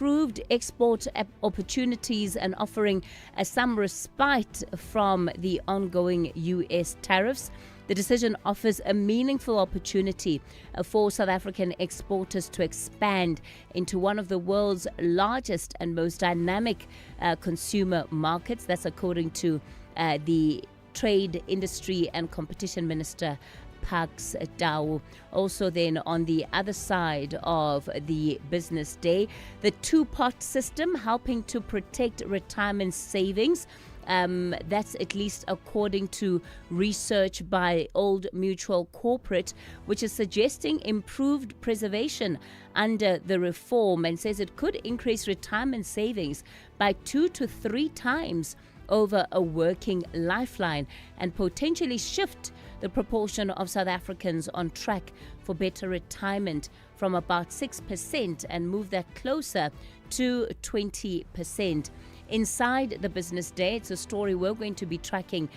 improved export opportunities and offering some respite from the ongoing U.S. tariffs. The decision offers a meaningful opportunity for South African exporters to expand into one of the world's largest and most dynamic consumer markets. That's according to the Trade, Industry and Competition Minister, Pax Dao. Also then on the other side of the business day, the two-pot system helping to protect retirement savings. That's at least according to research by Old Mutual Corporate, which is suggesting improved preservation under the reform and says it could increase retirement savings by 2 to 3 times over a working lifeline and potentially shift the proportion of South Africans on track for better retirement from about 6% and move that closer to 20%. Inside the business day, it's a story we're going to be tracking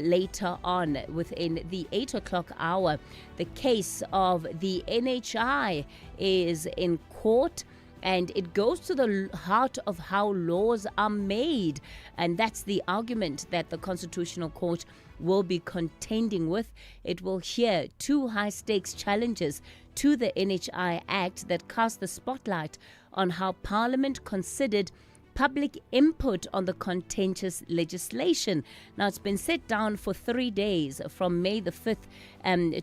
later on within the 8 o'clock hour. The case of the NHI is in court, and it goes to the heart of how laws are made. And that's the argument that the Constitutional Court will be contending with. It will hear 2 high-stakes challenges to the NHI Act that cast the spotlight on how Parliament considered public input on the contentious legislation. Now, it's been set down for 3 days from May the 5th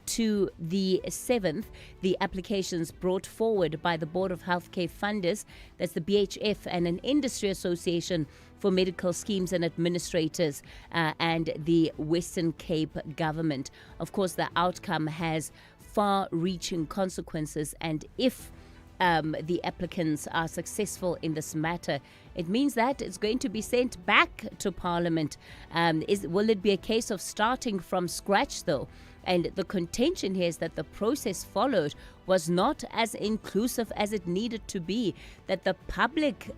to the 7th. The applications brought forward by the Board of Healthcare Funders, that's the BHF, and an industry association for medical schemes and administrators, and the Western Cape government. Of course, the outcome has far-reaching consequences, and if the applicants are successful in this matter, it means that it's going to be sent back to Parliament. Will it be a case of starting from scratch, though? And the contention here is that the process followed was not as inclusive as it needed to be, that the public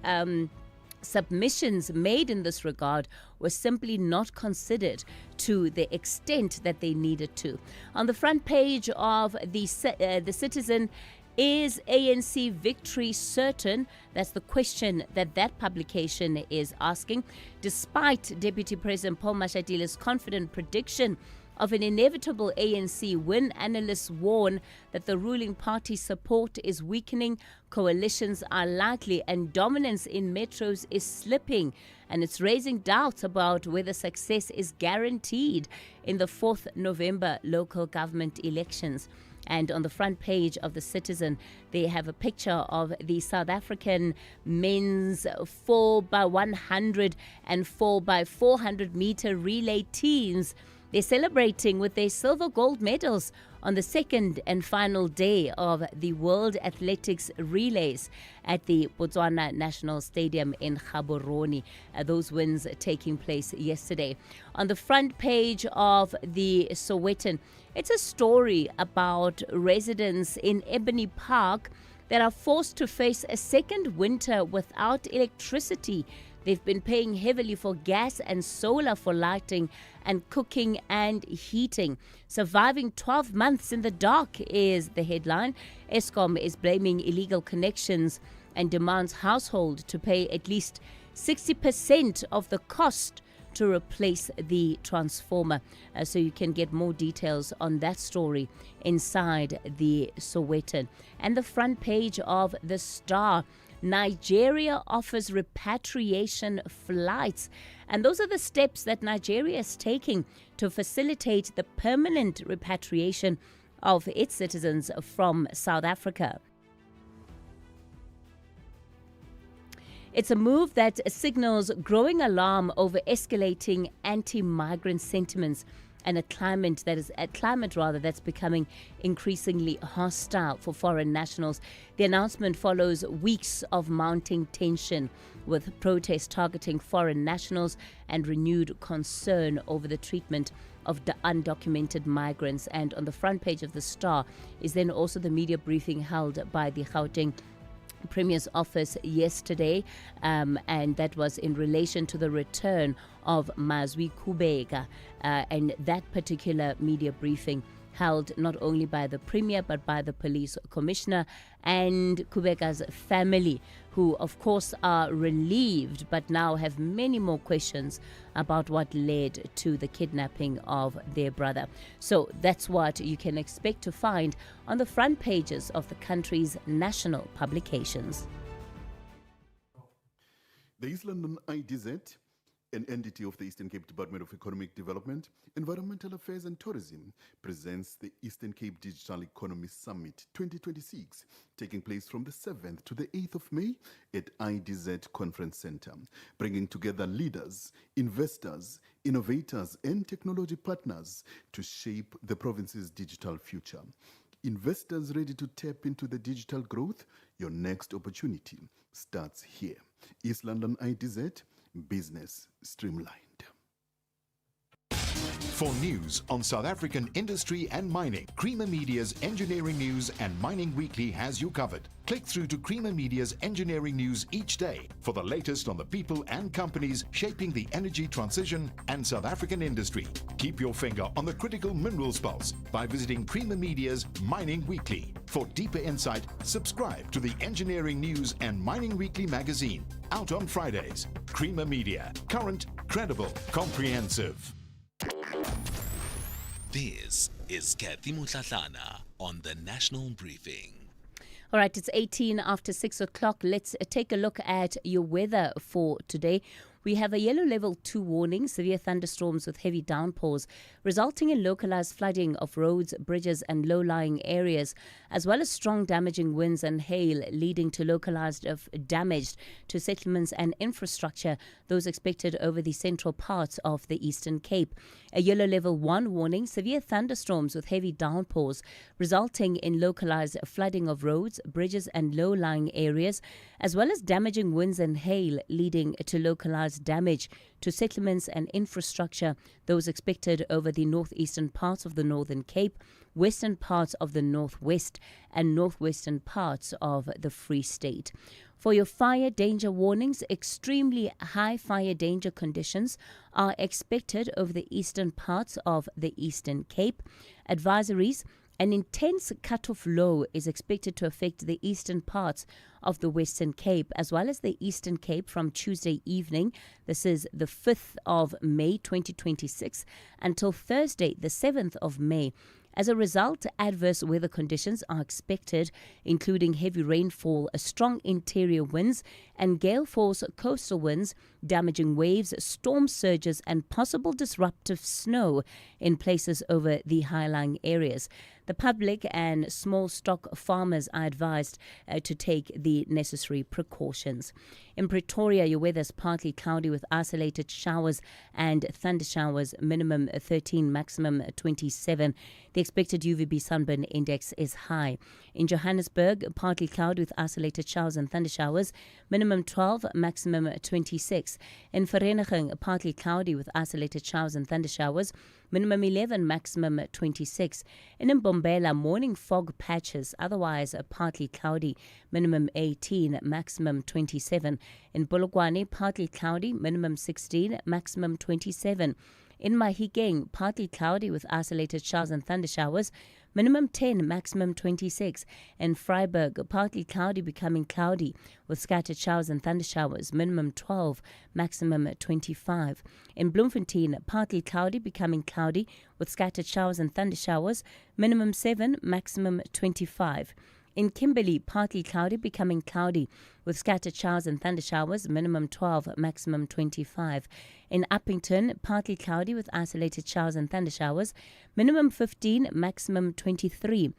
submissions made in this regard were simply not considered to the extent that they needed to. On the front page of the Citizen, is ANC victory certain? That's the question that publication is asking. Despite Deputy President Paul Mashadila's confident prediction of an inevitable ANC win, analysts warn that the ruling party's support is weakening, coalitions are likely, and dominance in metros is slipping. And it's raising doubts about whether success is guaranteed in the 4th November local government elections. And on the front page of the Citizen, they have a picture of the South African men's 4x100 and 4x400 meter relay teams. They're celebrating with their silver gold medals on the second and final day of the World Athletics Relays at the Botswana National Stadium in Gaborone. Those wins taking place yesterday. On the front page of the Sowetan, it's a story about residents in Ebony Park that are forced to face a second winter without electricity. They've been paying heavily for gas and solar for lighting and cooking and heating. Surviving 12 months in the dark is the headline. Eskom is blaming illegal connections and demands household to pay at least 60% of the cost to replace the transformer. So you can get more details on that story inside the Sowetan. And the front page of the Star, Nigeria offers repatriation flights. And those are the steps that Nigeria is taking to facilitate the permanent repatriation of its citizens from South Africa. It's a move that signals growing alarm over escalating anti-migrant sentiments and a climate that's becoming increasingly hostile for foreign nationals. The announcement follows weeks of mounting tension, with protests targeting foreign nationals and renewed concern over the treatment of the undocumented migrants. And on the front page of the Star is then also the media briefing held by the Gauteng Premier's office yesterday, and that was in relation to the return of Mazwi Kubeka, and that particular media briefing held not only by the Premier but by the Police Commissioner and Kubeka's family, who of course are relieved but now have many more questions about what led to the kidnapping of their brother. So that's what you can expect to find on the front pages of the country's national publications. The East London IDZ, an entity of the Eastern Cape Department of Economic Development, Environmental Affairs and Tourism, presents the Eastern Cape Digital Economy Summit 2026, taking place from the 7th to the 8th of May at IDZ Conference Center, bringing together leaders, investors, innovators, and technology partners to shape the province's digital future. Investors ready to tap into the digital growth? Your next opportunity starts here. East London IDZ, business streamlined. For news on South African industry and mining, Creamer Media's Engineering News and Mining Weekly has you covered. Click through to Creamer Media's Engineering News each day for the latest on the people and companies shaping the energy transition and South African industry. Keep your finger on the critical minerals pulse by visiting Creamer Media's Mining Weekly. For deeper insight, subscribe to the Engineering News and Mining Weekly magazine, out on Fridays. Creamer Media, current, credible, comprehensive. This is Cathy Mohlahlana on the National Briefing. All right, it's 18 after 6 o'clock. Let's take a look at your weather for today. We have a yellow level 2 warning, severe thunderstorms with heavy downpours, resulting in localized flooding of roads, bridges and low-lying areas, as well as strong damaging winds and hail, leading to localized damage to settlements and infrastructure, those expected over the central parts of the Eastern Cape. A yellow level 1 warning, severe thunderstorms with heavy downpours, resulting in localized flooding of roads, bridges and low-lying areas, as well as damaging winds and hail, leading to localized damage to settlements and infrastructure, those expected over the northeastern parts of the Northern Cape, western parts of the Northwest and northwestern parts of the Free State. For your fire danger warnings, extremely high fire danger conditions are expected over the eastern parts of the Eastern Cape. Advisories: an intense cut-off low is expected to affect the eastern parts of the Western Cape as well as the Eastern Cape from Tuesday evening. This is the 5th of May 2026 until Thursday the 7th of May. As a result, adverse weather conditions are expected, including heavy rainfall, strong interior winds, and gale force coastal winds, damaging waves, storm surges, and possible disruptive snow in places over the high-lying areas. The public and small stock farmers are advised to take the necessary precautions. In Pretoria, your weather is partly cloudy with isolated showers and thunder showers, minimum 13, maximum 27. The expected UVB sunburn index is high. In Johannesburg, partly cloudy with isolated showers and thunder showers, minimum 12, maximum 26. In Vereeniging, partly cloudy with isolated showers and thunder showers, minimum 11, maximum 26. In Mbombela, morning fog patches, otherwise partly cloudy, minimum 18, maximum 27. In Polokwane, partly cloudy, minimum 16, maximum 27. In Mahikeng, partly cloudy with isolated showers and thunder showers, minimum 10, maximum 26. In Vryburg, partly cloudy becoming cloudy with scattered showers and thunder showers, minimum 12, maximum 25. In Bloemfontein, partly cloudy becoming cloudy with scattered showers and thunder showers, minimum 7, maximum 25. In Kimberley, partly cloudy becoming cloudy with scattered showers and thunder showers, minimum 12, maximum 25. In Uppington, partly cloudy with isolated showers and thunder showers, minimum 15, maximum 23.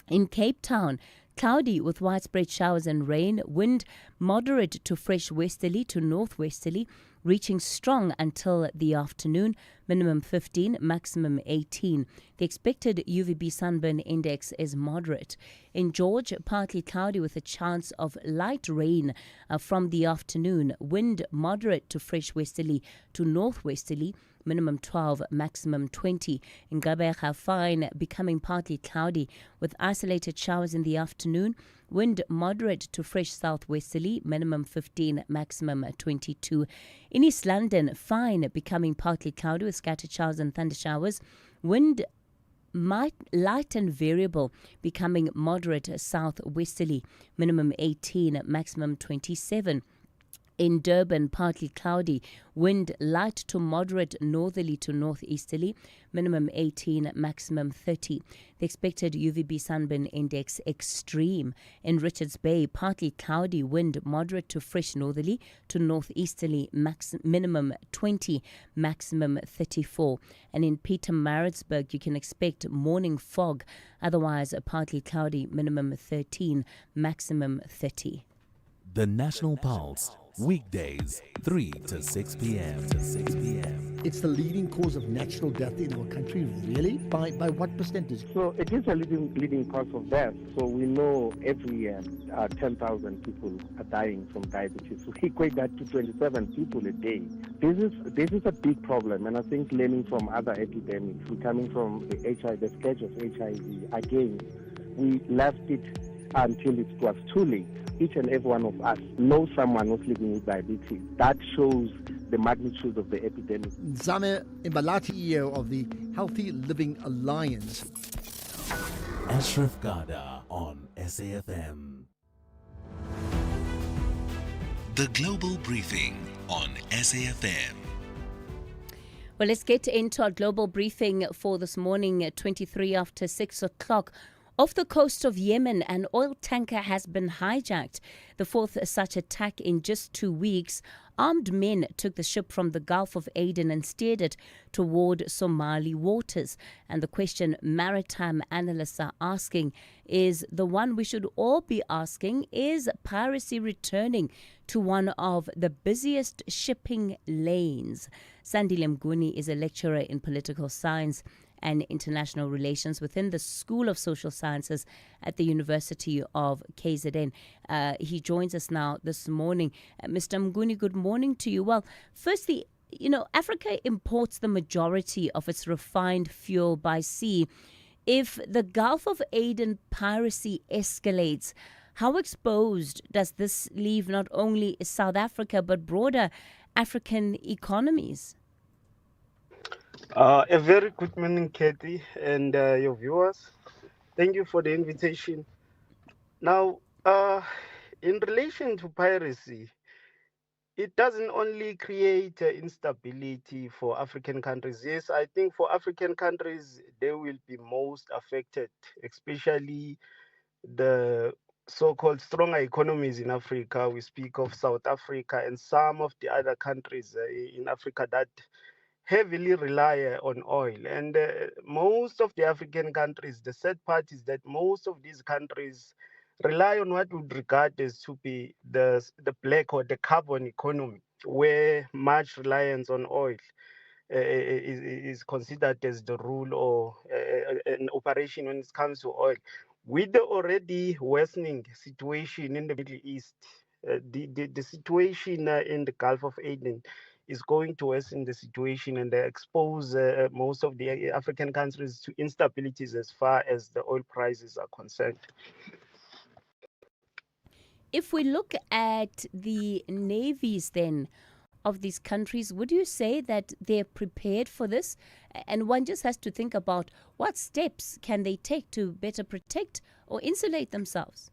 In Cape Town, cloudy with widespread showers and rain, wind moderate to fresh westerly to northwesterly, reaching strong until the afternoon, minimum 15, maximum 18. The expected UVB sunburn index is moderate. In George, partly cloudy with a chance of light rain from the afternoon, wind moderate to fresh westerly to northwesterly, minimum 12, maximum 20. In Gqeberha, fine, becoming partly cloudy with isolated showers in the afternoon, wind moderate to fresh southwesterly, minimum 15, maximum 22. In East London, fine, becoming partly cloudy with scattered showers and thunder showers, wind light and variable, becoming moderate southwesterly, minimum 18, maximum 27. In Durban, partly cloudy, wind light to moderate northerly to northeasterly, minimum 18, maximum 30. The expected UVB sunburn index extreme. In Richards Bay, partly cloudy, wind moderate to fresh northerly to northeasterly, minimum 20, maximum 34. And in Pietermaritzburg, you can expect morning fog, otherwise partly cloudy, minimum 13, maximum 30. The National Pulse, weekdays 3 to 6 p.m. It's the leading cause of natural death in our country, really? By what percentage? So it is a leading cause of death. So we know every year 10,000 people are dying from diabetes. So we equate that to 27 people a day. This is a big problem, and I think learning from other epidemics, we're coming from the scourge of HIV. Again, we left it until it was too late. Each and every one of us knows someone who's living with diabetes. That shows the magnitude of the epidemic. Zame Imbalati, CEO of the Healthy Living Alliance. Ashraf Garda on SAFM. The Global Briefing on SAFM. Well, let's get into our global briefing for this morning at 23 after 6 o'clock. Off the coast of Yemen, an oil tanker has been hijacked. The fourth such attack in just 2 weeks. Armed men took the ship from the Gulf of Aden and steered it toward Somali waters. And the question maritime analysts are asking is the one we should all be asking: is piracy returning to one of the busiest shipping lanes? Sandile Mguni is a lecturer in political science and international relations within the School of Social Sciences at the University of KZN. He joins us now this morning. Mr. Mguni, good morning to you. Well, firstly, Africa imports the majority of its refined fuel by sea. If the Gulf of Aden piracy escalates, how exposed does this leave not only South Africa but broader African economies? A very good morning, Cathy, and your viewers. Thank you for the invitation. Now, in relation to piracy, it doesn't only create instability for African countries. Yes, I think for African countries, they will be most affected, especially the so-called stronger economies in Africa. We speak of South Africa and some of the other countries in Africa that heavily rely on oil. And most of the African countries, the sad part is that most of these countries rely on what would regard as to be the black or the carbon economy, where much reliance on oil is considered as the rule or an operation when it comes to oil. With the already worsening situation in the Middle East, the situation in the Gulf of Aden is going to worsen the situation and expose most of the African countries to instabilities as far as the oil prices are concerned. If we look at the navies then of these countries, would you say that they're prepared for this? And one just has to think about what steps can they take to better protect or insulate themselves?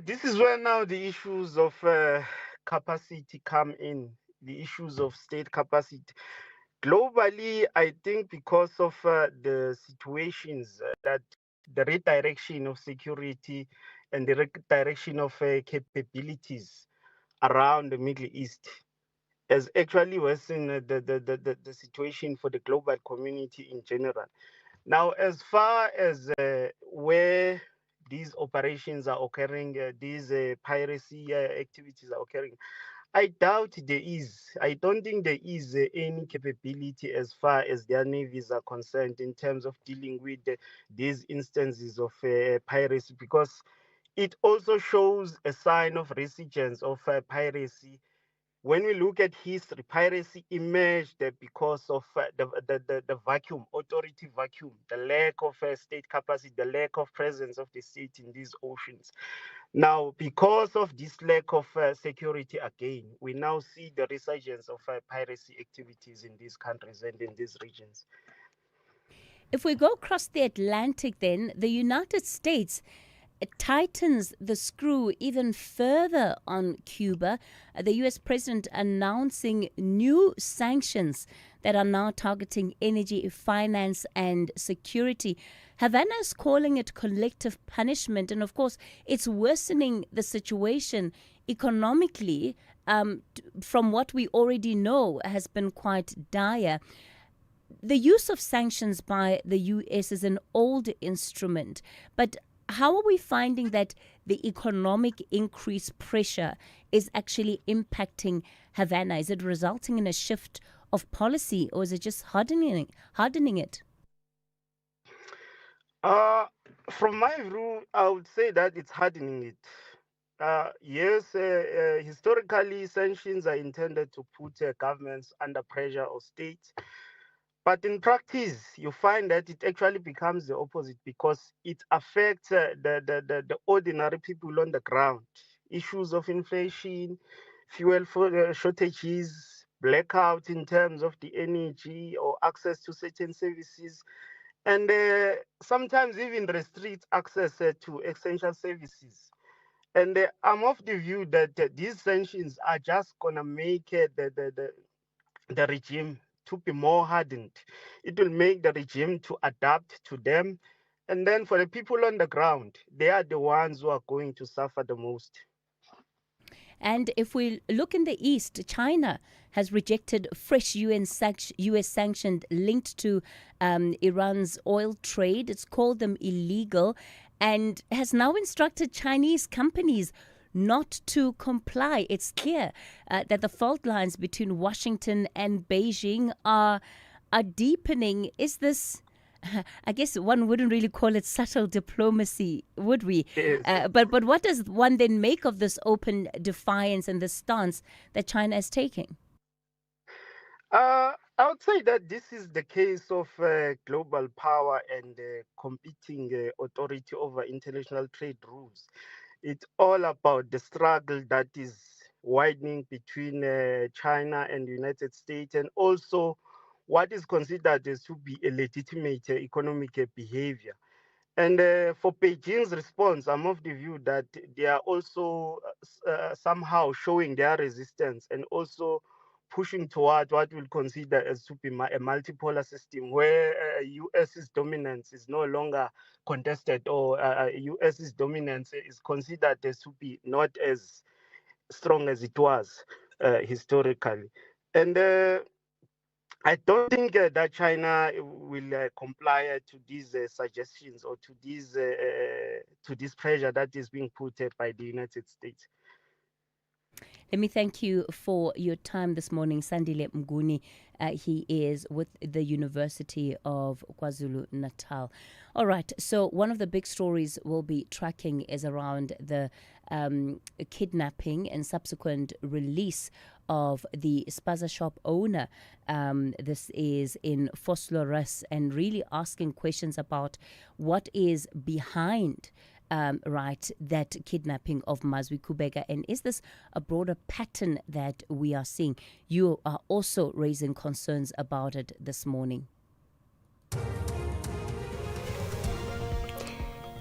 This is where now the issues of capacity come in, the issues of state capacity. Globally, I think because of the situations that the redirection of security and the redirection of capabilities around the Middle East has actually worsened the situation for the global community in general. Now, as far as where these operations are occurring, these piracy activities are occurring, I doubt there is. I don't think there is any capability as far as their navies are concerned in terms of dealing with these instances of piracy, because it also shows a sign of resurgence of piracy. When we look at history, piracy emerged because of the vacuum, authority vacuum, the lack of state capacity, the lack of presence of the state in these oceans. Now, because of this lack of security again, we now see the resurgence of piracy activities in these countries and in these regions. if we go across the Atlantic then, the United States tightens the screw even further on Cuba. The U.S. president announcing new sanctions that are now targeting energy, finance, and security. Havana is calling it collective punishment, and of course, it's worsening the situation economically. From what we already know, has been quite dire. The use of sanctions by the U.S. is an old instrument, but how are we finding that the economic increased pressure is actually impacting Havana? Is it resulting in a shift of policy, or is it just hardening it? From my view, I would say that it's hardening it. Yes, historically, sanctions are intended to put governments under pressure or states. But in practice, you find that it actually becomes the opposite because it affects the ordinary people on the ground. Issues of inflation, fuel shortages, blackout in terms of the energy or access to certain services, and sometimes even restrict access to essential services. And I'm of the view that these sanctions are just going to make the regime to be more hardened. It will make the regime to adapt to them. And then for the people on the ground, they are the ones who are going to suffer the most. And if we look in the East, China has rejected fresh U.S. sanctions linked to Iran's oil trade. It's called them illegal and has now instructed Chinese companies not to comply. It's clear that the fault lines between Washington and Beijing are deepening. Is this, I guess one wouldn't really call it subtle diplomacy, would we? Yes. But what does one then make of this open defiance and the stance that China is taking? I would say that this is the case of global power and competing authority over international trade rules. It's all about the struggle that is widening between China and the United States, and also what is considered as to be a legitimate economic behavior. And for Beijing's response, I'm of the view that they are also somehow showing their resistance and also pushing toward what we'll consider as to be a multipolar system where US's dominance is no longer contested, or US's dominance is considered as to be not as strong as it was historically. And I don't think that China will comply to these suggestions or to this pressure that is being put by the United States. Let me thank you for your time this morning, Sandile Mguni. He is with the University of KwaZulu-Natal. All right, so one of the big stories we'll be tracking is around the kidnapping and subsequent release of the spaza shop owner. This is in Vosloorus, and really asking questions about what is behind that kidnapping of Mazwi Kubeka, and is this a broader pattern that we are seeing? You are also raising concerns about it this morning.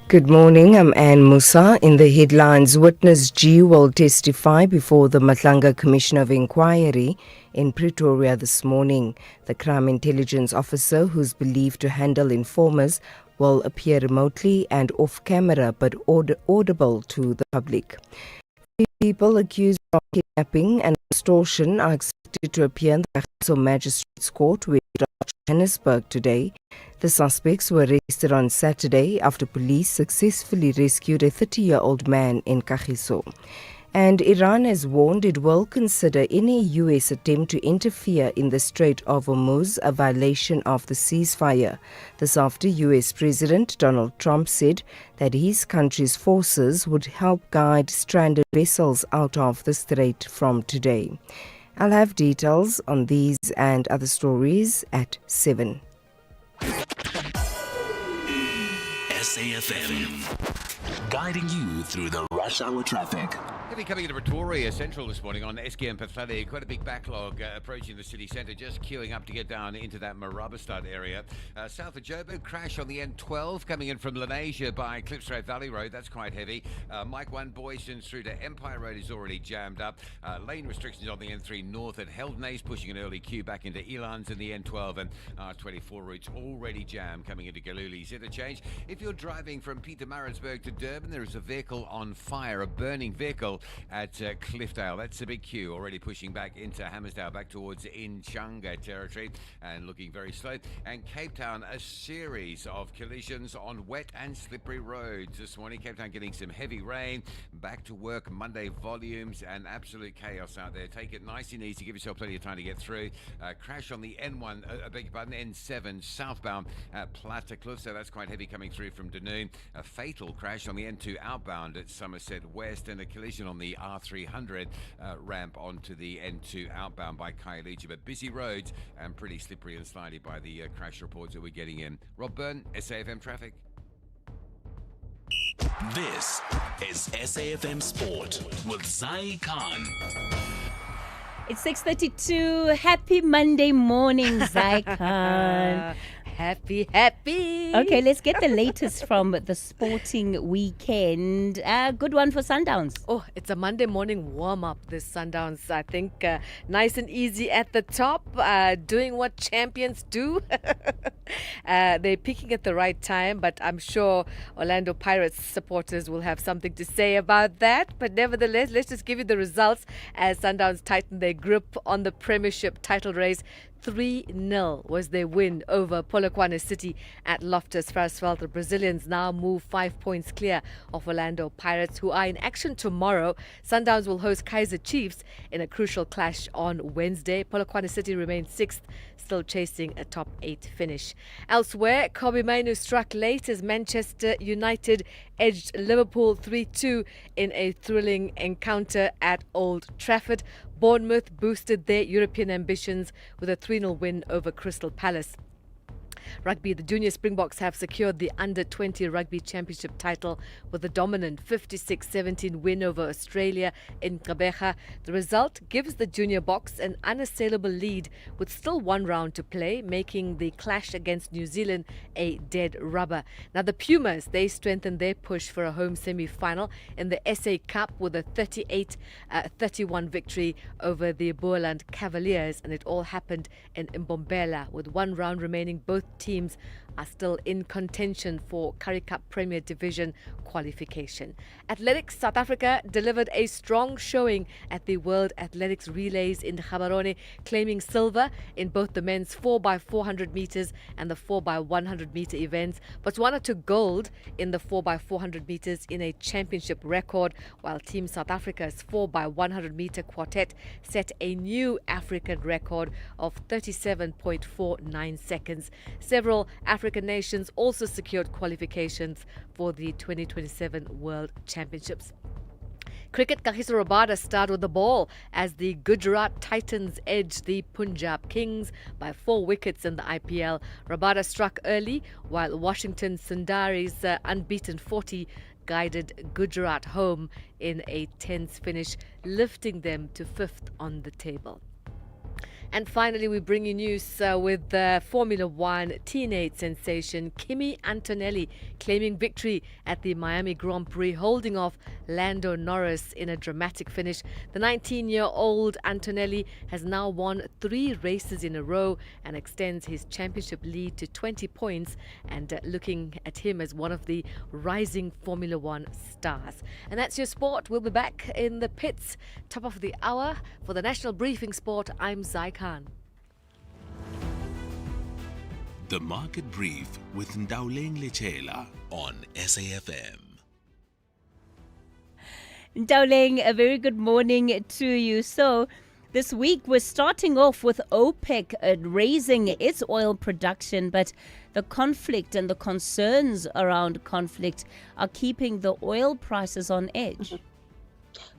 Good morning, I'm Anne Musa. In the headlines, witness G will testify before the Matlanga Commission of Inquiry in Pretoria this morning. The crime intelligence officer, who's believed to handle informers, will appear remotely and off camera but audible to the public. People accused of kidnapping and extortion are expected to appear in the Kagiso Magistrates Court with Johannesburg today. The suspects were arrested on Saturday after police successfully rescued a 30-year-old man in Kagiso. And Iran has warned it will consider any U.S. attempt to interfere in the Strait of Hormuz a violation of the ceasefire. This after U.S. President Donald Trump said that his country's forces would help guide stranded vessels out of the strait from today. I'll have details on these and other stories at 7. SAFM guiding you through the rush hour traffic. Heavy coming into Pretoria Central this morning on SKM Patlade. Quite a big backlog approaching the city centre, just queuing up to get down into that Marabastad area. South of Joburg, crash on the N12 coming in from Lenasia by Klipstraat Valley Road. That's quite heavy. Mike 1 Boyston through to Empire Road is already jammed up. Lane restrictions on the N3 North at Heldnays, pushing an early queue back into Elands and the N12 and R24 routes already jammed coming into Galuli's interchange. If you're driving from Pietermaritzburg to Durban, there is a vehicle on fire, a burning vehicle at Cliffdale. That's a big queue already pushing back into Hammersdale, back towards Inchanga territory and looking very slow. And Cape Town, a series of collisions on wet and slippery roads this morning. Cape Town getting some heavy rain, back to work Monday volumes and absolute chaos out there. Take it nice and easy, give yourself plenty of time to get through. Crash on the N1, beg your pardon, N7 southbound at Plattekloof, so that's quite heavy coming through from Dunoon. A fatal crash on the N2 outbound at Somerset West and a collision on the R300 ramp onto the N2 outbound by Khayelitsha. But busy roads and pretty slippery and slidey by the crash reports that we're getting in. Rob Byrne, SAFM Traffic. This is SAFM Sport with Zai Khan. It's 6:32. Happy Monday morning, Zai Khan. Happy. Okay, let's get the latest from the sporting weekend. Good one for Sundowns. Oh, it's a Monday morning warm-up, this Sundowns. I think nice and easy at the top, doing what champions do. They're peaking at the right time, but I'm sure Orlando Pirates supporters will have something to say about that. But nevertheless, let's just give you the results as Sundowns tighten their grip on the Premiership title race. 3-0 was their win over Polokwane City at Loftus Versfeld. The Brazilians now move 5 points clear of Orlando Pirates, who are in action tomorrow. Sundowns will host Kaizer Chiefs in a crucial clash on Wednesday. Polokwane City remains 6th, still chasing a top 8 finish. Elsewhere, Kobe Mainoo struck late as Manchester United edged Liverpool 3-2 in a thrilling encounter at Old Trafford. Bournemouth boosted their European ambitions with a 3-0 win over Crystal Palace. Rugby, the Junior Springboks have secured the Under-20 Rugby Championship title with a dominant 56-17 win over Australia in Gqeberha. The result gives the Junior Boks an unassailable lead with still one round to play, making the clash against New Zealand a dead rubber. Now the Pumas, they strengthened their push for a home semi-final in the SA Cup with a 38-31 victory over the Boerland Cavaliers, and it all happened in Mbombela with one round remaining. Both teams are still in contention for Currie Cup Premier Division qualification. Athletics, South Africa delivered a strong showing at the World Athletics Relays in Gaborone, claiming silver in both the men's 4x400 meters and the 4x100 meter events. Botswana took gold in the 4x400 meters in a championship record, while Team South Africa's 4x100 meter quartet set a new African record of 37.49 seconds. Several African nations also secured qualifications for the 2027 World Championships. Cricket, Kagiso Rabada starred with the ball as the Gujarat Titans edged the Punjab Kings by 4 wickets in the IPL. Rabada struck early, while Washington Sundari's unbeaten 40 guided Gujarat home in a tense finish, lifting them to 5th on the table. And finally, we bring you news with Formula One teenage sensation Kimi Antonelli claiming victory at the Miami Grand Prix, holding off Lando Norris in a dramatic finish. The 19-year-old Antonelli has now won 3 races in a row and extends his championship lead to 20 points, and looking at him as one of the rising Formula One stars. And that's your sport. We'll be back in the pits, top of the hour. For the National Briefing Sport, I'm Zai Khan. The Market Brief with Ndauleng Lechela on SAFM. Ndauleng, a very good morning to you. So, this week we're starting off with OPEC raising its oil production, but the conflict and the concerns around conflict are keeping the oil prices on edge.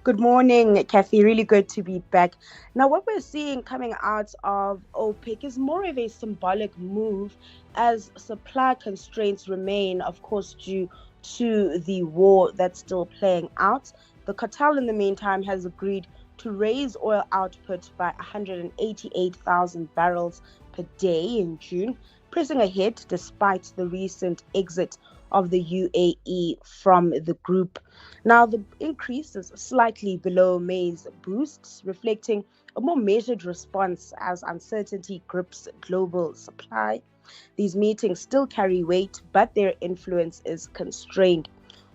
Good morning, Cathy. Really good to be back. Now, what we're seeing coming out of OPEC is more of a symbolic move as supply constraints remain, of course, due to the war that's still playing out. The cartel, in the meantime, has agreed to raise oil output by 188,000 barrels per day in June, pressing ahead despite the recent exit of the UAE from the group. Now, the increase is slightly below May's boosts, reflecting a more measured response as uncertainty grips global supply. These meetings still carry weight, but their influence is constrained.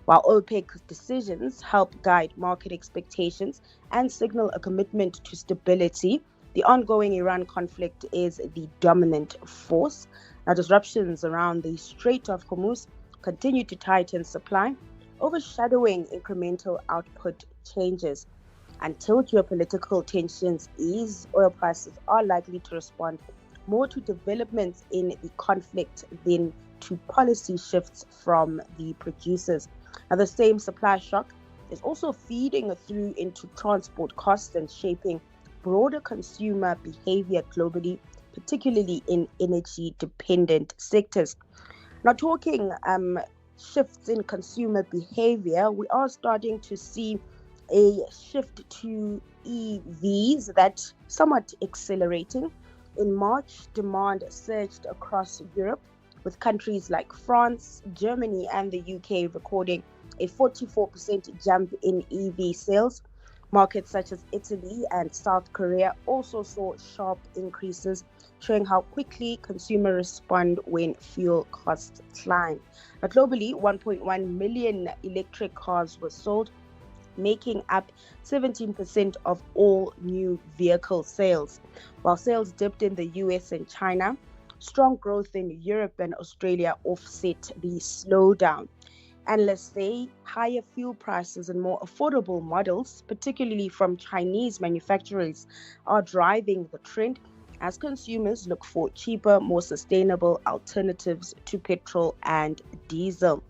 While OPEC's decisions help guide market expectations and signal a commitment to stability, the ongoing Iran conflict is the dominant force. Now, disruptions around the Strait of Hormuz continue to tighten supply, overshadowing incremental output changes. Until geopolitical tensions ease, oil prices are likely to respond more to developments in the conflict than to policy shifts from the producers. Now, the same supply shock is also feeding through into transport costs and shaping broader consumer behavior globally, particularly in energy-dependent sectors. Now, talking shifts in consumer behavior, we are starting to see a shift to EVs that's somewhat accelerating. In March, demand surged across Europe, with countries like France, Germany, and the UK recording a 44% jump in EV sales. Markets such as Italy and South Korea also saw sharp increases, showing how quickly consumers respond when fuel costs climb. Now, globally, 1.1 million electric cars were sold, making up 17% of all new vehicle sales. While sales dipped in the US and China, strong growth in Europe and Australia offset the slowdown. Analysts say higher fuel prices and more affordable models, particularly from Chinese manufacturers, are driving the trend as consumers look for cheaper, more sustainable alternatives to petrol and diesel.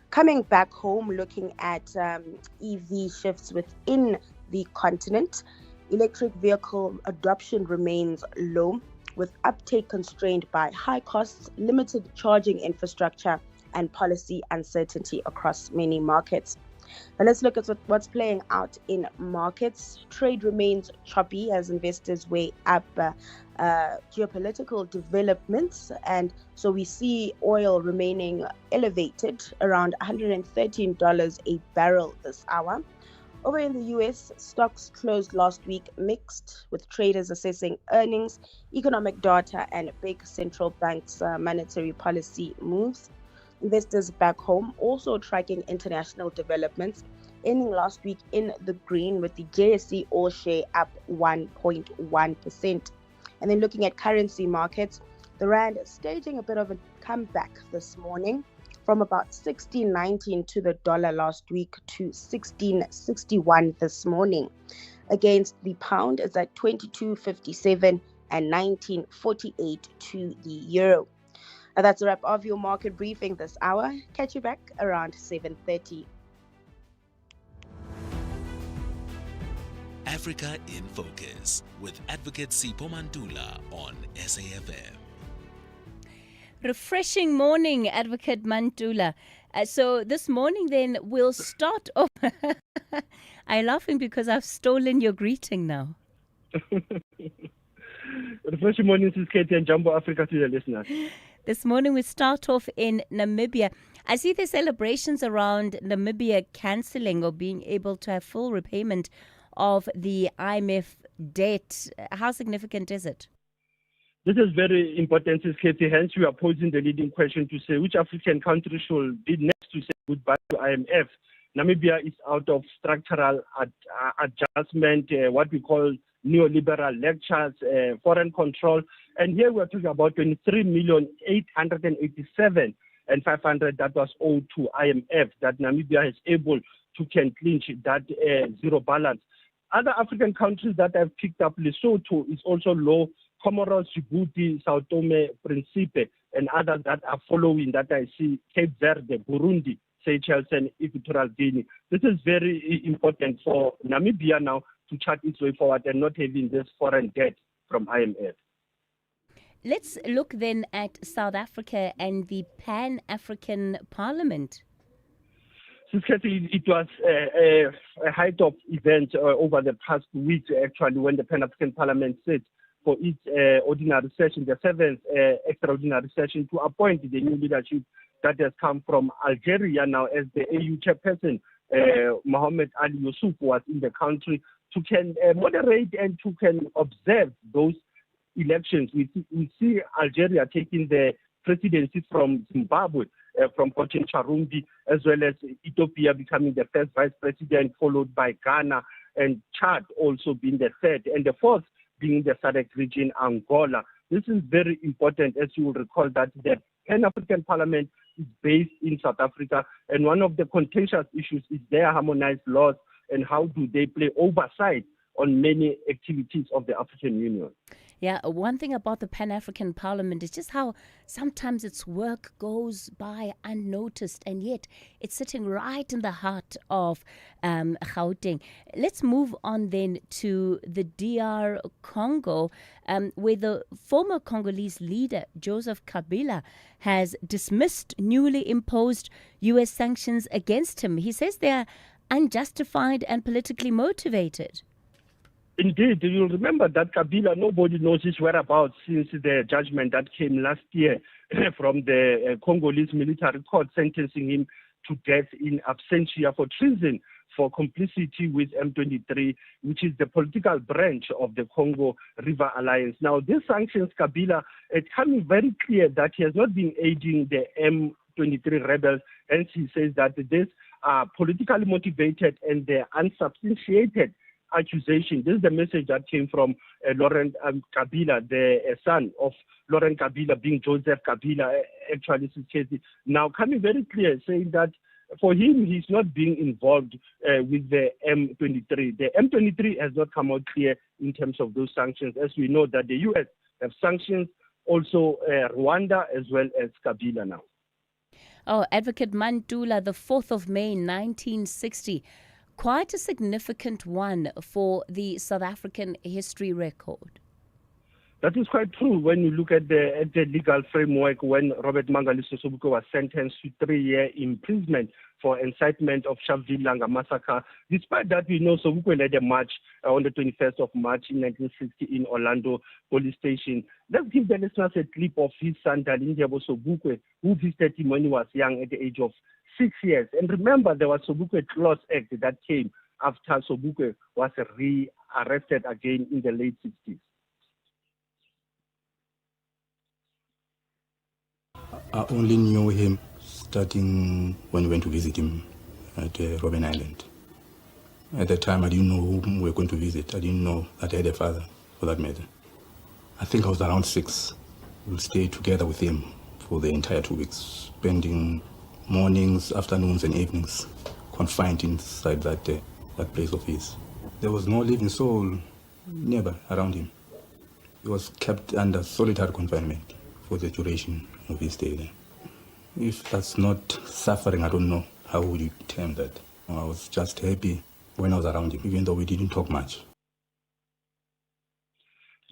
Coming back home, looking at EV shifts within the continent, electric vehicle adoption remains low, with uptake constrained by high costs, limited charging infrastructure, and policy uncertainty across many markets. But let's look at what's playing out in markets. Trade remains choppy as investors weigh up geopolitical developments, and so we see oil remaining elevated around $113 a barrel this hour. Over in the US, stocks closed last week mixed, with traders assessing earnings, economic data, and big central banks' monetary policy moves. Investors back home also tracking international developments, ending last week in the green with the JSE All Share up 1.1%. And then looking at currency markets, the rand staging a bit of a comeback this morning from about 16.19 to the dollar last week to 16.61 this morning. Against the pound is at 22.57 and 19.48 to the euro. Now that's a wrap of your market briefing this hour. Catch you back around 7:30. Africa in Focus with Advocate Sipho Mantula on SAFM. Refreshing morning, Advocate Mantula. So this morning then we'll start off. I'm laughing because I've stolen your greeting now. Refreshing morning, this is Cathy and Jumbo Africa to the listeners. This morning we start off in Namibia. I see the celebrations around Namibia cancelling or being able to have full repayment of the IMF debt. How significant is it? This is very important, Cathy. Hence, we are posing the leading question to say which African country should be next to say goodbye to IMF. Namibia is out of structural adjustment, what we call neoliberal lectures, foreign control. And here we're talking about 23,887,500 that was owed to IMF, that Namibia is able to can clinch that zero balance. Other African countries that have picked up, Lesotho is also low, Comoros, Djibouti, Sao Tome, Principe, and others that are following that I see, Cape Verde, Burundi, Seychelles, and Equatorial Guinea. This is very important for Namibia now to chart its way forward and not having this foreign debt from IMF. Let's look then at South Africa and the Pan-African Parliament. It was a height of events over the past week, actually, when the Pan-African Parliament set for its ordinary session, the 7th extraordinary session, to appoint the new leadership that has come from Algeria now as the AU chairperson. Mohamed Ali Yusuf was in the country to can moderate and to can observe those elections. We see Algeria taking the presidency from Zimbabwe, from Fortune Charumbi, as well as Ethiopia becoming the first vice president, followed by Ghana, and Chad also being the third, and the fourth being the SADC region, Angola. This is very important, as you will recall that the Pan-African Parliament is based in South Africa, and one of the contentious issues is their harmonized laws and how do they play oversight on many activities of the African Union. Yeah, one thing about the Pan-African Parliament is just how sometimes its work goes by unnoticed, and yet it's sitting right in the heart of Gauteng. Let's move on then to the DR Congo, where the former Congolese leader, Joseph Kabila, has dismissed newly imposed U.S. sanctions against him. He says they are unjustified and politically motivated. Indeed, you'll remember that Kabila, nobody knows his whereabouts since the judgment that came last year from the Congolese military court sentencing him to death in absentia for treason for complicity with M23, which is the political branch of the Congo River Alliance. Now, these sanctions, Kabila, it's coming very clear that he has not been aiding the M23 rebels, and he says that these are politically motivated and they're unsubstantiated accusation. This is the message that came from Laurent Kabila, the son of Laurent Kabila, being Joseph Kabila. Actually, this is Cathy now coming very clear, saying that for him, he's not being involved with the M23. The M23 has not come out clear in terms of those sanctions, as we know that the U.S. have sanctions also Rwanda as well as Kabila now. Oh, Advocate Mandula, the 4th of May, 1960. Quite a significant one for the South African history record. That is quite true when you look at the legal framework. When Robert Mangaliso Sobukwe was sentenced to 3-year imprisonment for incitement of Sharpeville massacre. Despite that, we know Sobukwe led a march on the 21st of March in 1960 in Orlando Police Station. Let's give the listeners a clip of his son, Dalindyebo Sobukwe, who visited him when he was young at the age of 6 years. And remember, there was Sobukwe Clause Act that came after Sobukwe was re-arrested again in the late 60s. I only knew him starting when we went to visit him at Robben Island. At the time, I didn't know whom we were going to visit. I didn't know that I had a father, for that matter. I think I was around 6. We stayed together with him for the entire 2 weeks, spending mornings, afternoons, and evenings confined inside that place of his. There was no living soul never around him. He was kept under solitary confinement for the duration of his stay there. If that's not suffering, I don't know how would you term that. I was just happy when I was around him, even though we didn't talk much.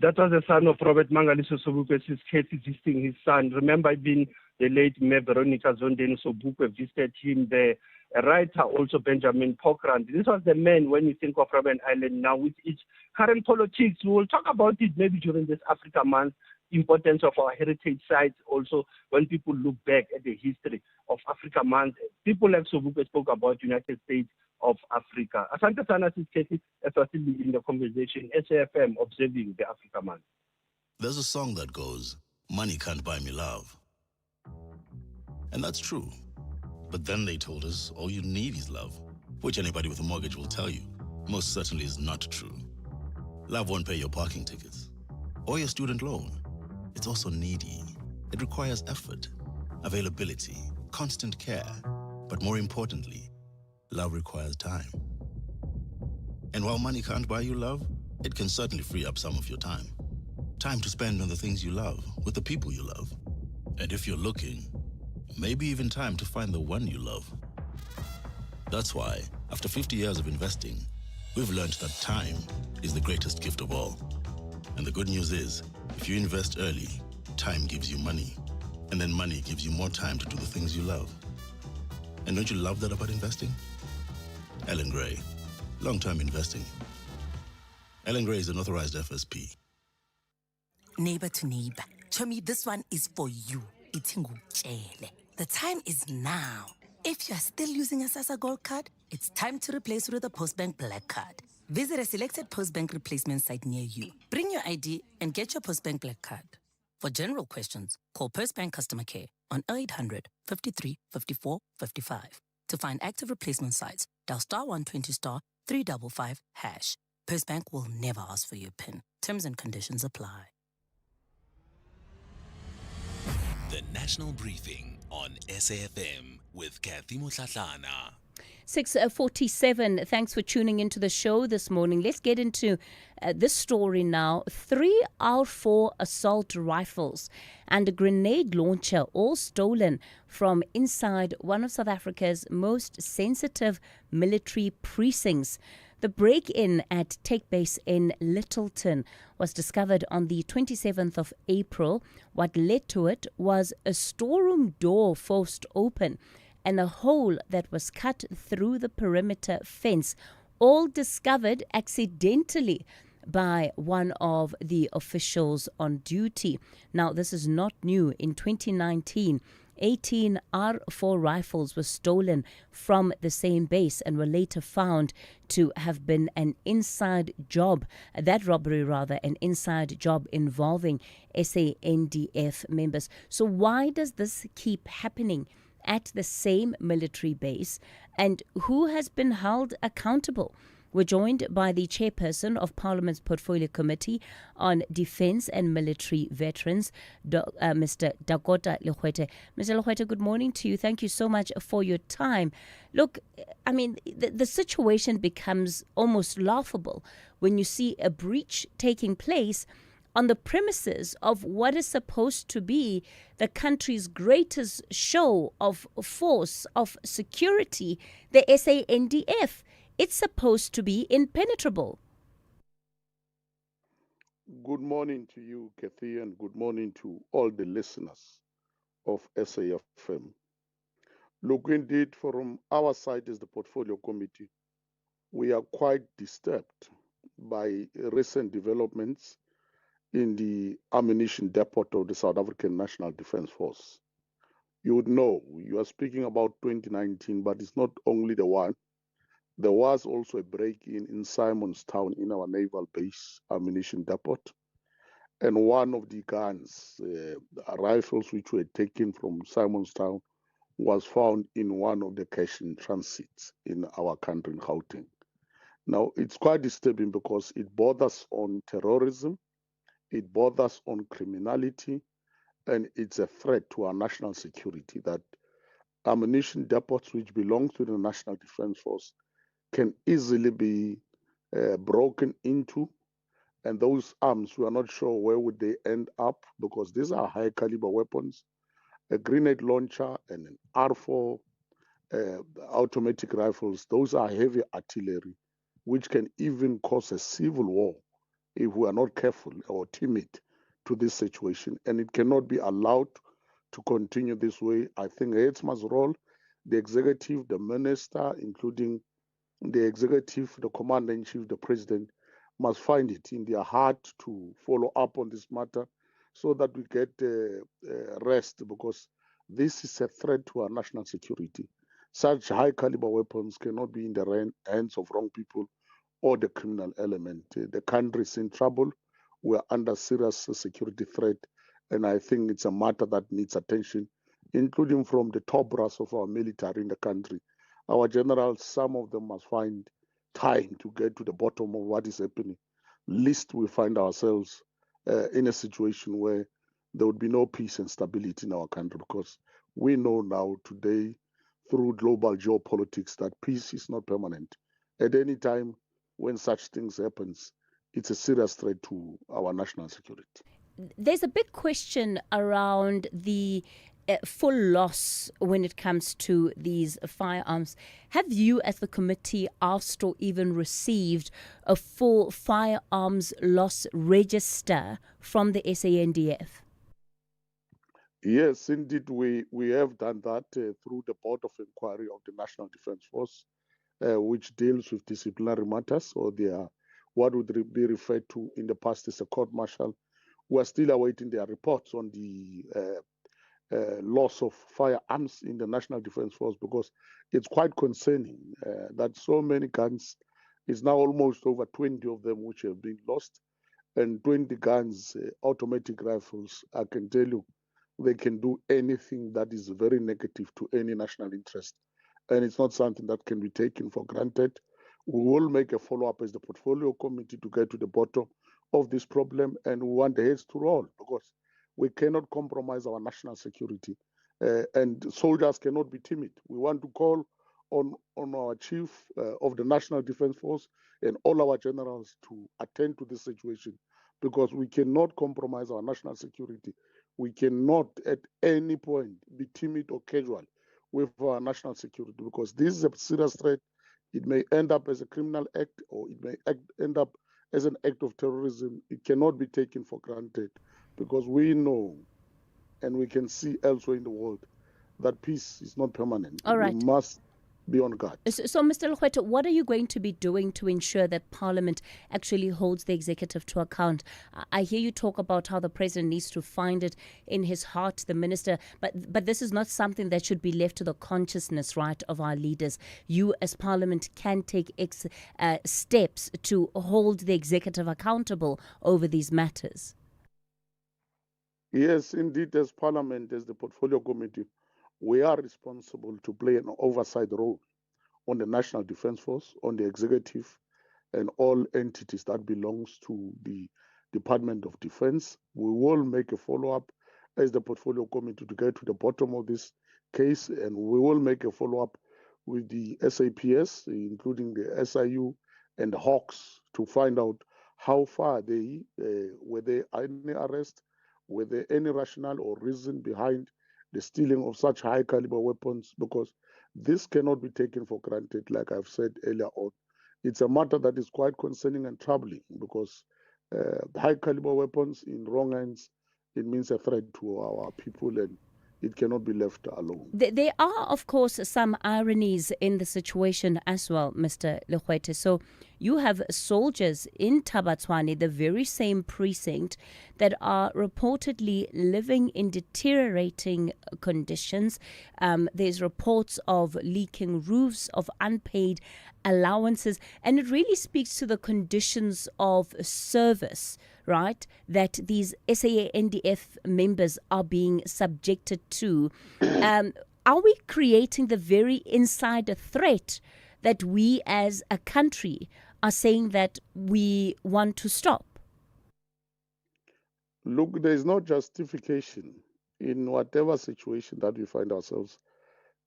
That was the son of Robert Mangaliso Sobukwe, his case visiting his son. Remember, being the late Mayor Veronica Zondeni Sobukwe visited him there. A writer, also Benjamin Pokrand. This was the man, when you think of Robben Island now, with its current politics. We will talk about it maybe during this Africa Month, importance of our heritage sites. Also, when people look back at the history of Africa Month, people like Sobukwe spoke about United States of Africa. Asante sana Cathy, as we're still in the conversation, SAFM observing the Africa Month. There's a song that goes, "Money can't buy me love." And that's true. But then they told us all you need is love, which anybody with a mortgage will tell you most certainly is not true. Love won't pay your parking tickets or your student loan. It's also needy. It requires effort, availability, constant care. But more importantly, love requires time. And while money can't buy you love, it can certainly free up some of your time. Time to spend on the things you love, with the people you love. And if you're looking, maybe even time to find the one you love. That's why, after 50 years of investing, we've learned that time is the greatest gift of all. And the good news is, if you invest early, time gives you money. And then money gives you more time to do the things you love. And don't you love that about investing? Ellen Gray, long-term investing. Ellen Gray is an authorized FSP. Neighbor to neighbor. Chomi, this one is for you. The time is now. If you are still using a Sasa Gold card, it's time to replace it with a Postbank Black card. Visit a selected Postbank replacement site near you. Bring your ID and get your Postbank Black card. For general questions, call Postbank Customer Care on 0800 53 54 55. To find active replacement sites, dial *120 *355 #. Postbank will never ask for your PIN. Terms and conditions apply. The National Briefing on SAFM with Cathy Mohlahlana. 6:47. Thanks for tuning into the show this morning. Let's get into this story now. 3 out of 4 assault rifles and a grenade launcher all stolen from inside one of South Africa's most sensitive military precincts. The break-in at Take Base in Littleton was discovered on the 27th of April. What led to it was a storeroom door forced open and a hole that was cut through the perimeter fence, all discovered accidentally by one of the officials on duty. Now, this is not new. In 2019, 18 R4 rifles were stolen from the same base and were later found to have been an inside job, an inside job involving SANDF members. So why does this keep happening at the same military base, and who has been held accountable? We're joined by the chairperson of Parliament's Portfolio Committee on Defence and Military Veterans, Mr. Dakota Lekwete. Mr. Lekwete, good morning to you. Thank you so much for your time. Look, I mean, the situation becomes almost laughable when you see a breach taking place on the premises of what is supposed to be the country's greatest show of force, of security, the SANDF. It's supposed to be impenetrable. Good morning to you, Cathy, and good morning to all the listeners of SAFM. Look, indeed, from our side as the Portfolio Committee, we are quite disturbed by recent developments in the ammunition depot of the South African National Defence Force. You would know, you are speaking about 2019, but it's not only the one. There was also a break-in Simonstown in our naval base ammunition depot. And one of the guns, rifles which were taken from Simonstown, was found in one of the cash-in transits in our country in Gauteng. Now, it's quite disturbing because it borders on terrorism, it borders on criminality, and it's a threat to our national security that ammunition depots which belong to the National Defence Force can easily be broken into, and those arms, we are not sure where would they end up because these are high caliber weapons, a grenade launcher and an R4 automatic rifles. Those are heavy artillery, which can even cause a civil war if we are not careful or timid to this situation, and it cannot be allowed to continue this way. I think Hetzma's role, the executive, the minister, including the executive, the commander-in-chief, the president, must find it in their heart to follow up on this matter so that we get rest, because this is a threat to our national security. Such high-caliber weapons cannot be in the hands of wrong people or the criminal element. The country is in trouble. We are under serious security threat, and I think it's a matter that needs attention, including from the top brass of our military in the country. Our generals, some of them must find time to get to the bottom of what is happening, lest we find ourselves in a situation where there would be no peace and stability in our country, because we know now today through global geopolitics that peace is not permanent. At any time when such things happens, it's a serious threat to our national security. There's a big question around the full loss when it comes to these firearms. Have you, as the committee, asked or even received a full firearms loss register from the SANDF? Yes, indeed, we have done that through the Board of Inquiry of the National Defence Force, which deals with disciplinary matters, or what would be referred to in the past as a court martial. We're still awaiting their reports on the loss of firearms in the National Defence Force, because it's quite concerning that so many guns, it's now almost over 20 of them which have been lost, and 20 guns, automatic rifles. I can tell you, they can do anything that is very negative to any national interest. And it's not something that can be taken for granted. We will make a follow-up as the portfolio committee to get to the bottom of this problem, and we want the heads to roll, because we cannot compromise our national security. And soldiers cannot be timid. We want to call on our chief of the National Defence Force and all our generals to attend to this situation, because we cannot compromise our national security. We cannot at any point be timid or casual with our national security, because this is a serious threat. It may end up as a criminal act, or it may end up as an act of terrorism. It cannot be taken for granted, because we know and we can see elsewhere in the world that peace is not permanent. All right. We must be on guard. So, Mr. Legoethe, what are you going to be doing to ensure that Parliament actually holds the executive to account? I hear you talk about how the president needs to find it in his heart, the minister, but this is not something that should be left to the consciousness, right, of our leaders. You, as Parliament, can take steps to hold the executive accountable over these matters. Yes, indeed, as Parliament, as the Portfolio Committee, we are responsible to play an oversight role on the National Defence Force, on the executive, and all entities that belongs to the Department of Defence. We will make a follow-up as the Portfolio Committee to get to the bottom of this case, and we will make a follow-up with the SAPS, including the SIU and the Hawks, to find out how far were there any arrest, were there any rationale or reason behind the stealing of such high caliber weapons, because this cannot be taken for granted. Like I've said earlier on, it's a matter that is quite concerning and troubling, because high caliber weapons in wrong hands, it means a threat to our people, and it cannot be left alone. There are, of course, some ironies in the situation as well, Mr. Legoethe. So you have soldiers in Tabatswane, the very same precinct, that are reportedly living in deteriorating conditions. There's reports of leaking roofs, of unpaid allowances, and it really speaks to the conditions of service, right, that these SANDF members are being subjected to. Are we creating the very insider threat that we as a country are saying that we want to stop? Look, there is no justification in whatever situation that we find ourselves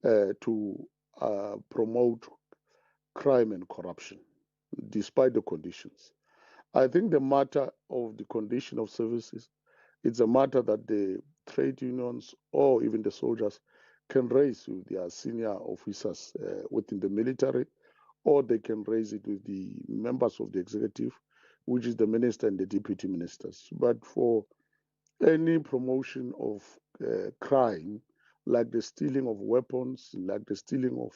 to promote crime and corruption, despite the conditions. I think the matter of the condition of services, it's a matter that the trade unions or even the soldiers can raise with their senior officers within the military, or they can raise it with the members of the executive, which is the minister and the deputy ministers. But for any promotion of crime, like the stealing of weapons, like the stealing of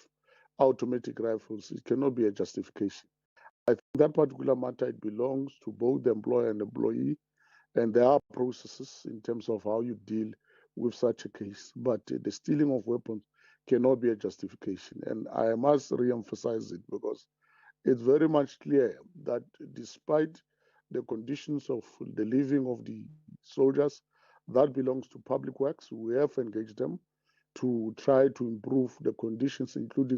automatic rifles, it cannot be a justification. I think that particular matter, it belongs to both the employer and employee, and there are processes in terms of how you deal with such a case. But the stealing of weapons cannot be a justification. And I must re-emphasize it, because it's very much clear that despite the conditions of the living of the soldiers, that belongs to public works. We have engaged them to try to improve the conditions, including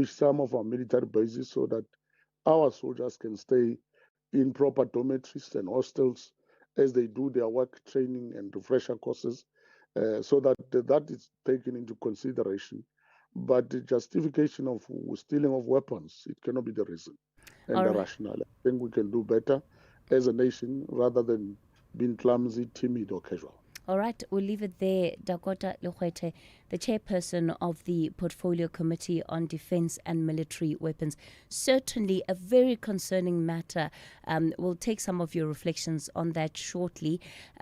some of our military bases, so that our soldiers can stay in proper dormitories and hostels as they do their work training and refresher courses, so that is taken into consideration. But the justification of stealing of weapons, it cannot be the reason and the rationale. I think we can do better as a nation rather than being clumsy, timid, or casual. All right, we'll leave it there. Dakota Lekwete, the chairperson of the Portfolio Committee on Defense and Military Weapons. Certainly a very concerning matter. We'll take some of your reflections on that shortly.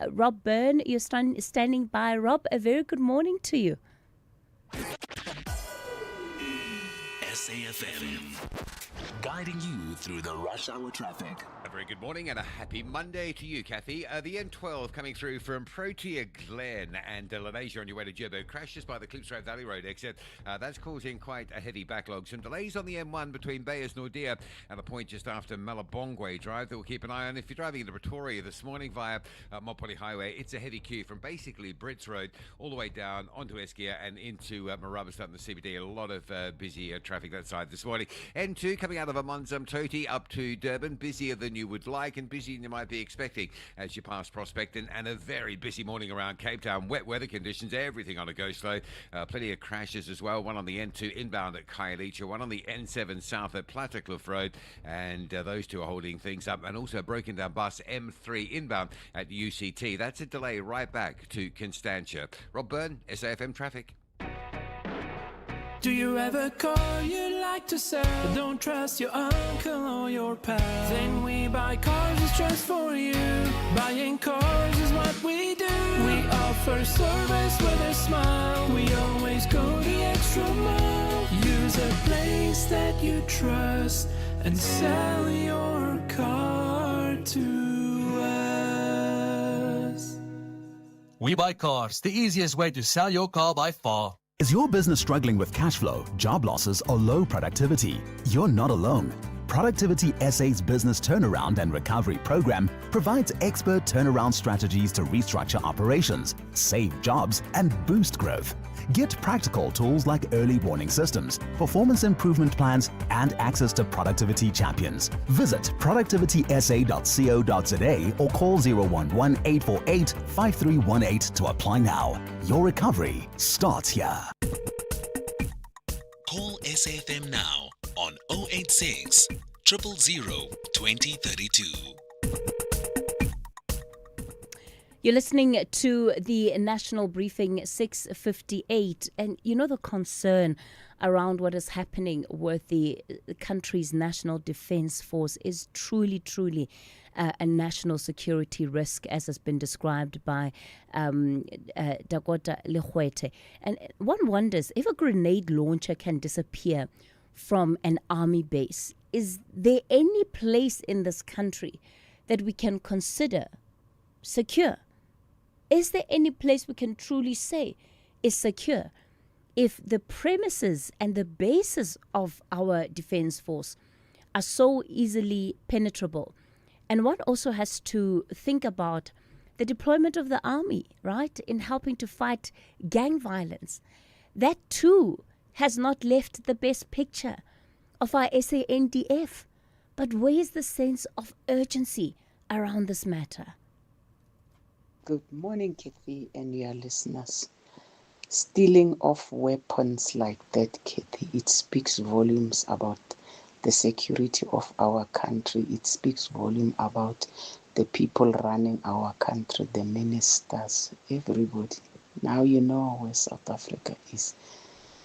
Rob Byrne, you're standing by. Rob, a very good morning to you. SAFM, guiding you through the rush hour traffic. A very good morning and a happy Monday to you, Cathy. The N12 coming through from Protea Glen and Lenasia on your way to Joburg. Crashes by the Klipstroom Valley Road exit. That's causing quite a heavy backlog. Some delays on the M1 between Bayers Nordia and the point just after Malabongwe Drive that we'll keep an eye on. If you're driving into Pretoria this morning via Mopoli Highway, it's a heavy queue from basically Brits Road all the way down onto Eskia and into Marabastad in the CBD. A lot of busy traffic that side this morning. N2 coming out of Amanzam Toti up to Durban, busier than you would like and busier than you might be expecting as you pass Prospect, and a very busy morning around Cape Town. Wet weather conditions, everything on a go slow. Plenty of crashes as well. One on the N2 inbound at Khayelitsha, one on the N7 south at Plattekloof Road, and those two are holding things up. And also a broken down bus M3 inbound at UCT. That's a delay right back to Constantia. Rob Byrne, SAFM Traffic. Do you ever call you like to sell, but don't trust your uncle or your pal? Then we buy cars, it's just for you. Buying cars is what we do. We offer service with a smile. We always go the extra mile. Use a place that you trust and sell your car to us. We Buy Cars, the easiest way to sell your car by far. Is your business struggling with cash flow, job losses, or low productivity? You're not alone. Productivity SA's Business Turnaround and Recovery Program provides expert turnaround strategies to restructure operations, save jobs, and boost growth. Get practical tools like early warning systems, performance improvement plans, and access to productivity champions. Visit productivitysa.co.za or call 011-848-5318 to apply now. Your recovery starts here. Call SAFM now on 086 000 2032. You're listening to the National Briefing 6:58, and you know the concern around what is happening with the country's National Defence Force is truly a national security risk, as has been described by Dakota Lekwete. And one wonders, if a grenade launcher can disappear from an army base, is there any place in this country that we can consider secure? Is there any place we can truly say is secure if the premises and the bases of our defense force are so easily penetrable? And one also has to think about the deployment of the army, right, in helping to fight gang violence. That too has not left the best picture of our SANDF. But where is the sense of urgency around this matter? Good morning, Cathy, and your listeners. Stealing of weapons like that, Cathy, it speaks volumes about the security of our country. It speaks volume about the people running our country, the ministers, everybody. Now you know where South Africa is.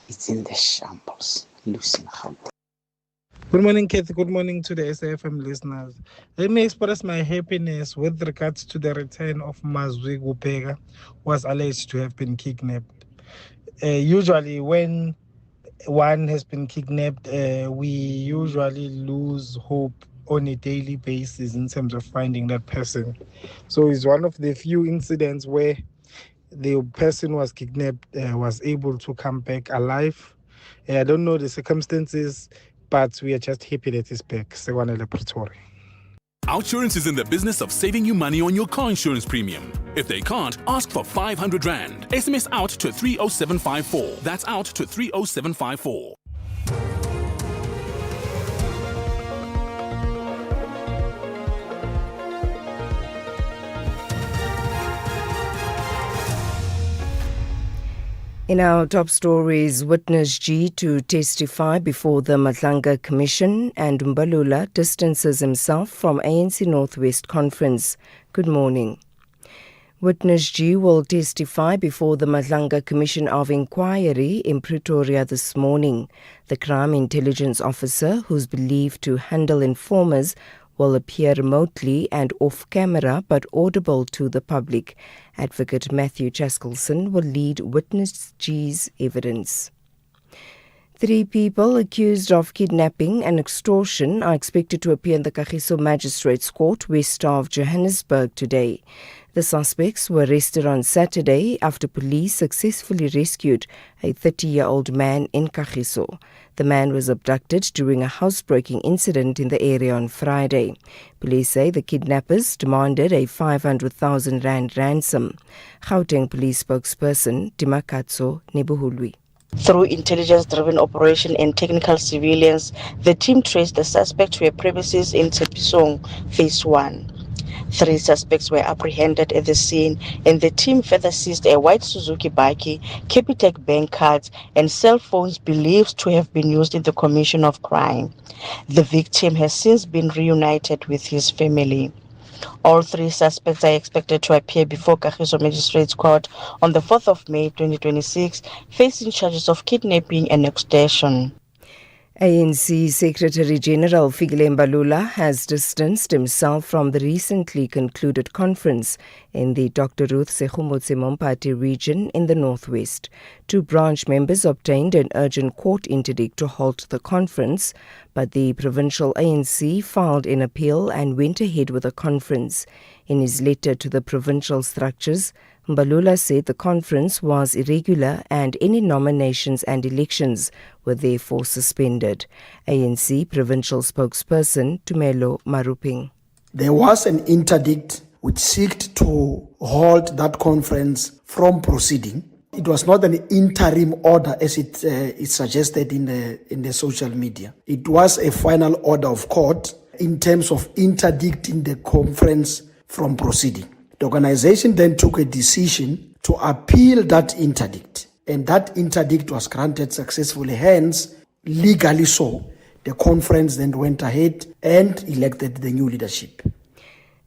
It's in the shambles, losing hope. Good morning, Cathy. Good morning to the SAFM listeners. Let me express my happiness with regards to the return of Mazwi Gupega, who was alleged to have been kidnapped. Usually when one has been kidnapped, we usually lose hope on a daily basis in terms of finding that person. So it's one of the few incidents where the person who was kidnapped was able to come back alive. I don't know the circumstances, but we are just happy that he's back. Sekwanele Pretoria. Outsurance is in the business of saving you money on your car insurance premium. If they can't, ask for 500 Rand. SMS out to 30754. That's out to 30754. In our top stories, witness G to testify before the Matlanga Commission, and Mbalula distances himself from ANC Northwest Conference. Good morning. Witness G will testify before the Matlanga Commission of Inquiry in Pretoria this morning. The crime intelligence officer, who's believed to handle informers, will appear remotely and off-camera but audible to the public. Advocate Matthew Chaskelson will lead Witness G's evidence. 3 people accused of kidnapping and extortion are expected to appear in the Kagiso Magistrates Court west of Johannesburg today. The suspects were arrested on Saturday after police successfully rescued a 30-year-old man in Kagiso. The man was abducted during a housebreaking incident in the area on Friday. Police say the kidnappers demanded a 500,000 rand ransom. Gauteng police spokesperson Dimakatso Nebuhulwi. Through intelligence-driven operation and technical surveillance, the team traced the suspect to a premises in Tshepisong, Phase 1. 3 suspects were apprehended at the scene, and the team further seized a white Suzuki bike, Capitec bank cards, and cell phones believed to have been used in the commission of crime. The victim has since been reunited with his family. All 3 suspects are expected to appear before Kagiso Magistrates Court on the 4th of May 2026, facing charges of kidnapping and extortion. ANC Secretary-General Fikile Mbalula has distanced himself from the recently concluded conference in the Dr. Ruth Sekgomotse Mompati region in the northwest. 2 branch members obtained an urgent court interdict to halt the conference, but the provincial ANC filed an appeal and went ahead with the conference. In his letter to the provincial structures, Mbalula said the conference was irregular and any nominations and elections were therefore suspended. ANC provincial spokesperson Tumelo Maruping. There was an interdict which sought to halt that conference from proceeding. It was not an interim order as it is suggested in the social media. It was a final order of court in terms of interdicting the conference from proceeding. The organization then took a decision to appeal that interdict, and that interdict was granted successfully. Hence, legally so, the conference then went ahead and elected the new leadership.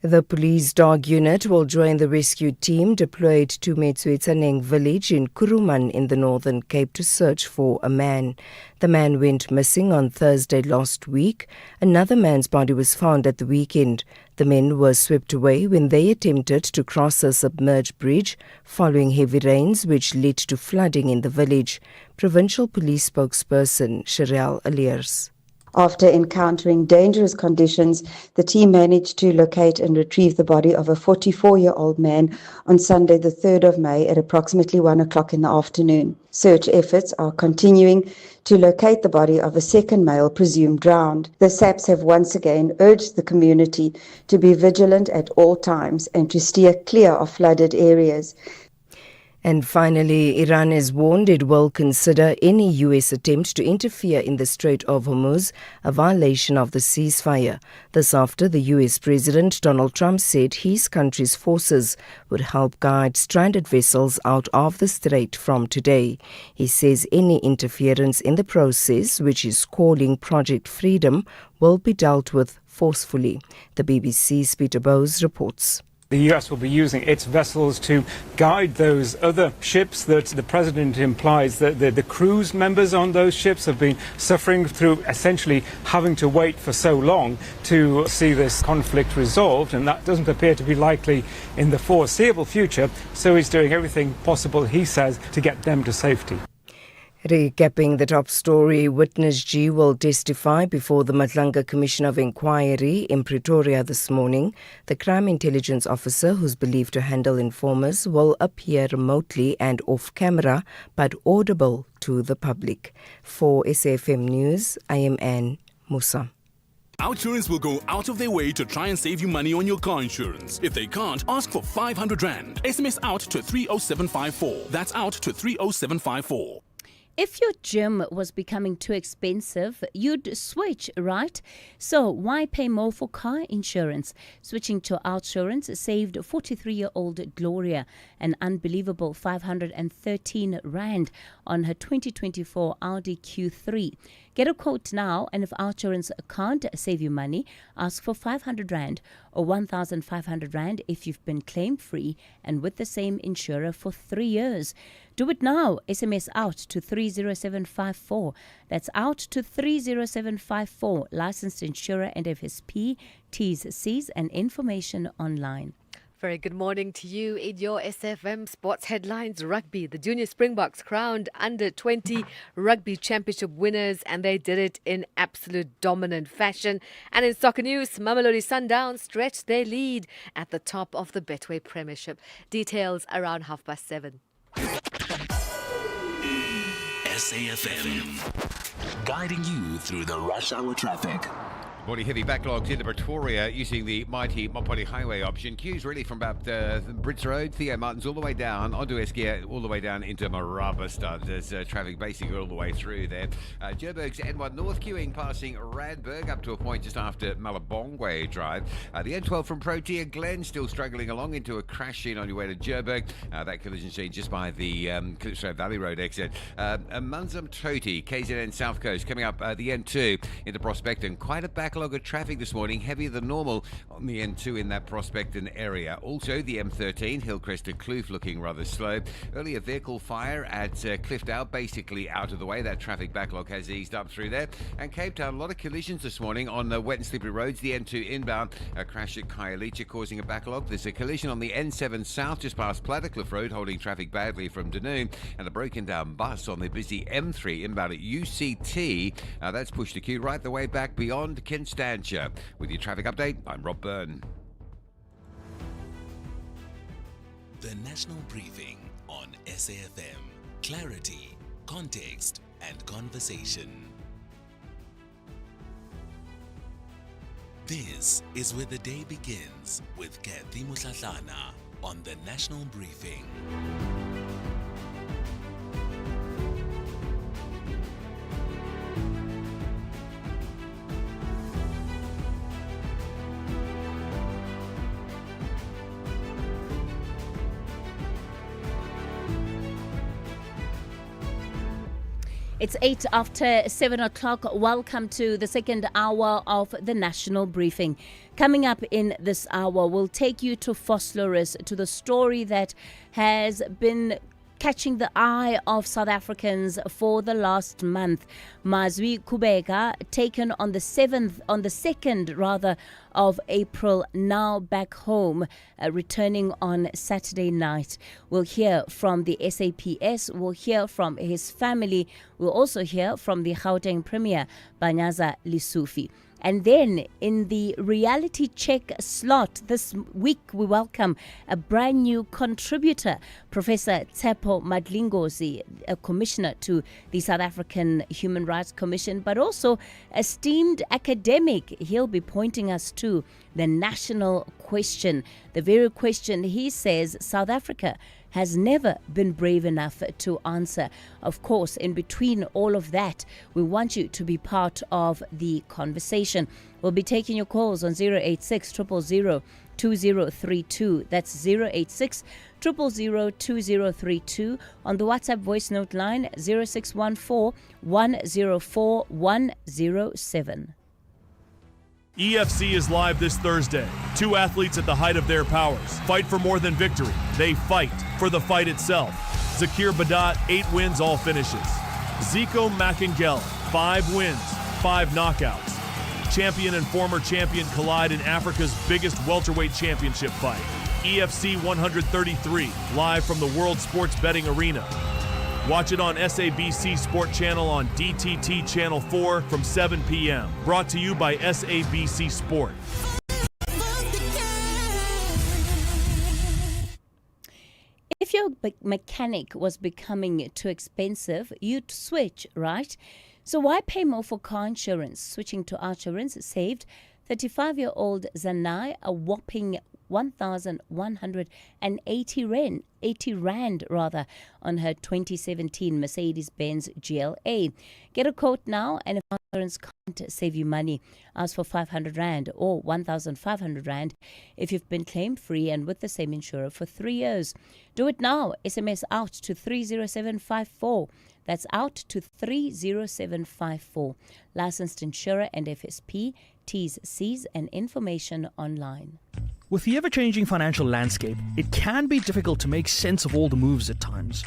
The police dog unit will join the rescue team deployed to Metswetsaneng village in Kuruman in the Northern Cape to search for a man. The man went missing on Thursday last week. Another man's body was found at the weekend. The men were swept away when they attempted to cross a submerged bridge following heavy rains which led to flooding in the village. Provincial Police spokesperson Sherelle Aliers. After encountering dangerous conditions, the team managed to locate and retrieve the body of a 44-year-old man on Sunday, the 3rd of May at approximately 1 o'clock in the afternoon. Search efforts are continuing to locate the body of a second male presumed drowned. The SAPs have once again urged the community to be vigilant at all times and to steer clear of flooded areas. And finally, Iran has warned it will consider any U.S. attempt to interfere in the Strait of Hormuz, a violation of the ceasefire. This after the U.S. President Donald Trump said his country's forces would help guide stranded vessels out of the strait from today. He says any interference in the process, which is calling Project Freedom, will be dealt with forcefully. The BBC's Peter Bowes reports. The US will be using its vessels to guide those other ships that the president implies that the crews members on those ships have been suffering through essentially having to wait for so long to see this conflict resolved, and that doesn't appear to be likely in the foreseeable future. So he's doing everything possible, he says, to get them to safety. Recapping the top story, Witness G will testify before the Matlanga Commission of Inquiry in Pretoria this morning. The crime intelligence officer, who's believed to handle informers, will appear remotely and off-camera, but audible to the public. For SAFM News, I am Anne Musa. OUTsurance will go out of their way to try and save you money on your car insurance. If they can't, ask for 500 Rand. SMS out to 30754. That's out to 30754. If your gym was becoming too expensive, you'd switch, right? So why pay more for car insurance? Switching to OUTsurance saved 43-year-old Gloria an unbelievable 513 Rand on her 2024 Audi Q3. Get a quote now, and if our insurance can't save you money, ask for 500 Rand or 1,500 Rand if you've been claim free and with the same insurer for 3 years. Do it now. SMS out to 30754. That's out to 30754. Licensed insurer and FSP, T's, C's, and information online. Very good morning to you in your SFM Sports Headlines. Rugby, the Junior Springboks crowned under-20 rugby championship winners, and they did it in absolute dominant fashion. And in soccer news, Mamelodi Sundowns stretched their lead at the top of the Betway Premiership. Details around 7:30. SAFM, guiding you through the rush hour traffic. Morning heavy backlogs into Pretoria using the mighty Mopani Highway option. Queues really from about Brits Road, Theo Martins, all the way down onto Eskia, all the way down into Marabastad. There's traffic basically all the way through there. Joburg's N1 North queuing passing Randburg up to a point just after Malabongwe Drive. The N12 from Protea Glen still struggling along into a crash scene on your way to Joburg. That collision scene just by the Klipstroom Valley Road exit. Munzum Toti, KZN South Coast, coming up the N2 into Prospecton. Quite a backlog of traffic this morning, heavier than normal on the N2 in that Prospecton area. Also, the M13, Hillcrest to Kloof, looking rather slow. Earlier vehicle fire at Cliffdale, basically out of the way. That traffic backlog has eased up through there. And Cape Town, a lot of collisions this morning on wet and slippery roads. The N2 inbound, a crash at Khayelitsha causing a backlog. There's a collision on the N7 South just past Plattercliff Road, holding traffic badly from Dunoon. And a broken down bus on the busy M3 inbound at UCT. That's pushed the queue right the way back beyond Constantia. With your traffic update, I'm Rob Byrne. The National Briefing on SAFM. Clarity, context, and conversation. This is where the day begins with Cathy Mohlahlana on the National Briefing. It's 7:08. Welcome to the second hour of the National Briefing. Coming up in this hour, we'll take you to Vosloorus, to the story that has been catching the eye of South Africans for the last month. Mazwi Kubeka taken on the 2nd of April, now back home, returning on Saturday night. We'll hear from the SAPS, we'll hear from his family, we'll also hear from the Gauteng Premier, Banyaza Lesufi. And then in the reality check slot this week, we welcome a brand new contributor, Professor Tshepo Madlingozi, a commissioner to the South African Human Rights Commission, but also esteemed academic. He'll be pointing us to the national question, the very question he says South Africa has never been brave enough to answer. Of course, in between all of that, we want you to be part of the conversation. We'll be taking your calls on 086 000 2032. That's 086 000 2032. On the WhatsApp voice note line 0614 104 107. EFC is live this Thursday. Two athletes at the height of their powers fight for more than victory. They fight for the fight itself. Zakir Badat, 8 wins, all finishes. Zico Makengela, 5 wins, 5 knockouts. Champion and former champion collide in Africa's biggest welterweight championship fight. EFC 133, live from the World Sports Betting Arena. Watch it on SABC Sport Channel on DTT Channel 4 from 7 p.m. Brought to you by SABC Sport. If your mechanic was becoming too expensive, you'd switch, right? So why pay more for car insurance? Switching to insurance saved 35-year-old Zanai a whopping 1,180 rand on her 2017 Mercedes-Benz GLA. Get a quote now, and if insurance can't save you money, ask for 500 rand or 1,500 rand if you've been claim free and with the same insurer for 3 years. Do it now. SMS out to 30754. That's out to 30754. Licensed insurer and FSP. T's, C's and information online. With the ever-changing financial landscape, it can be difficult to make sense of all the moves at times.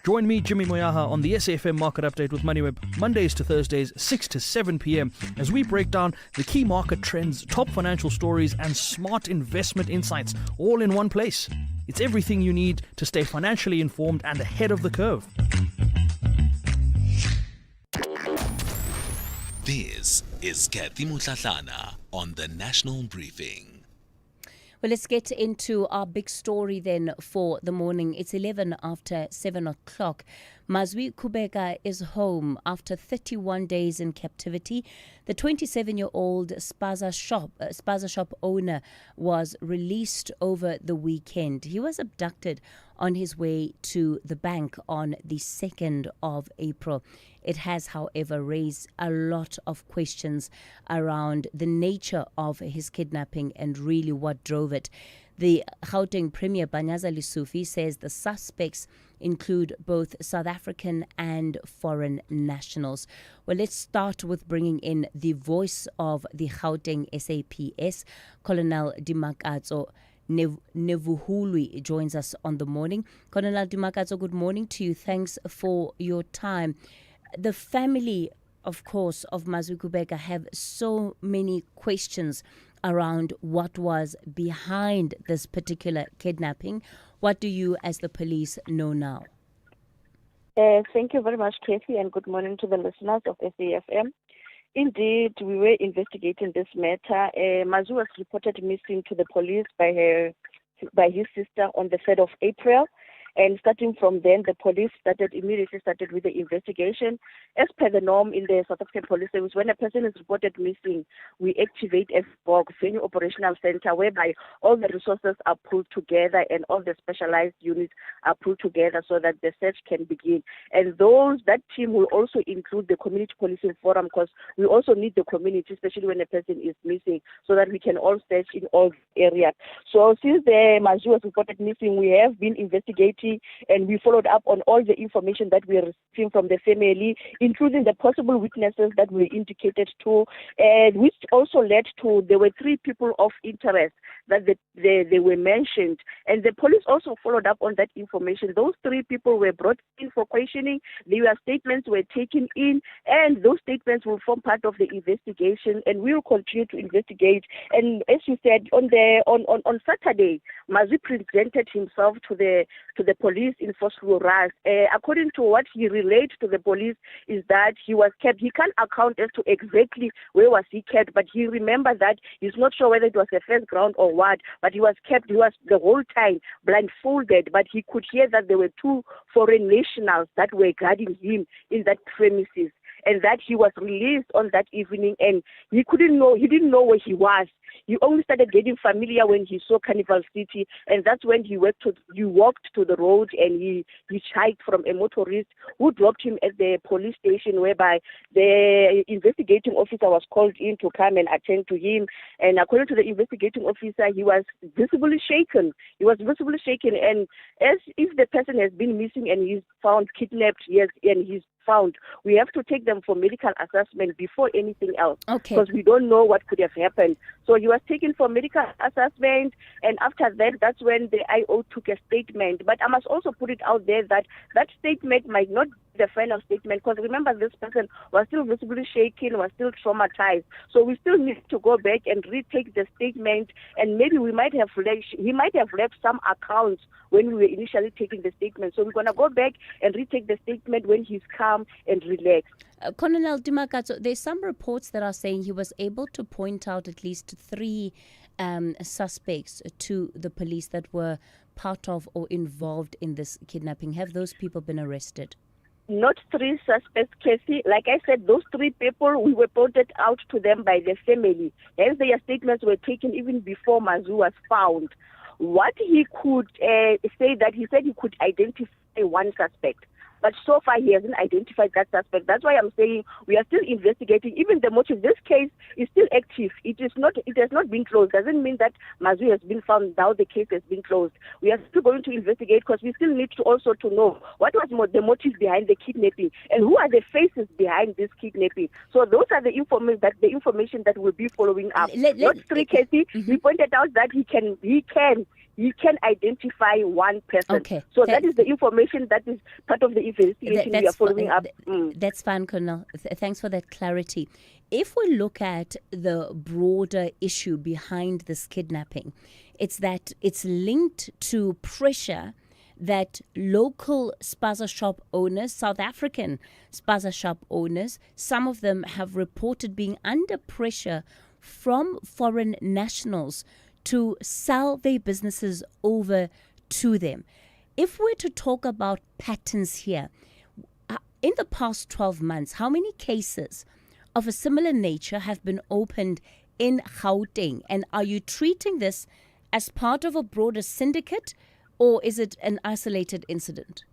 Join me, Jimmy Moyaha, on the SAFM Market Update with MoneyWeb, Mondays to Thursdays, 6 to 7 p.m, as we break down the key market trends, top financial stories, and smart investment insights, all in one place. It's everything you need to stay financially informed and ahead of the curve. This is Cathy Mohlahlana on the National Briefing. Well, let's get into our big story then for the morning. It's 11 after 7 o'clock. Mazwi Kubeka is home after 31 days in captivity. The 27-year-old spaza shop owner was released over the weekend. He was abducted on his way to the bank on the 2nd of April. It has, however, raised a lot of questions around the nature of his kidnapping and really what drove it. The Gauteng Premier Banyaza Lesufi says the suspects include both South African and foreign nationals. Well, let's start with bringing in the voice of the Gauteng SAPS, Colonel Dimakatso Nevuhului joins us on the morning. Colonel Dimakatso, good morning to you. Thanks for your time. The family, of course, of Mazwi Kubeka have so many questions around what was behind this particular kidnapping. What do you, as the police, know now? Thank you very much, Cathy, and good morning to the listeners of SAFM. Indeed, we were investigating this matter. Mazwi was reported missing to the police by his sister on the 3rd of April. And starting from then, the police immediately started with the investigation. As per the norm in the South African Police Service, when a person is reported missing, we activate a venue operational center whereby all the resources are pulled together and all the specialized units are pulled together so that the search can begin. And that team will also include the community policing forum, because we also need the community, especially when a person is missing, so that we can all search in all areas. So since the Mazwi was reported missing, we have been investigating and we followed up on all the information that we are receiving from the family, including the possible witnesses that were indicated to, which also led to, there were 3 people of interest that they were mentioned. And the police also followed up on that information. Those 3 people were brought in for questioning, their statements were taken in, and those statements will form part of the investigation, and we will continue to investigate. And as you said, on Saturday, Mazwi presented himself to the police in Fosluras. According to what he relayed to the police, is that he was kept. He can't account as to exactly where was he kept, but he remembered that he's not sure whether it was a first ground or what, but he was kept. He was the whole time blindfolded, but he could hear that there were 2 foreign nationals that were guarding him in that premises, and that he was released on that evening, and he didn't know where he was. He only started getting familiar when he saw Carnival City, and that's when he walked to the road, and he hitchhiked from a motorist who dropped him at the police station, whereby the investigating officer was called in to come and attend to him. And according to the investigating officer, he was visibly shaken. And as if the person has been missing and he's found kidnapped, yes, and he's found, we have to take them for medical assessment before anything else, because we don't know what could have happened. So he was taken for medical assessment, and after that, that's when the IO took a statement. But I must also put it out there that statement might not be the final statement, because remember, this person was still visibly shaken, was still traumatized. So we still need to go back and retake the statement, and maybe he might have left some accounts when we were initially taking the statement. So we're going to go back and retake the statement when he's calm and relaxed. Colonel Dimakatso, there's some reports that are saying he was able to point out at least 3 suspects to the police that were part of or involved in this kidnapping. Have those people been arrested? Not 3 suspects, Cathy. Like I said, those 3 people, we were pointed out to them by the family. Hence, their statements were taken even before Mazwi was found. What he could say, that he said he could identify 1 suspect, But so far, he hasn't identified that suspect. That's why I'm saying we are still investigating. Even the motive, this case is still active. It has not been closed. Doesn't mean that Mazwi has been found. Now the case has been closed. We are still going to investigate because we still need to also to know what was the motive behind the kidnapping and who are the faces behind this kidnapping. So those are the information that we'll be following up. Not three cases. We pointed out that he can identify one person. Okay. So that is the information that is part of the investigation we are following up. That's fine, Colonel. Thanks for that clarity. If we look at the broader issue behind this kidnapping, it's that it's linked to pressure that local spaza shop owners, South African spaza shop owners, some of them have reported being under pressure from foreign nationals to sell their businesses over to them. If we're to talk about patterns here, in the past 12 months, how many cases of a similar nature have been opened in Gauteng? And are you treating this as part of a broader syndicate, or is it an isolated incident?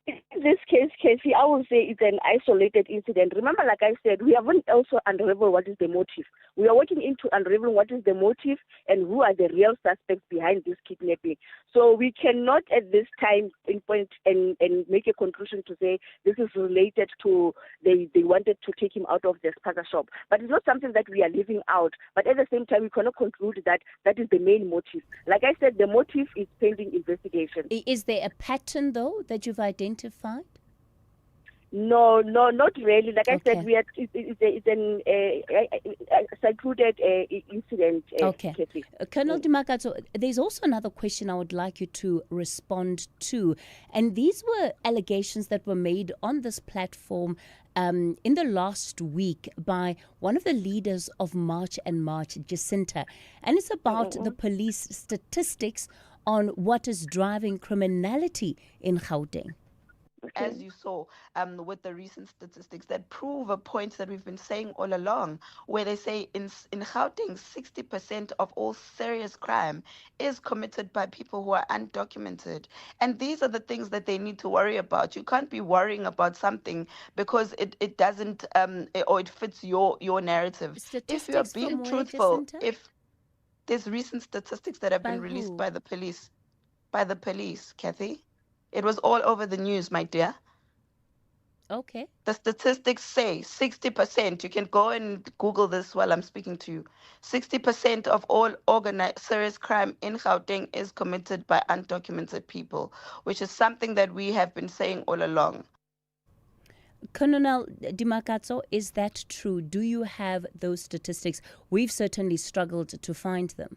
In this case, Cathy, I will say it's an isolated incident. Remember, like I said, we haven't also unraveled what is the motive. We are working into unraveling what is the motive and who are the real suspects behind this kidnapping. So we cannot at this time pinpoint and make a conclusion to say this is related to they wanted to take him out of the spaza shop. But it's not something that we are leaving out. But at the same time, we cannot conclude that that is the main motive. Like I said, the motive is pending investigation. Is there a pattern, though, that you've identified? No, not really. Like I said, it's an secluded incident. Okay. Colonel Dimakatso, there's also another question I would like you to respond to. And these were allegations that were made on this platform in the last week by one of the leaders of March and March, Jacinta. And it's about the police statistics on what is driving criminality in Gauteng. As you saw with the recent statistics that prove a point that we've been saying all along, where they say in Gauteng, 60% of all serious crime is committed by people who are undocumented. And these are the things that they need to worry about. You can't be worrying about something because it doesn't or it fits your narrative. If you are being truthful, if there's recent statistics that have been released by the police, Cathy. It was all over the news, my dear. Okay. The statistics say 60%. You can go and Google this while I'm speaking to you. 60% of all organized serious crime in Gauteng is committed by undocumented people, which is something that we have been saying all along. Colonel Dimakatso, is that true? Do you have those statistics? We've certainly struggled to find them.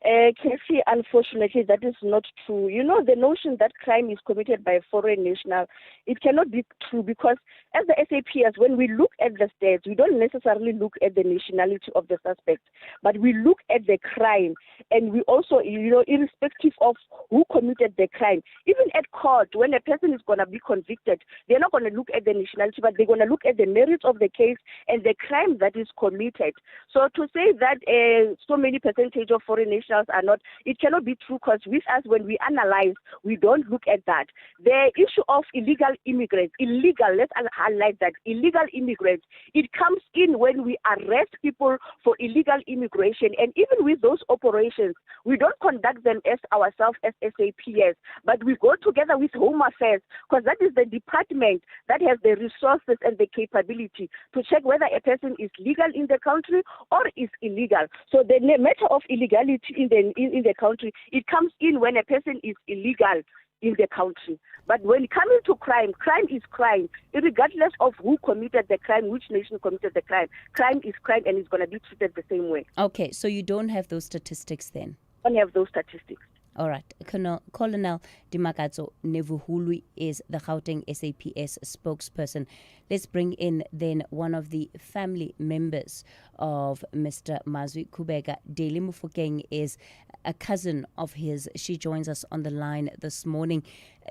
Cathy, unfortunately, that is not true. You know, the notion that crime is committed by a foreign national, it cannot be true because as the SAPS, when we look at the stats, we don't necessarily look at the nationality of the suspect, but we look at the crime. And we also, irrespective of who committed the crime, even at court, when a person is going to be convicted, they're not going to look at the nationality, but they're going to look at the merits of the case and the crime that is committed. So to say that so many percentage of foreign nationals are not, it cannot be true because with us, when we analyze, we don't look at that. The issue of illegal immigrants, let's highlight that, illegal immigrants, it comes in when we arrest people for illegal immigration. And even with those operations, we don't conduct them as ourselves as SAPS, but we go together with Home Affairs because that is the department that has the resources and the capability to check whether a person is legal in the country or is illegal. So the matter of illegality in the country, it comes in when a person is illegal in the country. But when coming to crime, crime is crime, regardless of who committed the crime, which nation committed the crime. Crime is crime and it's going to be treated the same way. Okay, so you don't have those statistics then? I don't have those statistics. All right. Colonel Dimakatso Nevuhulu is the Gauteng SAPS spokesperson. Let's bring in then one of the family members of Mr. Mazwi Kubega. Deli Mufokeng is a cousin of his. She joins us on the line this morning.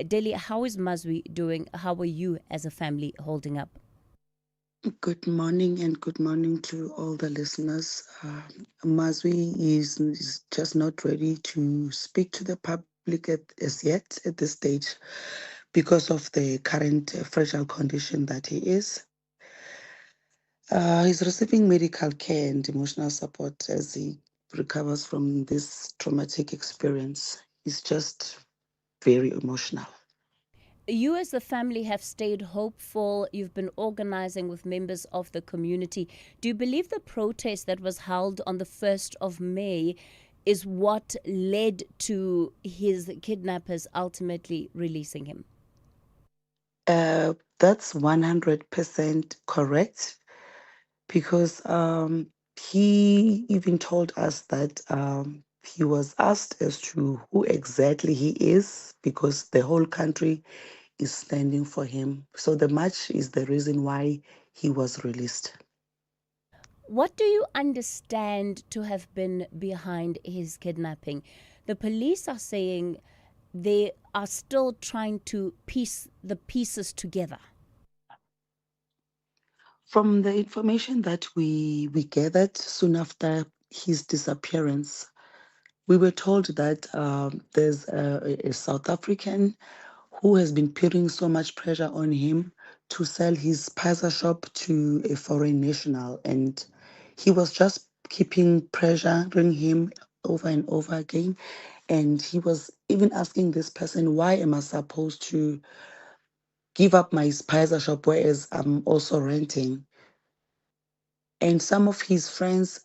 Deli, how is Mazwi doing? How are you as a family holding up? Good morning and good morning to all the listeners. Mazwi is just not ready to speak to the public as yet at this stage, because of the current fragile condition that he is. He's receiving medical care and emotional support as he recovers from this traumatic experience. He's just very emotional. You, as the family, have stayed hopeful. You've been organizing with members of the community. Do you believe the protest that was held on the 1st of May is what led to his kidnappers ultimately releasing him? That's 100% correct, because he even told us that he was asked as to who exactly he is, because the whole country is standing for him. So the march is the reason why he was released. What do you understand to have been behind his kidnapping? The police are saying they are still trying to piece the pieces together. From the information that we gathered soon after his disappearance, we were told that there's a South African who has been putting so much pressure on him to sell his pizza shop to a foreign national. And he was just keeping pressuring him over and over again. And he was even asking this person, why am I supposed to give up my pizza shop, whereas I'm also renting? And some of his friends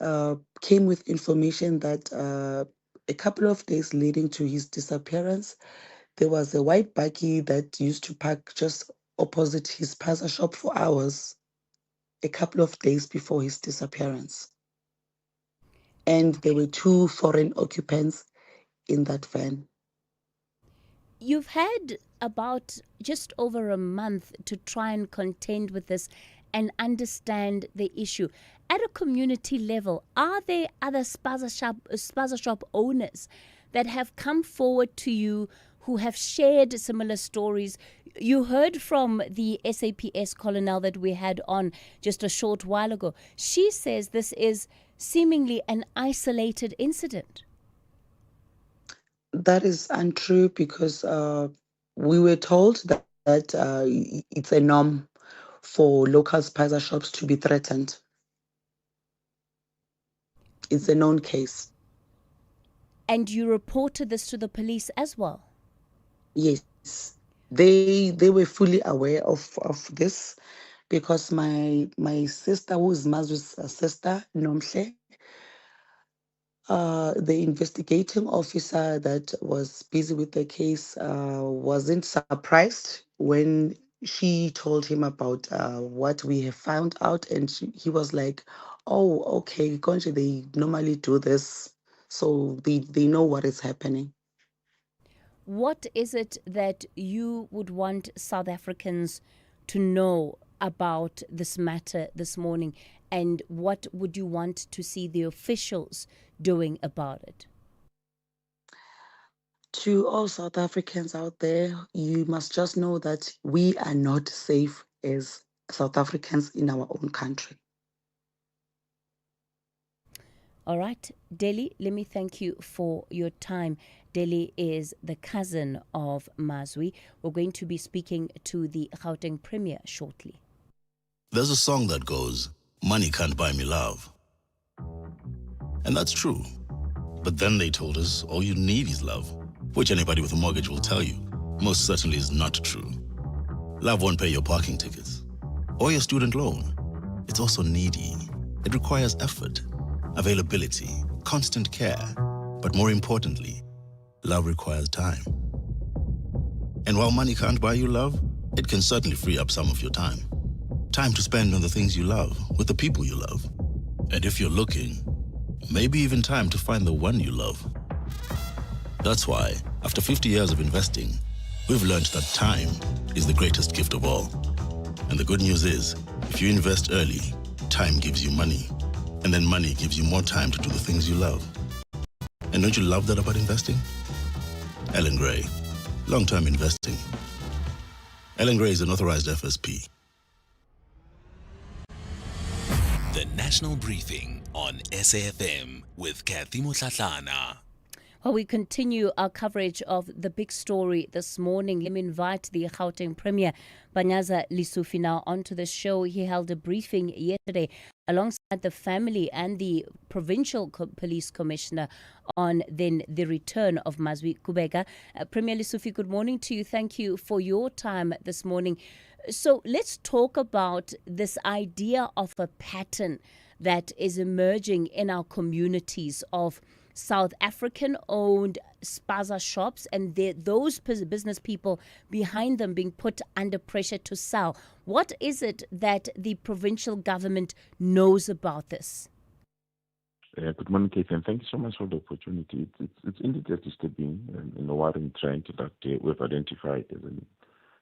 came with information that a couple of days leading to his disappearance, there was a white buggy that used to park just opposite his pizza shop for hours a couple of days before his disappearance. And there were 2 foreign occupants in that van. You've had about just over a month to try and contend with this and understand the issue. At a community level, are there other spaza shop owners that have come forward to you who have shared similar stories? You heard from the SAPS colonel that we had on just a short while ago. She says this is seemingly an isolated incident. That is untrue, because we were told that it's a norm for local pizza shops to be threatened. It's a known case. And you reported this to the police as well? Yes. They were fully aware of this, because my sister, who is Mazwi's sister, Nomhle, the investigating officer that was busy with the case wasn't surprised when she told him about what we have found out, and he was like, oh, okay, Konje, they normally do this, so they know what is happening. What is it that you would want South Africans to know about this matter this morning, and what would you want to see the officials doing about it? To all South Africans out there, you must just know that we are not safe as South Africans in our own country. All right, Deli, let me thank you for your time. Deli is the cousin of Mazwi. We're going to be speaking to the Gauteng Premier shortly. There's a song that goes, "Money can't buy me love." And that's true. But then they told us all you need is love, which anybody with a mortgage will tell you most certainly is not true. Love won't pay your parking tickets or your student loan. It's also needy. It requires effort, availability, constant care. But more importantly, love requires time. And while money can't buy you love, it can certainly free up some of your time. Time to spend on the things you love, with the people you love. And if you're looking, maybe even time to find the one you love. That's why, after 50 years of investing, we've learned that time is the greatest gift of all. And the good news is, if you invest early, time gives you money. And then money gives you more time to do the things you love. And don't you love that about investing? Ellen Gray, long-term investing. Ellen Gray is an authorized FSP. The National Briefing on SAFM with Cathy Mohlahlana. Well, we continue our coverage of the big story this morning. Let me invite the Gauteng Premier, Banyaza Lesufi, now onto the show. He held a briefing yesterday alongside the family and the Provincial Police Commissioner on then the return of Mazwi Kubega. Premier Lesufi, good morning to you. Thank you for your time this morning. So let's talk about this idea of a pattern that is emerging in our communities of South African-owned spaza shops and those business people behind them being put under pressure to sell. What is it that the provincial government knows about this? Good morning, Cathy, and thank you so much for the opportunity. It's indeed a disturbing and a worrying trend that we've identified as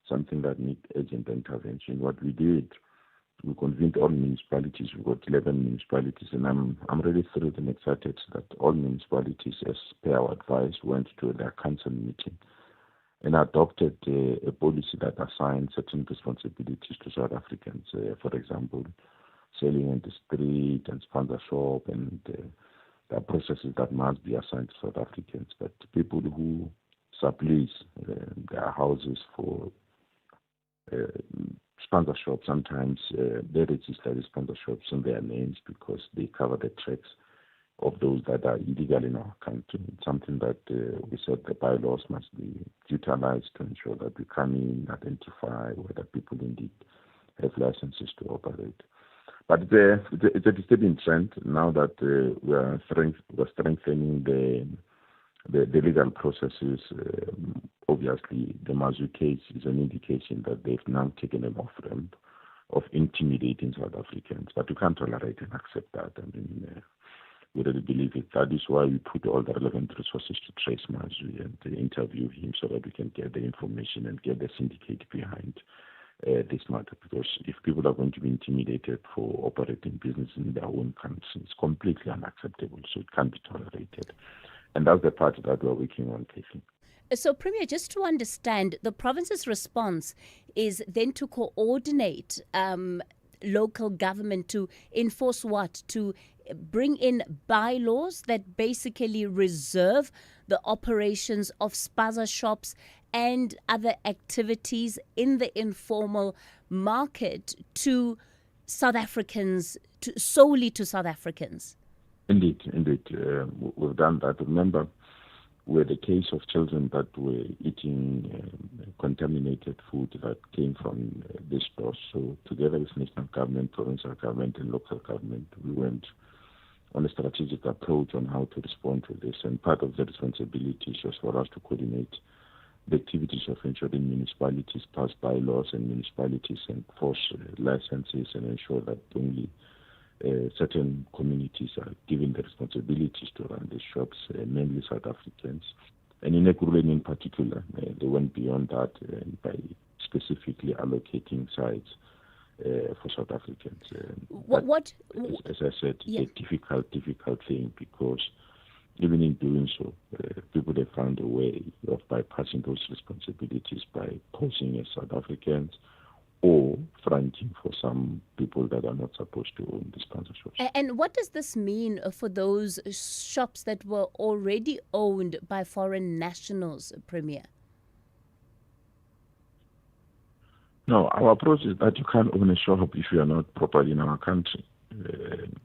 something that needs urgent intervention. What we did, we convened all municipalities. We've got 11 municipalities, and I'm really thrilled and excited that all municipalities, as per our advice, went to their council meeting and adopted a policy that assigns certain responsibilities to South Africans. For example, selling in the street and sponsor shop, and there are processes that must be assigned to South Africans. But people who sublease their houses for sponsor shops, sometimes they register the sponsor shops in their names because they cover the tracks of those that are illegal in our country. It's something that we said the bylaws must be utilized to ensure that we come in, identify whether people indeed have licenses to operate. But it's a disturbing trend now that we're strengthening the legal processes. Obviously, the Mazwi case is an indication that they've now taken an off-ramp of intimidating South Africans. But we can't tolerate and accept that. I mean, we really believe it. That is why we put all the relevant resources to trace Mazwi and interview him so that we can get the information and get the syndicate behind this matter. Because if people are going to be intimidated for operating business in their own country, it's completely unacceptable. So it can't be tolerated. And that's the part that we're working on, Cathy. So, Premier, just to understand, the province's response is then to coordinate local government to enforce what? To bring in bylaws that basically reserve the operations of spaza shops and other activities in the informal market to South Africans, solely to South Africans. Indeed. We've done that. Remember, we had a case of children that were eating contaminated food that came from this stores. So together with national government, provincial government, and local government, we went on a strategic approach on how to respond to this. And part of the responsibility was for us to coordinate the activities of ensuring municipalities pass bylaws and municipalities enforce licenses and ensure that only certain communities are given the responsibilities to run the shops, mainly South Africans. And in Ekurhuleni in particular, they went beyond that by specifically allocating sites for South Africans. As I said, it's a difficult thing because even in doing so, people have found a way of bypassing those responsibilities by posing as South Africans or fronting for some people that are not supposed to own the sponsor shops. And what does this mean for those shops that were already owned by foreign nationals, Premier? No, our approach is that you can't own a shop if you are not properly in our country.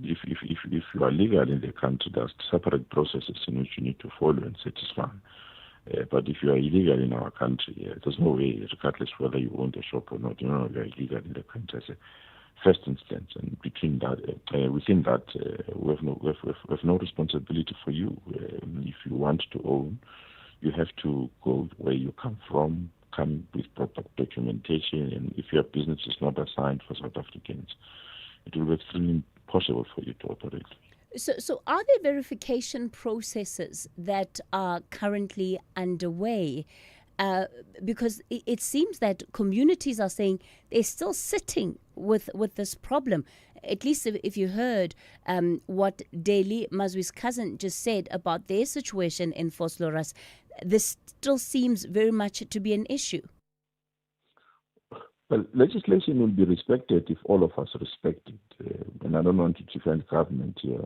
If you are legal in the country, there's separate processes in which you need to follow and satisfy. But if you are illegal in our country, there's no way, regardless whether you own the shop or not, you are illegal in the country as a first instance. And within that, we have no responsibility for you. If you want to own, you have to go where you come from, come with proper documentation, and if your business is not assigned for South Africans, it will be extremely impossible for you to operate. So are there verification processes that are currently underway? Because it seems that communities are saying they're still sitting with this problem. At least if you heard what Daly, Mazwi's cousin, just said about their situation in Vosloorus, this still seems very much to be an issue. Well, legislation will be respected if all of us respect it. And I don't want to defend government here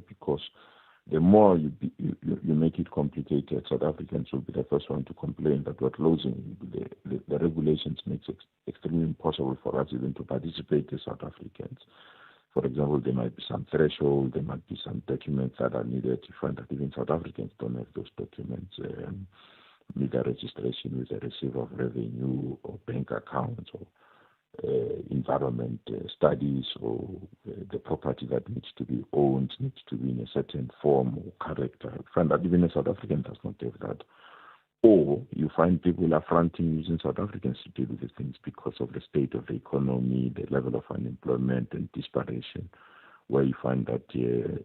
because the more you make it complicated, complicated. South Africans will be the first one to complain that we're closing. The regulations makes it extremely impossible for us even to participate as South Africans. For example, there might be some threshold, there might be some documents that are needed. You find that even South Africans don't have those documents. Media registration with a receiver of revenue or bank accounts or environment studies or the property that needs to be owned needs to be in a certain form or character. You find that even a South African does not have that. Or you find people affronting using South Africans to deal with these things because of the state of the economy, the level of unemployment and desperation, where you find that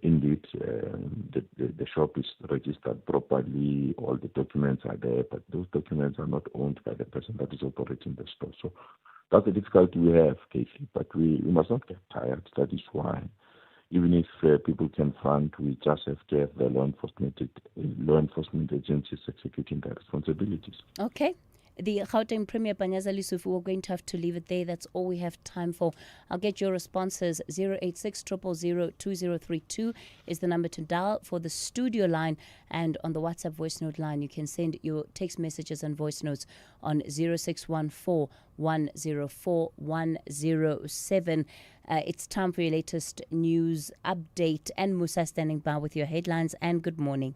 indeed the shop is registered properly, all the documents are there, but those documents are not owned by the person that is operating the store. So that's the difficulty we have, Cathy, but we must not get tired. That is why, even if people can front, we just have to have the law enforcement agencies executing their responsibilities. Okay. The Gauteng Premier Panyaza Lesufi, we're going to have to leave it there. That's all we have time for. I'll get your responses. 086 000 2032 is the number to dial for the studio line, and on the WhatsApp voice note line, you can send your text messages and voice notes on 0614 104 107. It's time for your latest news update, and Musa standing by with your headlines. And good morning.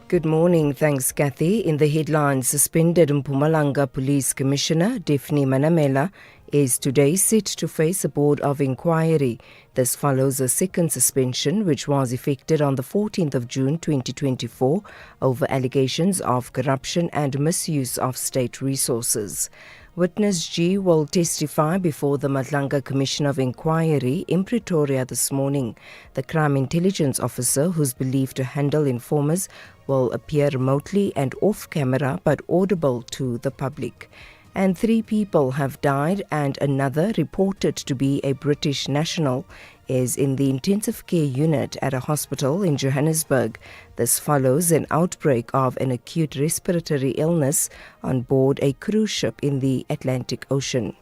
Good morning. Thanks, Cathy. In the headlines, suspended Mpumalanga Police Commissioner Daphne Manamela is today set to face a board of inquiry. This follows a second suspension which was effected on the 14th of June 2024 over allegations of corruption and misuse of state resources. Witness G will testify before the Matlanga Commission of Inquiry in Pretoria this morning. The crime intelligence officer, who's believed to handle informers, will appear remotely and off-camera but audible to the public. And 3 people have died and another, reported to be a British national, is in the intensive care unit at a hospital in Johannesburg. This follows an outbreak of an acute respiratory illness on board a cruise ship in the Atlantic Ocean.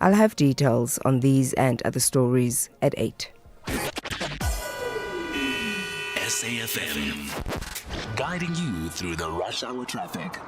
I'll have details on these and other stories at 8. SAFM, guiding you through the rush hour traffic.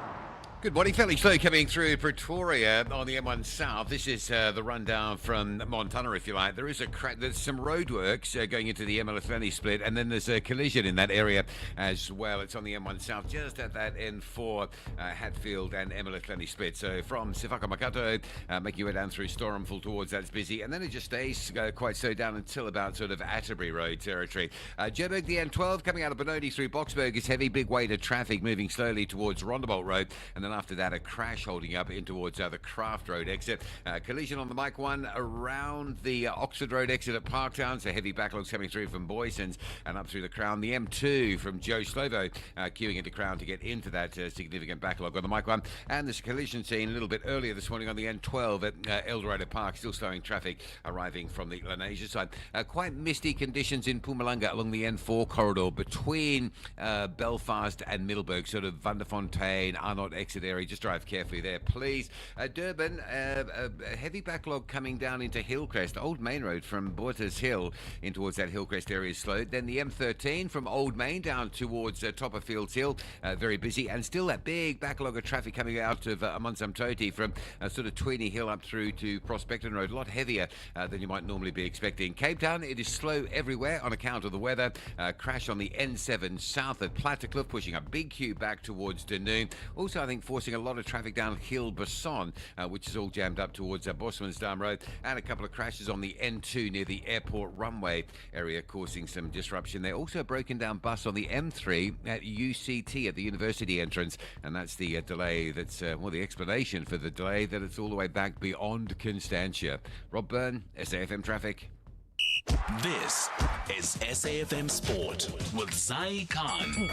Good morning, fairly slow coming through Pretoria on the M1 South. This is the rundown from Montana, if you like. There is there's some roadworks going into the Emelethweni split, and then there's a collision in that area as well. It's on the M1 South, just at that N4 Hatfield and Emelethweni split. So from Sifaka Makato, making your way down through Stormful towards that's busy, and then it just stays quite slow down until about sort of Atterbury Road territory. Joburg, the N12 coming out of Benoni through Boksburg is heavy, big weight of traffic moving slowly towards Rondebolt Road, and then after that, a crash holding up in towards the Craft Road exit. Collision on the Mike 1 around the Oxford Road exit at Parktown. So heavy backlogs coming through from Boysons and up through the Crown. The M2 from Joe Slovo queuing into Crown to get into that significant backlog on the Mike 1. And there's a collision scene a little bit earlier this morning on the N12 at Eldorado Park. Still slowing traffic arriving from the Lenasia side. Quite misty conditions in Mpumalanga along the N4 corridor between Belfast and Middelburg, sort of Vanderfontein, Arnott exit area. Just drive carefully there, please. Durban, a heavy backlog coming down into Hillcrest. Old Main Road from Boters Hill in towards that Hillcrest area is slowed. Then the M13 from Old Main down towards Top of Fields Hill, very busy. And still that big backlog of traffic coming out of Amansamtoti from sort of Tweeny Hill up through to Prospecton Road. A lot heavier than you might normally be expecting. Cape Town, it is slow everywhere on account of the weather. Crash on the N7 south at Plattercliff, pushing a big queue back towards Dunoon. Also, I think, forcing a lot of traffic down Hill Basson, which is all jammed up towards Bosmansdam Road, and a couple of crashes on the N2 near the airport runway area, causing some disruption there. Also a broken down bus on the M3 at UCT at the university entrance, and that's the delay that's, the explanation for the delay, that it's all the way back beyond Constantia. Rob Byrne, SAFM Traffic. This is SAFM Sport with Zai Khan.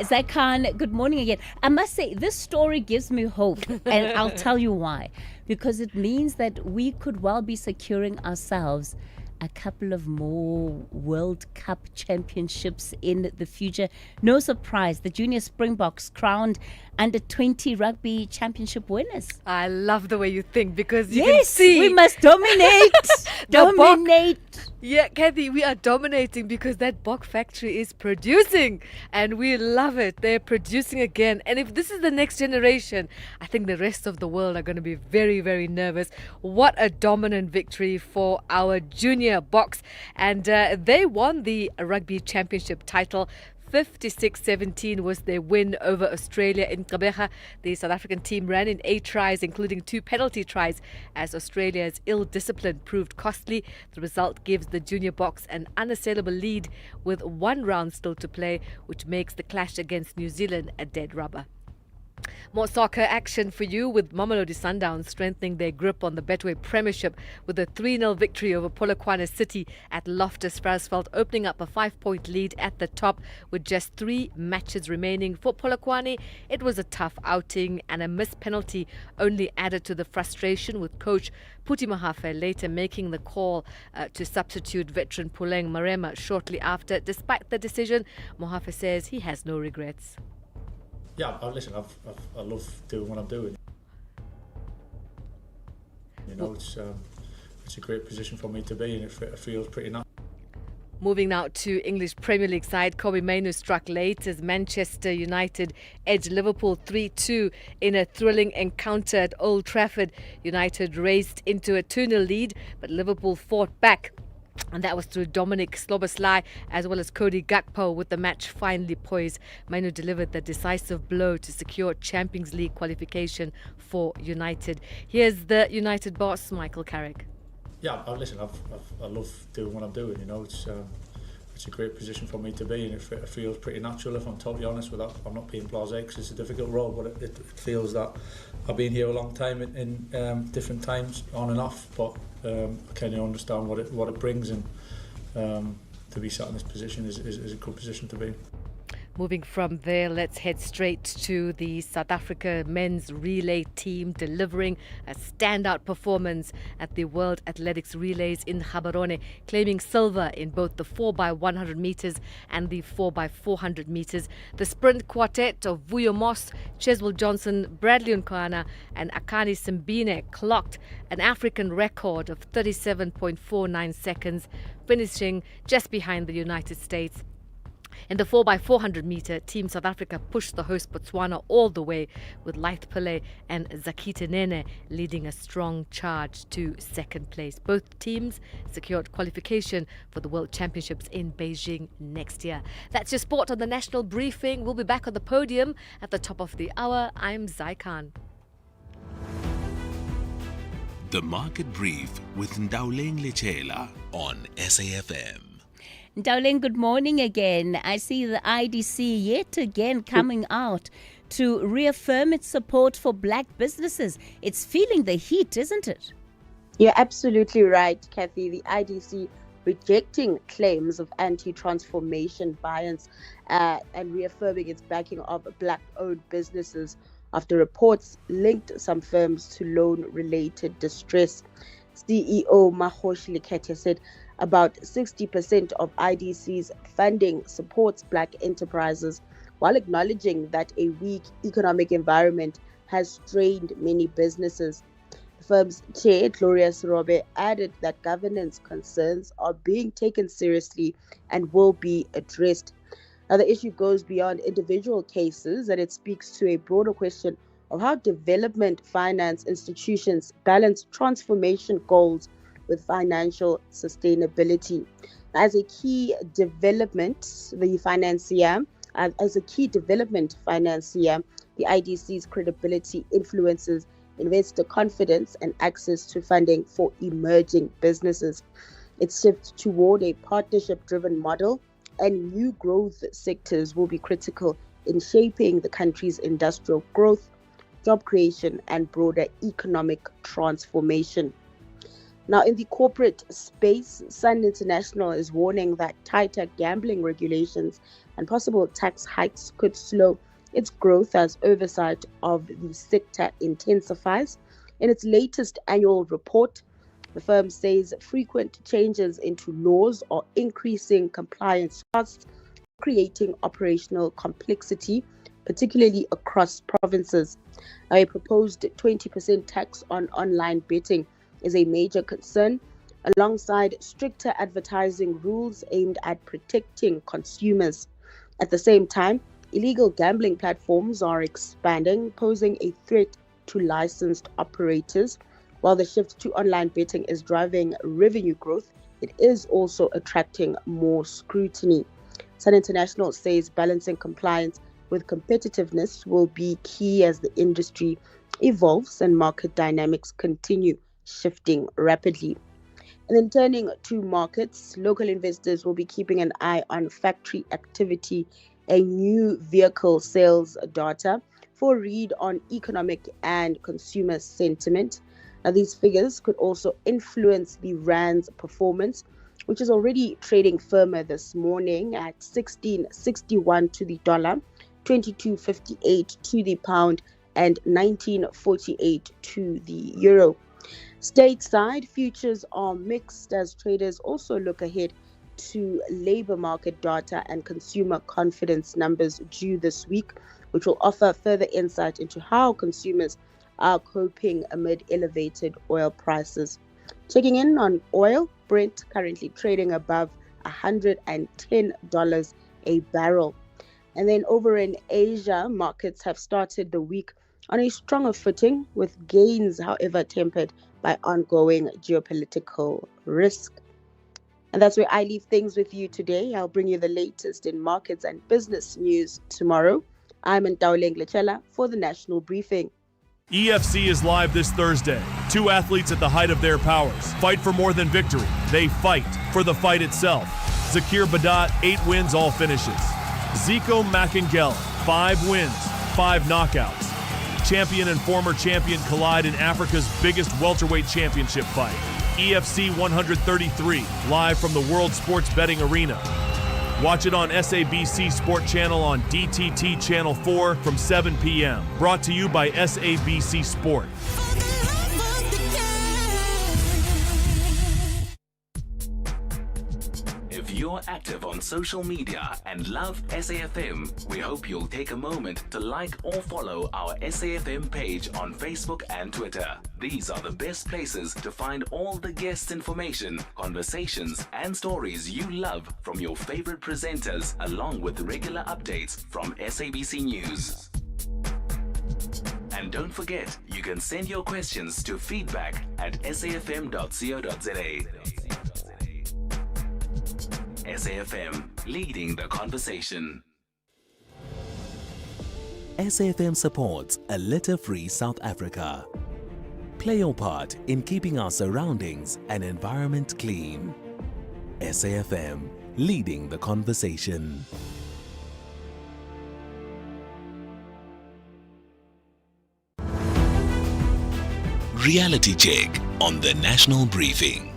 Zai Khan, good morning again. I must say, this story gives me hope, and I'll tell you why. Because it means that we could well be securing ourselves a couple of more World Cup championships in the future. No surprise, the Junior Springboks crowned under-20 rugby championship winners. I love the way you think, because you yes, can see we must dominate. Dominate. Yeah, Cathy, we are dominating because that Bok factory is producing and we love it. They're producing again. And if this is the next generation, I think the rest of the world are going to be very, very nervous. What a dominant victory for our junior Boks. And they won the Rugby Championship title. 56-17 was their win over Australia in Gqeberha. The South African team ran in 8 tries, including 2 penalty tries, as Australia's ill discipline proved costly. The result gives the junior Boks an unassailable lead with 1 round still to play, which makes the clash against New Zealand a dead rubber. More soccer action for you, with Mamelodi Sundowns strengthening their grip on the Betway Premiership with a 3-0 victory over Polokwane City at Loftus Versfeld, opening up a 5-point lead at the top with just 3 matches remaining. For Polokwane, it was a tough outing, and a missed penalty only added to the frustration, with coach Puti Mahafe later making the call to substitute veteran Puleng Marema shortly after. Despite the decision, Mahafe says he has no regrets. Yeah, listen, I love doing what I'm doing. You know, it's a great position for me to be in. It feels pretty nice. Moving now to English Premier League side, Kobe Mainoo struck late as Manchester United edged Liverpool 3-2 in a thrilling encounter at Old Trafford. United raced into a 2-0 lead, but Liverpool fought back. And that was through Dominic Sloboslai as well as Cody Gakpo, with the match finally poised. Mainoo delivered the decisive blow to secure Champions League qualification for United. Here's the United boss, Michael Carrick. Yeah, listen, I love doing what I'm doing. You know, it's a great position for me to be in. It feels pretty natural, if I'm totally honest with that. I'm not being blasé because it's a difficult role, but it feels that I've been here a long time in different times, on and off. But I kind of understand what it brings, and to be sat in this position is a good position to be in. Moving from there, let's head straight to the South Africa men's relay team, delivering a standout performance at the World Athletics Relays in Gaborone, claiming silver in both the 4x100 meters and the 4x400 meters. The sprint quartet of Vuyo Moss, Cheswell Johnson, Bradley Nkwana and Akani Simbine clocked an African record of 37.49 seconds, finishing just behind the United States. In the 4x400 meter, Team South Africa pushed the host Botswana all the way, with Laith Pillay and Zakita Nene leading a strong charge to second place. Both teams secured qualification for the World Championships in Beijing next year. That's your sport on the National Briefing. We'll be back on the podium at the top of the hour. I'm Zai Khan. The Market Brief with Ndauleng Lechela on SAFM. Ndauleng, good morning again. I see the IDC yet again coming out to reaffirm its support for black businesses. It's feeling the heat, isn't it? You're absolutely right, Cathy. The IDC rejecting claims of anti-transformation bias and reaffirming its backing of black-owned businesses after reports linked some firms to loan-related distress. CEO Mahosh Likete said about 60% of IDC's funding supports black enterprises, while acknowledging that a weak economic environment has strained many businesses. The firm's chair, Gloria Sirobe, added that governance concerns are being taken seriously and will be addressed. Now, the issue goes beyond individual cases, and it speaks to a broader question of how development finance institutions balance transformation goals with financial sustainability. As a key development financier, the IDC's credibility influences investor confidence and access to funding for emerging businesses. Its shift toward a partnership-driven model and new growth sectors will be critical in shaping the country's industrial growth, job creation, and broader economic transformation. Now, in the corporate space, Sun International is warning that tighter gambling regulations and possible tax hikes could slow its growth as oversight of the sector intensifies. In its latest annual report, the firm says frequent changes into laws are increasing compliance costs, creating operational complexity, particularly across provinces. Now, a proposed 20% tax on online betting is a major concern, alongside stricter advertising rules aimed at protecting consumers. At the same time, illegal gambling platforms are expanding, posing a threat to licensed operators. While the shift to online betting is driving revenue growth, it is also attracting more scrutiny. Sun International says balancing compliance with competitiveness will be key as the industry evolves and market dynamics continue shifting rapidly. And then turning to markets, local investors will be keeping an eye on factory activity, a new vehicle sales data for a read on economic and consumer sentiment. Now, these figures could also influence the rand's performance, which is already trading firmer this morning at 16.61 to the dollar, 22.58 to the pound, and 19.48 to the euro. Stateside, futures are mixed as traders also look ahead to labor market data and consumer confidence numbers due this week, which will offer further insight into how consumers are coping amid elevated oil prices. Checking in on oil, Brent currently trading above $110 a barrel. And then over in Asia, markets have started the week on a stronger footing, with gains, however, tempered by ongoing geopolitical risk. And that's where I leave things with you today. I'll bring you the latest in markets and business news tomorrow. I'm Ntaoleng Lechela for the National Briefing. EFC is live this Thursday. Two athletes at the height of their powers fight for more than victory. They fight for the fight itself. Zakir Badat, 8 wins, all finishes. Zico Makangela, 5 wins, 5 knockouts. Champion and former champion collide in Africa's biggest welterweight championship fight. EFC 133, live from the World Sports Betting Arena. Watch it on SABC Sport Channel on DTT Channel 4 from 7 p.m. Brought to you by SABC Sport. If you're active on social media and love SAFM, we hope you'll take a moment to like or follow our SAFM page on Facebook and Twitter. These are the best places to find all the guest information, conversations, and stories you love from your favorite presenters, along with regular updates from SABC News. And don't forget, you can send your questions to feedback@safm.co.za. SAFM, leading the conversation. SAFM supports a litter-free South Africa. Play your part in keeping our surroundings and environment clean. SAFM, leading the conversation. Reality check on the National Briefing.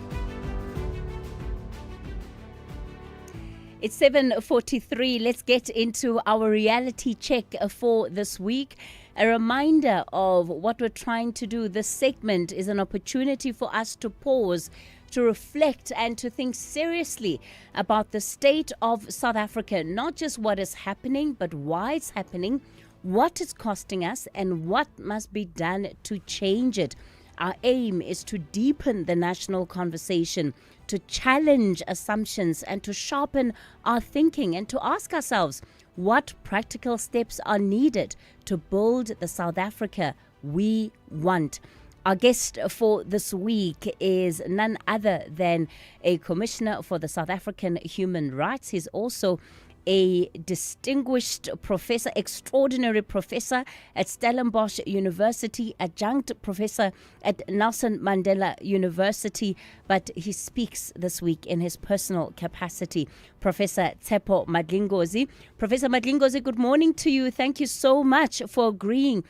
It's 7:43. Let's get into our reality check for this week. A reminder of what we're trying to do. This segment is an opportunity for us to pause, to reflect, and to think seriously about the state of South Africa. Not just what is happening, but why it's happening, what it's costing us, and what must be done to change it. Our aim is to deepen the national conversation, to challenge assumptions, and to sharpen our thinking, and to ask ourselves what practical steps are needed to build the South Africa we want. Our guest for this week is none other than a commissioner for the South African Human Rights. He's also a distinguished professor, extraordinary professor at Stellenbosch University, adjunct professor at Nelson Mandela University, but he speaks this week in his personal capacity. Professor Tshepo Madlingozi. Professor Madlingozi, good morning to you. Thank you so much for agreeing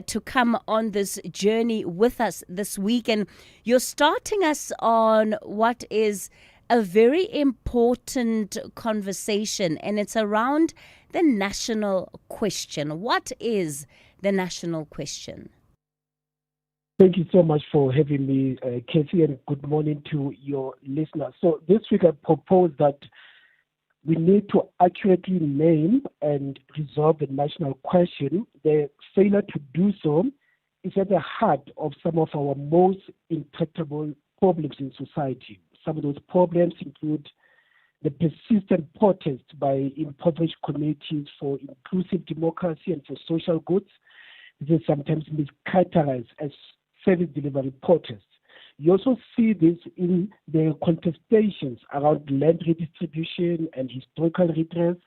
to come on this journey with us this week. And you're starting us on what is a very important conversation, and it's around the national question. What is the national question? Thank you so much for having me, Cathy, and good morning to your listeners. So this week I propose that we need to accurately name and resolve the national question. The failure to do so is at the heart of some of our most intractable problems in society. Some of those problems include the persistent protest by impoverished communities for inclusive democracy and for social goods. This is sometimes mischaracterized as service delivery protests. You also see this in the contestations around land redistribution and historical redress.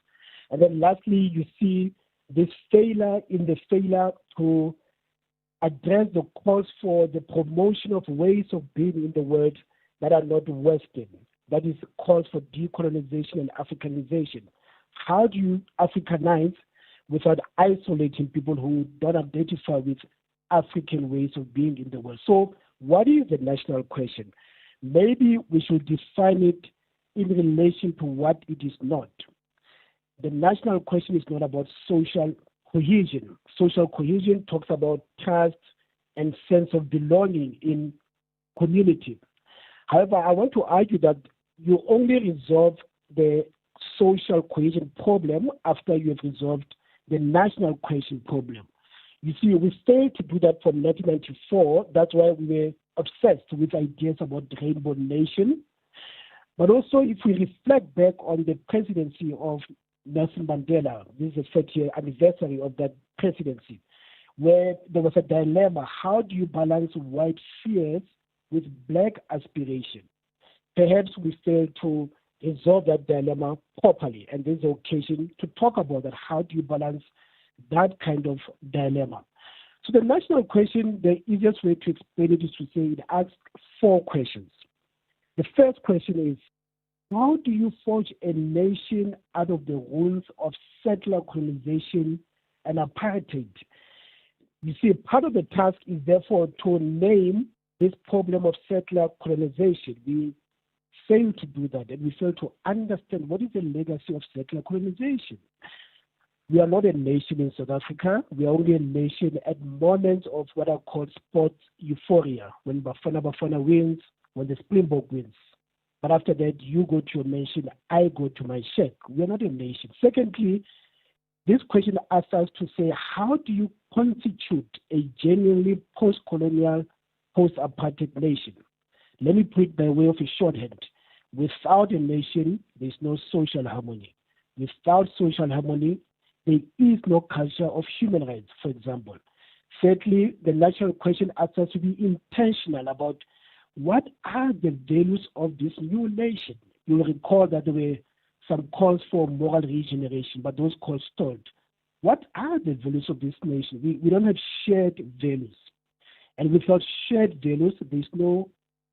And then lastly, you see this failure to address the calls for the promotion of ways of being in the world that are not Western. That is calls for decolonization and Africanization. How do you Africanize without isolating people who don't identify with African ways of being in the world? So what is the national question? Maybe we should define it in relation to what it is not. The national question is not about social cohesion. Social cohesion talks about trust and sense of belonging in community. However, I want to argue that you only resolve the social cohesion problem after you have resolved the national cohesion problem. You see, we failed to do that from 1994. That's why we were obsessed with ideas about the Rainbow Nation. But also, if we reflect back on the presidency of Nelson Mandela, this is the 30th anniversary of that presidency, where there was a dilemma. How do you balance white fears with black aspiration? Perhaps we failed to resolve that dilemma properly, and there's an occasion to talk about that. How do you balance that kind of dilemma? So the national question, the easiest way to explain it is to say it asks 4 questions. The first question is, how do you forge a nation out of the rules of settler colonization and apartheid? You see, part of the task is therefore to name this problem of settler colonization. We fail to do that, and we fail to understand what is the legacy of settler colonization. We are not a nation in South Africa. We are only a nation at moments of what I call sports euphoria, when Bafana wins, when the Springbok wins. But after that, you go to your nation, I go to my shack. We are not a nation. Secondly, this question asks us to say, how do you constitute a genuinely post-colonial, post-apartheid nation? Let me put it by way of a shorthand. Without a nation, there is no social harmony. Without social harmony, there is no culture of human rights, for example. Thirdly, the national question asks us to be intentional about what are the values of this new nation. You'll recall that there were some calls for moral regeneration, but those calls stalled. What are the values of this nation? We don't have shared values. And without shared values, there's no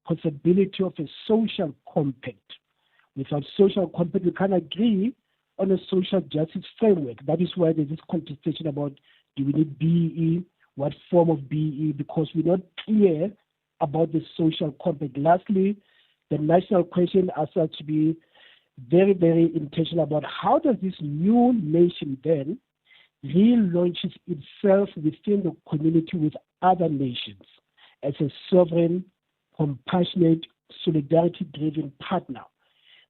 possibility of a social compact. Without social compact, we can't agree on a social justice framework. That is why there's this contestation about, do we need BEE, what form of BEE, because we're not clear about the social compact. Lastly, the national question asks us to be very, very intentional about how does this new nation then relaunches itself within the community with other nations as a sovereign, compassionate, solidarity-driven partner.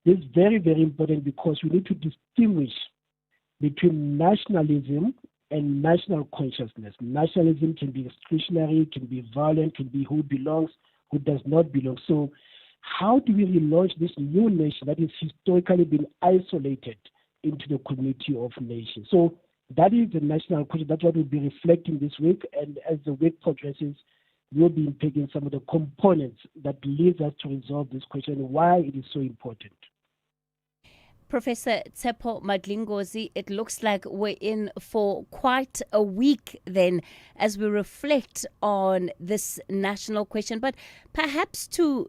This is very, very important because we need to distinguish between nationalism and national consciousness. Nationalism can be exclusionary, can be violent, can be who belongs, who does not belong. So how do we relaunch this new nation that has historically been isolated into the community of nations? So that is the national question. That's what we'll be reflecting this week. And as the week progresses, we'll be picking some of the components that leads us to resolve this question, why it is so important. Professor Tsepo Madlingozi, it looks like we're in for quite a week then as we reflect on this national question. But perhaps to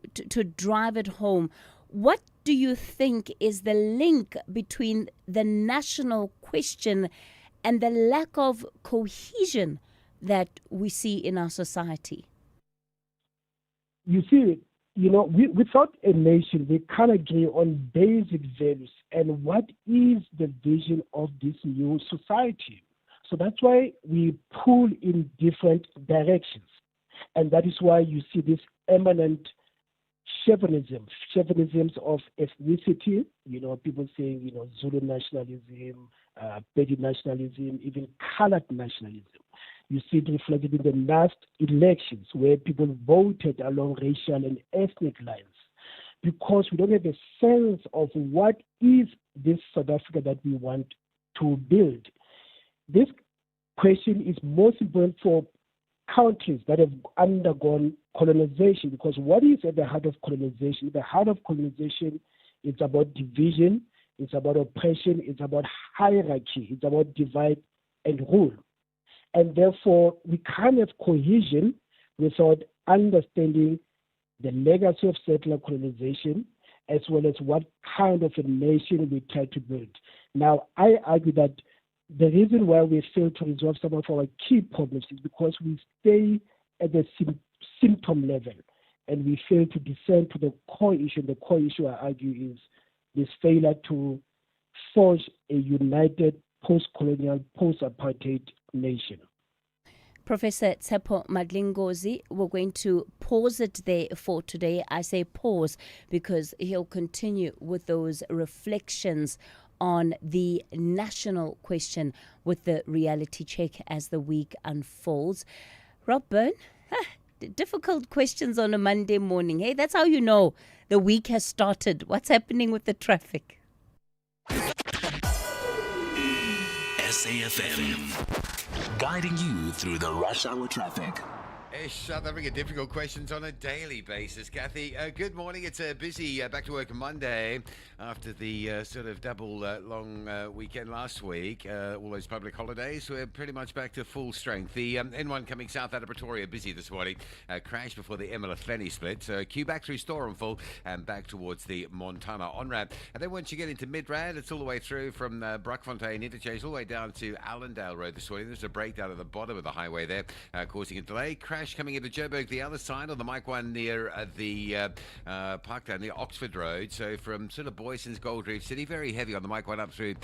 drive it home, what do you think is the link between the national question and the lack of cohesion that we see in our society? You see, without a nation, we can't agree on basic values and what is the vision of this new society. So that's why we pull in different directions. And that is why you see this eminent chauvinisms of ethnicity, people saying, Zulu nationalism, Pedi nationalism, even colored nationalism. You see it reflected in the last elections where people voted along racial and ethnic lines, because we don't have a sense of what is this South Africa that we want to build. This question is most important for countries that have undergone colonization, because what is at the heart of colonization? The heart of colonization is about division, it's about oppression, it's about hierarchy, it's about divide and rule. And therefore, we can't have cohesion without understanding the legacy of settler colonization, as well as what kind of a nation we try to build. Now, I argue that the reason why we fail to resolve some of our key problems is because we stay at the symptom level and we fail to descend to the core issue. The core issue, I argue, is this failure to forge a united post-colonial, post-apartheid nation. Professor Tshepo Madlingozi, we're going to pause it there for today. I say pause because he'll continue with those reflections on the national question with the reality check as the week unfolds. Rob Byrne, difficult questions on a Monday morning. Hey, that's how you know the week has started. What's happening with the traffic? SAfm, guiding you through the rush hour traffic. South Africa, difficult questions on a daily basis. Cathy, good morning. It's a busy back to work Monday after the sort of double long weekend last week. All those public holidays, we're pretty much back to full strength. The N1 coming south out of Pretoria, busy this morning. Crash before the Mohlahlana split. So queue back through Storenville and back towards the Montana on-ramp. And then once you get into Midrand, it's all the way through from Brakfontein interchange all the way down to Allendale Road this morning. There's a breakdown at the bottom of the highway there, causing a delay. Crash coming into Joburg, the other side on the Mike 1 near the park down near Oxford Road. So from sort of Boyson's Gold Reef City, very heavy on the Mike 1 up through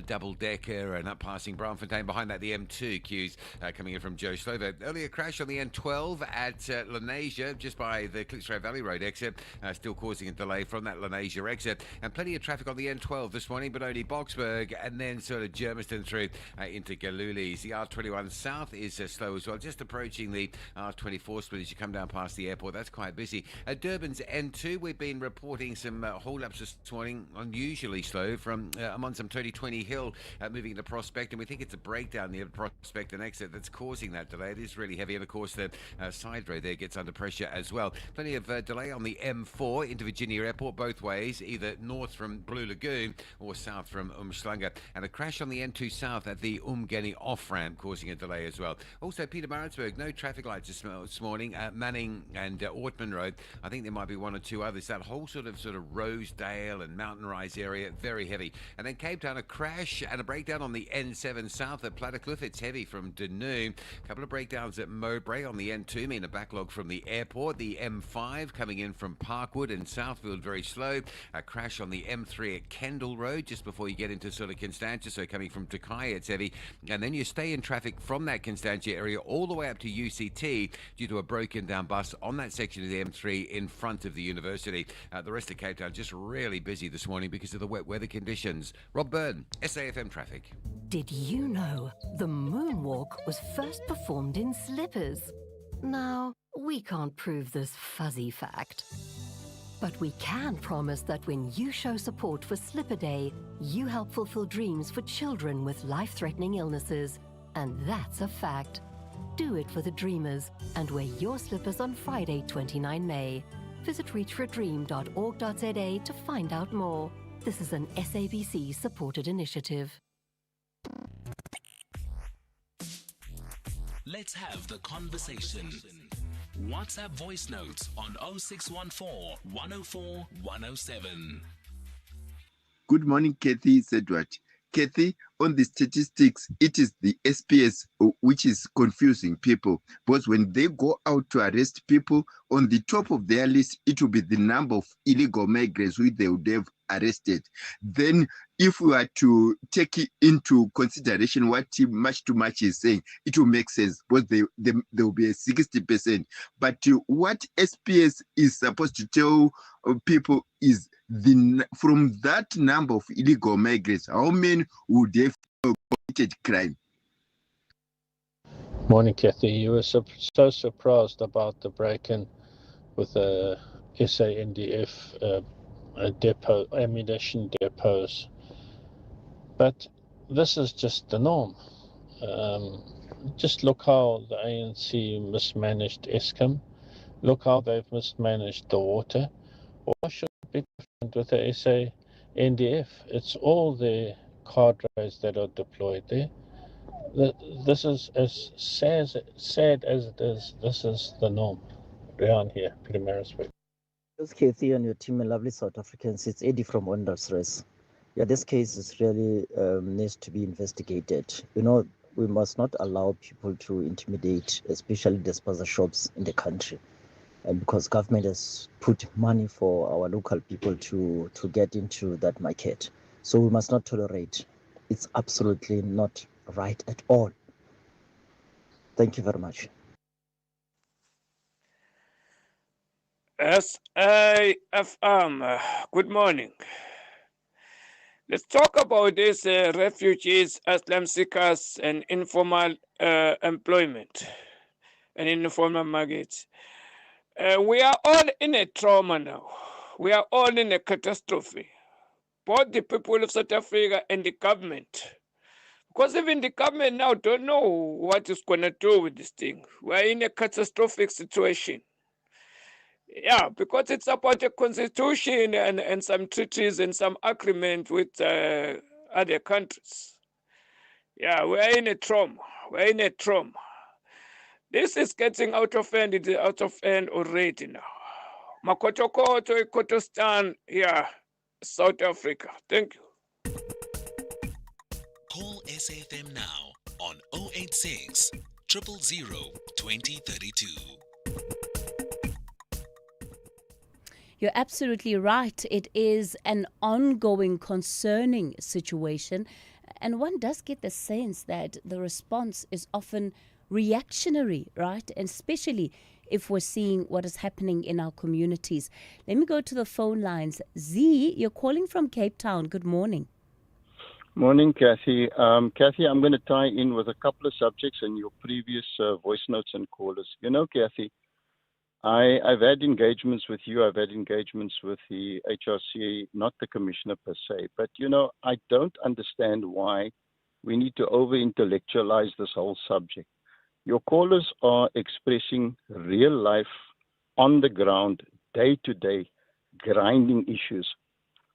Double Decker and up passing Braamfontein. Behind that, the M2 queues coming in from Joe Slovo. Earlier crash on the N12 at Lenasia, just by the Klipstrow Valley Road exit, still causing a delay from that Lenasia exit. And plenty of traffic on the N12 this morning, but only Boksburg and then sort of Germiston through into Galulis. The R21 South is slow as well, just approaching the R24 split as you come down past the airport. That's quite busy. At Durban's N2, we've been reporting some hold-ups this morning, unusually slow from I'm on some 2020 Hill moving to Prospect, and we think it's a breakdown near Prospect and exit that's causing that delay. It is really heavy, and of course the side road there gets under pressure as well. Plenty of delay on the M4 into Virginia Airport both ways, either north from Blue Lagoon or south from Umhlanga, and a crash on the N2 South at the Umgeni off-ramp causing a delay as well. Also Pietermaritzburg, no traffic lights this morning, Manning and Ortman Road. I think there might be one or two others. That whole sort of Rosedale and Mountain Rise area, very heavy. And then Cape Town, a crash and a breakdown on the N7 South at Plattekloof. It's heavy from Denoo. A couple of breakdowns at Mowbray on the N2, mean a backlog from the airport. The M5 coming in from Parkwood and Southfield, very slow. A crash on the M3 at Kendall Road just before you get into sort of Constantia, so coming from Tokai, it's heavy. And then you stay in traffic from that Constantia area all the way up to UCT due to a broken down bus on that section of the M3 in front of the university. The rest of Cape Town just really busy this morning because of the wet weather conditions. Rob Byrne, SAfm Traffic. Did you know the moonwalk was first performed in slippers? Now, we can't prove this fuzzy fact, but we can promise that when you show support for Slipper Day, you help fulfill dreams for children with life-threatening illnesses. And that's a fact. Do it for the dreamers and wear your slippers on Friday, 29 May. Visit reachforadream.org.za to find out more. This is an SABC-supported initiative. Let's have the conversation. WhatsApp voice notes on 0614 104 107. Good morning, Cathy. It's Edward. Cathy, on the statistics, it is the SPS which is confusing people, because when they go out to arrest people, on the top of their list, it will be the number of illegal migrants which they would have arrested. Then if we are to take into consideration what Much Too Much is saying, it will make sense, because there will be a 60%. But what SPS is supposed to tell people is from that number of illegal migrants, how many would have committed crime? Morning, Cathy. You were so surprised about the break-in with the SANDF depot, ammunition depots. But this is just the norm. Just look how the ANC mismanaged Eskom. Look how they've mismanaged the water. Why should it be different with the SANDF? It's all the cadres that are deployed there. This is as sad as it is. This is the norm around here. Primarisburg. This Cathy and your team, and lovely South Africans. It's Eddie from Wonders Race. Yeah, this case is really needs to be investigated. You know, we must not allow people to intimidate, especially the spaza shops in the country, and because government has put money for our local people to get into that market. So we must not tolerate. It's absolutely not right at all. Thank you very much. SAFM, good morning. Let's talk about these refugees, asylum seekers, and informal employment and informal markets. We are all in a trauma now. We are all in a catastrophe. Both the people of South Africa and the government. Because even the government now don't know what is going to do with this thing. We're in a catastrophic situation. Yeah, because it's about a constitution and some treaties and some agreement with other countries. Yeah, we're in a trauma. We're in a trauma. This is getting out of hand. It is out of hand already now. Makotokoto, Kotostan, yeah, South Africa. Thank you. Call SAFM now on 086 000 2032. You're absolutely right. It is an ongoing, concerning situation. And one does get the sense that the response is often reactionary, right? And especially if we're seeing what is happening in our communities. Let me go to the phone lines. Z, you're calling from Cape Town. Good morning. Morning, Cathy. Cathy, I'm going to tie in with a couple of subjects in your previous voice notes and callers. You know, Cathy, I've had engagements with you. I've had engagements with the HRC, not the commissioner per se. But, you know, I don't understand why we need to over-intellectualize this whole subject. Your callers are expressing real life, on the ground, day-to-day, grinding issues.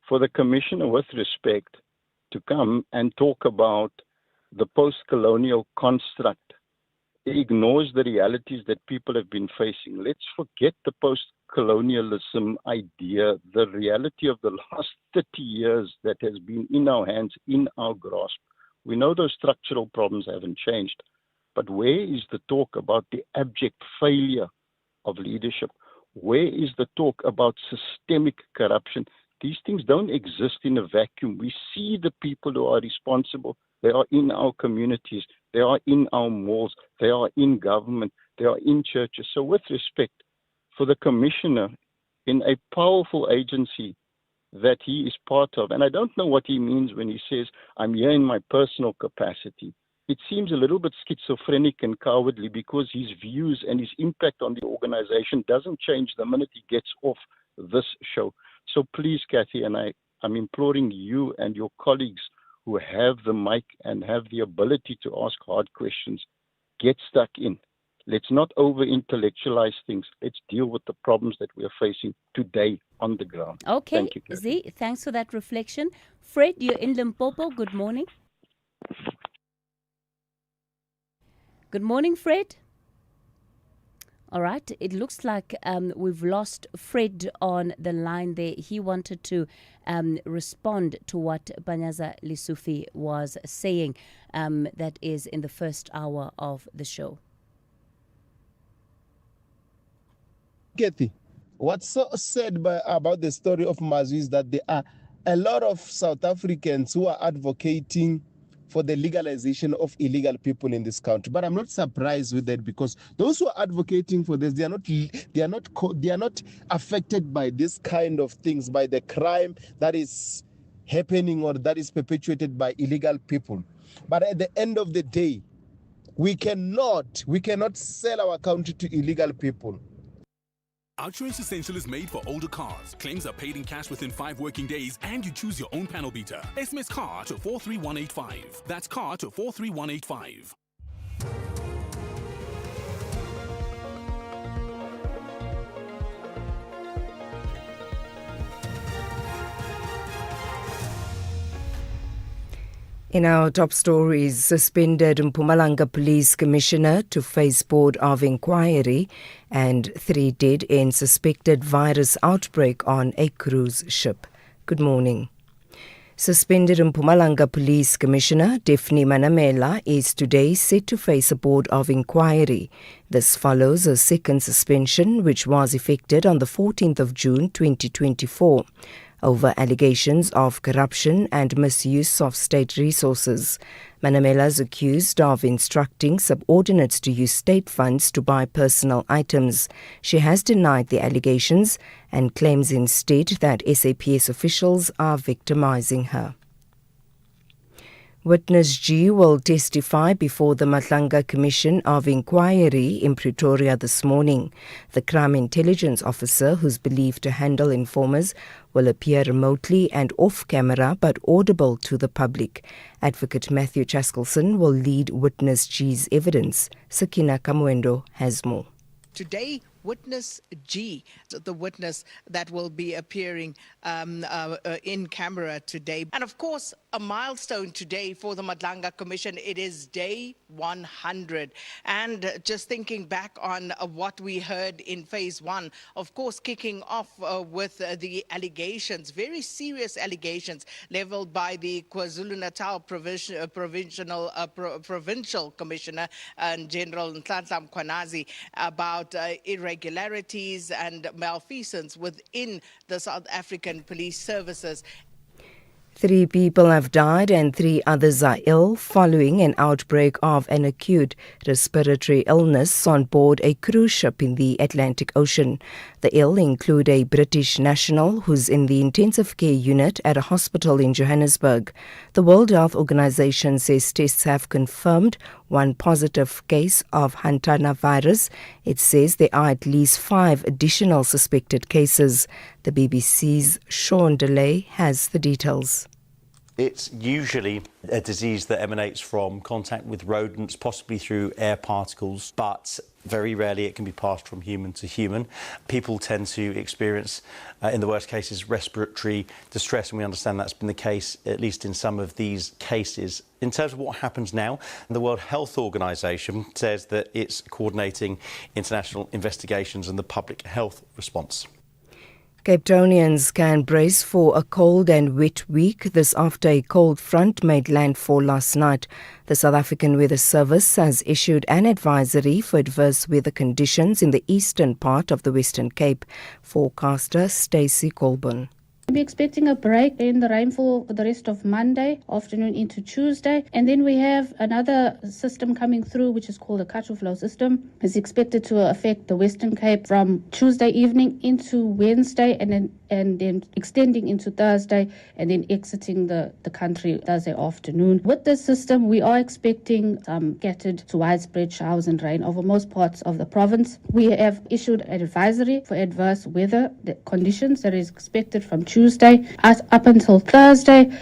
For the commissioner, with respect, to come and talk about the post-colonial construct, it ignores the realities that people have been facing. Let's forget the post-colonialism idea, the reality of the last 30 years that has been in our hands, in our grasp. We know those structural problems haven't changed, but where is the talk about the abject failure of leadership? Where is the talk about systemic corruption? These things don't exist in a vacuum. We see the people who are responsible. They are in our communities. They are in our malls. They are in government. They are in churches. So with respect for the commissioner in a powerful agency that he is part of, and I don't know what he means when he says, I'm here in my personal capacity. It seems a little bit schizophrenic and cowardly because his views and his impact on the organization doesn't change the minute he gets off this show. So please, Cathy, and I'm imploring you and your colleagues who have the mic and have the ability to ask hard questions, get stuck in. Let's not over-intellectualize things. Let's deal with the problems that we are facing today on the ground. Okay, Thank you, Cathy. Z, thanks for that reflection. Fred, you're in Limpopo. Good morning. Good morning, Fred. All right, it looks like we've lost Fred on the line there. He wanted to respond to what Banyaza Lisufi was saying, that is in the first hour of the show. Cathy, what's so sad about the story of Mazu is that there are a lot of South Africans who are advocating for the legalization of illegal people in this country. But I'm not surprised with that because those who are advocating for this, they are not affected by this kind of things, by the crime that is happening or that is perpetuated by illegal people. But at the end of the day, We cannot sell our country to illegal people. Outsurance Essential is made for older cars. Claims are paid in cash within 5 working days, and you choose your own panel beater. SMS CAR to 43185. That's CAR to 43185. In our top stories, suspended Mpumalanga Police Commissioner to face Board of Inquiry, and 3 dead in suspected virus outbreak on a cruise ship. Good morning. Suspended Mpumalanga Police Commissioner Daphne Manamela is today set to face a Board of Inquiry. This follows a second suspension which was effected on the 14th of June 2024. Over allegations of corruption and misuse of state resources. Manamela is accused of instructing subordinates to use state funds to buy personal items. She has denied the allegations and claims instead that SAPS officials are victimizing her. Witness G will testify before the Matlanga Commission of Inquiry in Pretoria this morning. The crime intelligence officer, who's believed to handle informers, will appear remotely and off-camera but audible to the public. Advocate Matthew Chaskelson will lead Witness G's evidence. Sakina Kamwendo has more. Today, Witness G, the witness that will be appearing in camera today. And of course, a milestone today for the Matlanga Commission. It is day 100. And just thinking back on what we heard in phase 1, of course, kicking off with the allegations, very serious allegations leveled by the KwaZulu-Natal Provincial Commissioner and General Nhlanhla Mkhwanazi about irregularities and malfeasance within the South African police services. 3 people have died and 3 others are ill following an outbreak of an acute respiratory illness on board a cruise ship in the Atlantic Ocean. The ill include a British national who's in the intensive care unit at a hospital in Johannesburg. The World Health Organization says tests have confirmed 1 positive case of Hantana virus. It says there are at least 5 additional suspected cases. The BBC's Sean DeLay has the details. It's usually a disease that emanates from contact with rodents, possibly through air particles, but very rarely it can be passed from human to human. People tend to experience, in the worst cases, respiratory distress, and we understand that's been the case, at least in some of these cases. In terms of what happens now, the World Health Organization says that it's coordinating international investigations and the public health response. Cape Townians can brace for a cold and wet week. This after a cold front made landfall last night. The South African Weather Service has issued an advisory for adverse weather conditions in the eastern part of the Western Cape. Forecaster Stacey Colburn. We're expecting a break in the rainfall for the rest of Monday afternoon into Tuesday. And then we have another system coming through, which is called a cut-off flow system. It's expected to affect the Western Cape from Tuesday evening into Wednesday and then extending into Thursday and then exiting the country Thursday afternoon. With this system, we are expecting some scattered to widespread showers and rain over most parts of the province. We have issued an advisory for adverse weather conditions that is expected from Tuesday up until Thursday.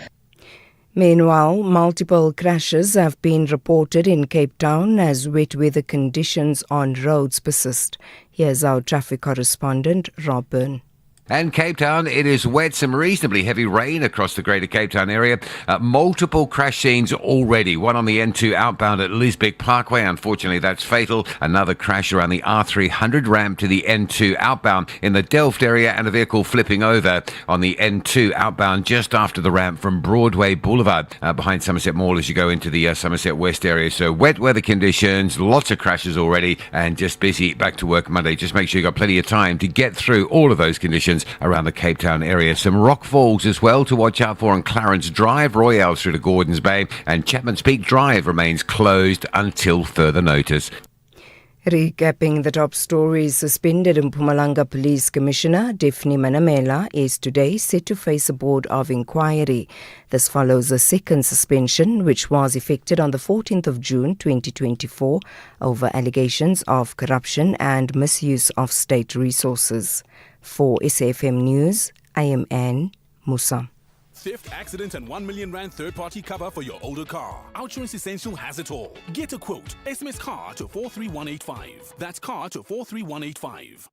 Meanwhile, multiple crashes have been reported in Cape Town as wet weather conditions on roads persist. Here's our traffic correspondent, Rob Byrne. And Cape Town, it is wet, some reasonably heavy rain across the greater Cape Town area. Multiple crash scenes already. One on the N2 outbound at Lisbeck Parkway. Unfortunately, that's fatal. Another crash around the R300 ramp to the N2 outbound in the Delft area, and a vehicle flipping over on the N2 outbound just after the ramp from Broadway Boulevard behind Somerset Mall as you go into the Somerset West area. So wet weather conditions, lots of crashes already, and just busy back to work Monday. Just make sure you've got plenty of time to get through all of those conditions around the Cape Town area. Some rock falls as well to watch out for on Clarence Drive, Royale through to Gordons Bay, and Chapman's Peak Drive remains closed until further notice. Recapping the top stories, suspended Mpumalanga Police Commissioner Daphne Manamela is today set to face a board of inquiry. This follows a second suspension which was effected on the 14th of June 2024 over allegations of corruption and misuse of state resources. For SAFM News, I am Anne Musa. Theft, accident, and 1 million rand third-party cover for your older car. Outsurance Essential has it all. Get a quote. SMS car to 43185. That's car to 43185.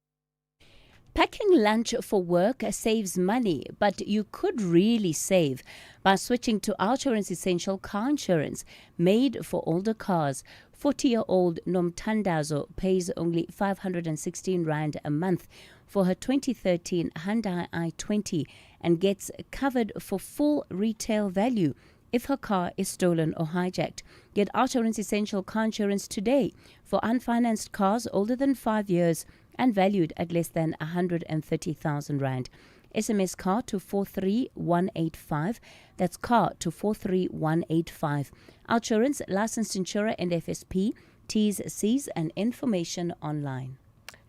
Packing lunch for work saves money, but you could really save by switching to Outsurance Essential car insurance made for older cars. 40-year-old Nomtandazo pays only 516 Rand a month for her 2013 Hyundai i20 and gets covered for full retail value if her car is stolen or hijacked. Get Outsurance Essential car insurance today for unfinanced cars older than 5 years and valued at less than 130,000 Rand. SMS car to 43185. That's car to 43185. Outsurance, licensed insurer and FSP. T's, C's and information online.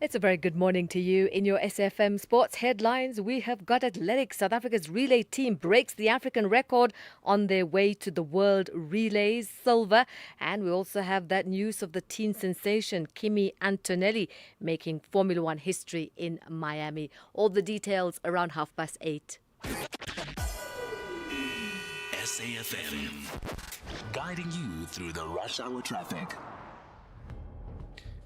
It's a very good morning to you. In your SFM Sports headlines, we have got athletics. South Africa's relay team breaks the African record on their way to the World Relays silver. And we also have that news of the teen sensation, Kimi Antonelli, making Formula One history in Miami. All the details around 8:30. SAFM, guiding you through the rush hour traffic.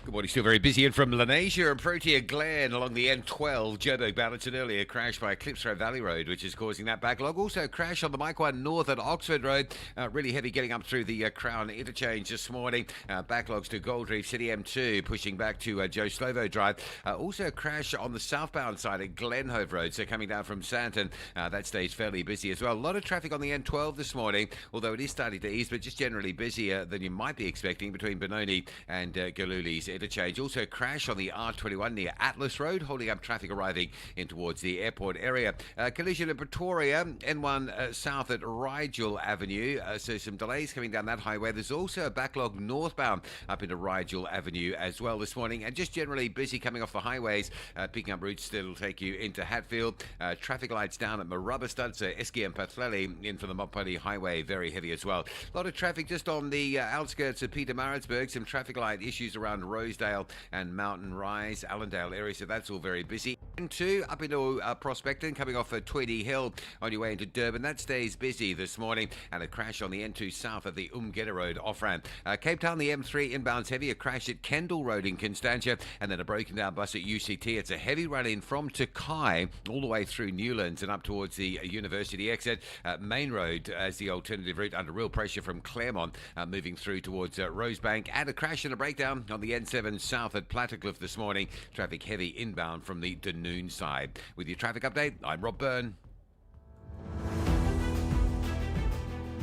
Good morning, still very busy. And from Lenasia and Protea Glen along the N12, Joburg balanced an earlier crash by Klipsrow Valley Road, which is causing that backlog. Also a crash on the Mike 1 North at Oxford Road. Really heavy getting up through the Crown interchange this morning. Backlogs to Gold Reef City M2, pushing back to Joe Slovo Drive. Also a crash on the southbound side at Glenhove Road, so coming down from Santon. That stays fairly busy as well. A lot of traffic on the N12 this morning, although it is starting to ease, but just generally busier than you might be expecting between Benoni and Galuli's interchange. Also a crash on the R21 near Atlas Road, holding up traffic arriving in towards the airport area. Collision in Pretoria, N1 south at Rigel Avenue, so some delays coming down that highway. There's also a backlog northbound up into Rigel Avenue as well this morning, and just generally busy coming off the highways, picking up routes that'll take you into Hatfield. Traffic lights down at Marabastad, so Eski and Pathleli in from the Mopani Highway, very heavy as well. A lot of traffic just on the outskirts of Pietermaritzburg, some traffic light issues around Rosedale and Mountain Rise, Allendale area, so that's all very busy. N2 up into Prospecton, coming off at Tweedy Hill on your way into Durban. That stays busy this morning, and a crash on the N2 south at the Umgeda Road off-ramp. Cape Town, the M3 inbounds heavy, a crash at Kendall Road in Constantia, and then a broken down bus at UCT. It's a heavy run-in from Takai all the way through Newlands and up towards the University exit. Main Road as the alternative route under real pressure from Claremont, moving through towards Rosebank. And a crash and a breakdown on the N7 south at Plattercliff this morning. Traffic heavy inbound from the Dunoon side. With your traffic update, I'm Rob Byrne.